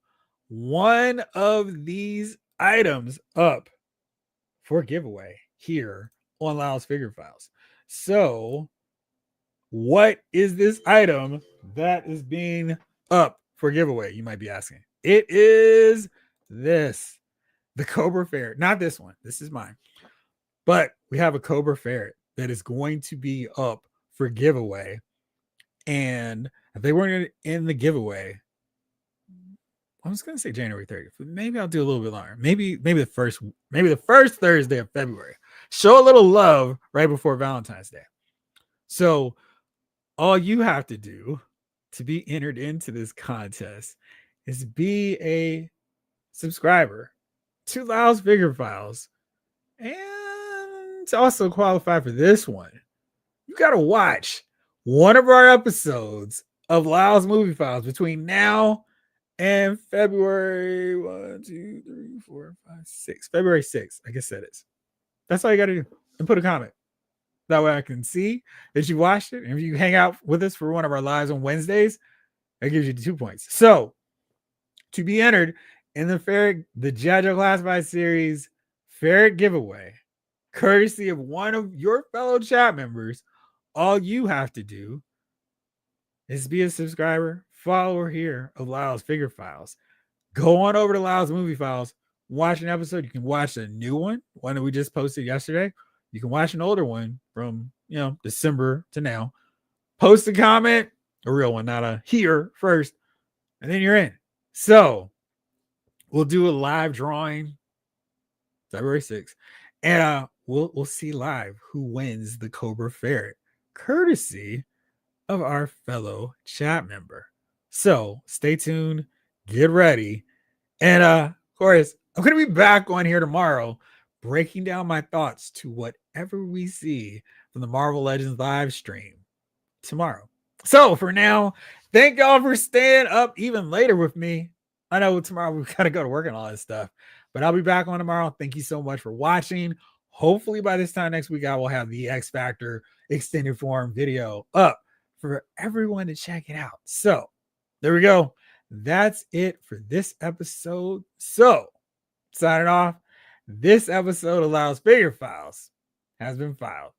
one of these items up for giveaway here on Lyles Figure Files. So what is this item that is being up for giveaway? You might be asking. It is this, the Cobra Ferret, not this one. This is mine. But we have a Cobra Ferret that is going to be up for giveaway. And if they weren't in the giveaway, I was going to say January 30th, but maybe I'll do a little bit longer. Maybe the first Thursday of February. Show a little love right before Valentine's Day. So all you have to do to be entered into this contest is be a subscriber to Lyle's Figure Files, and to also qualify for this one, you got to watch one of our episodes of Lyle's Movie Files between now and February 1, 2, 3, 4, 5, 6. February 6th, I guess that is. That's all you got to do. And put a comment. That way I can see that you watched it. And if you hang out with us for one of our lives on Wednesdays, that gives you 2 points. So to be entered in the JoJo Classified Series Ferret giveaway, courtesy of one of your fellow chat members, all you have to do is be a subscriber, follower here of Lyle's Figure Files. Go on over to Lyle's Movie Files, watch an episode. You can watch a new one that we just posted yesterday. You can watch an older one from, December to now. Post a comment, a real one, not a here first, and then you're in. So we'll do a live drawing February 6th, and we'll see live who wins the Cobra Ferret, courtesy of our fellow chat member. So stay tuned, get ready, and of course, I'm going to be back on here tomorrow, breaking down my thoughts to whatever we see from the Marvel Legends live stream tomorrow. So for now, thank y'all for staying up even later with me. I know tomorrow we've got to go to work and all this stuff, but I'll be back on tomorrow. Thank you so much for watching. Hopefully by this time next week, I will have the X Factor extended form video up for everyone to check it out. So there we go. That's it for this episode. So signing off, this episode of Lyle's Figure Files has been filed.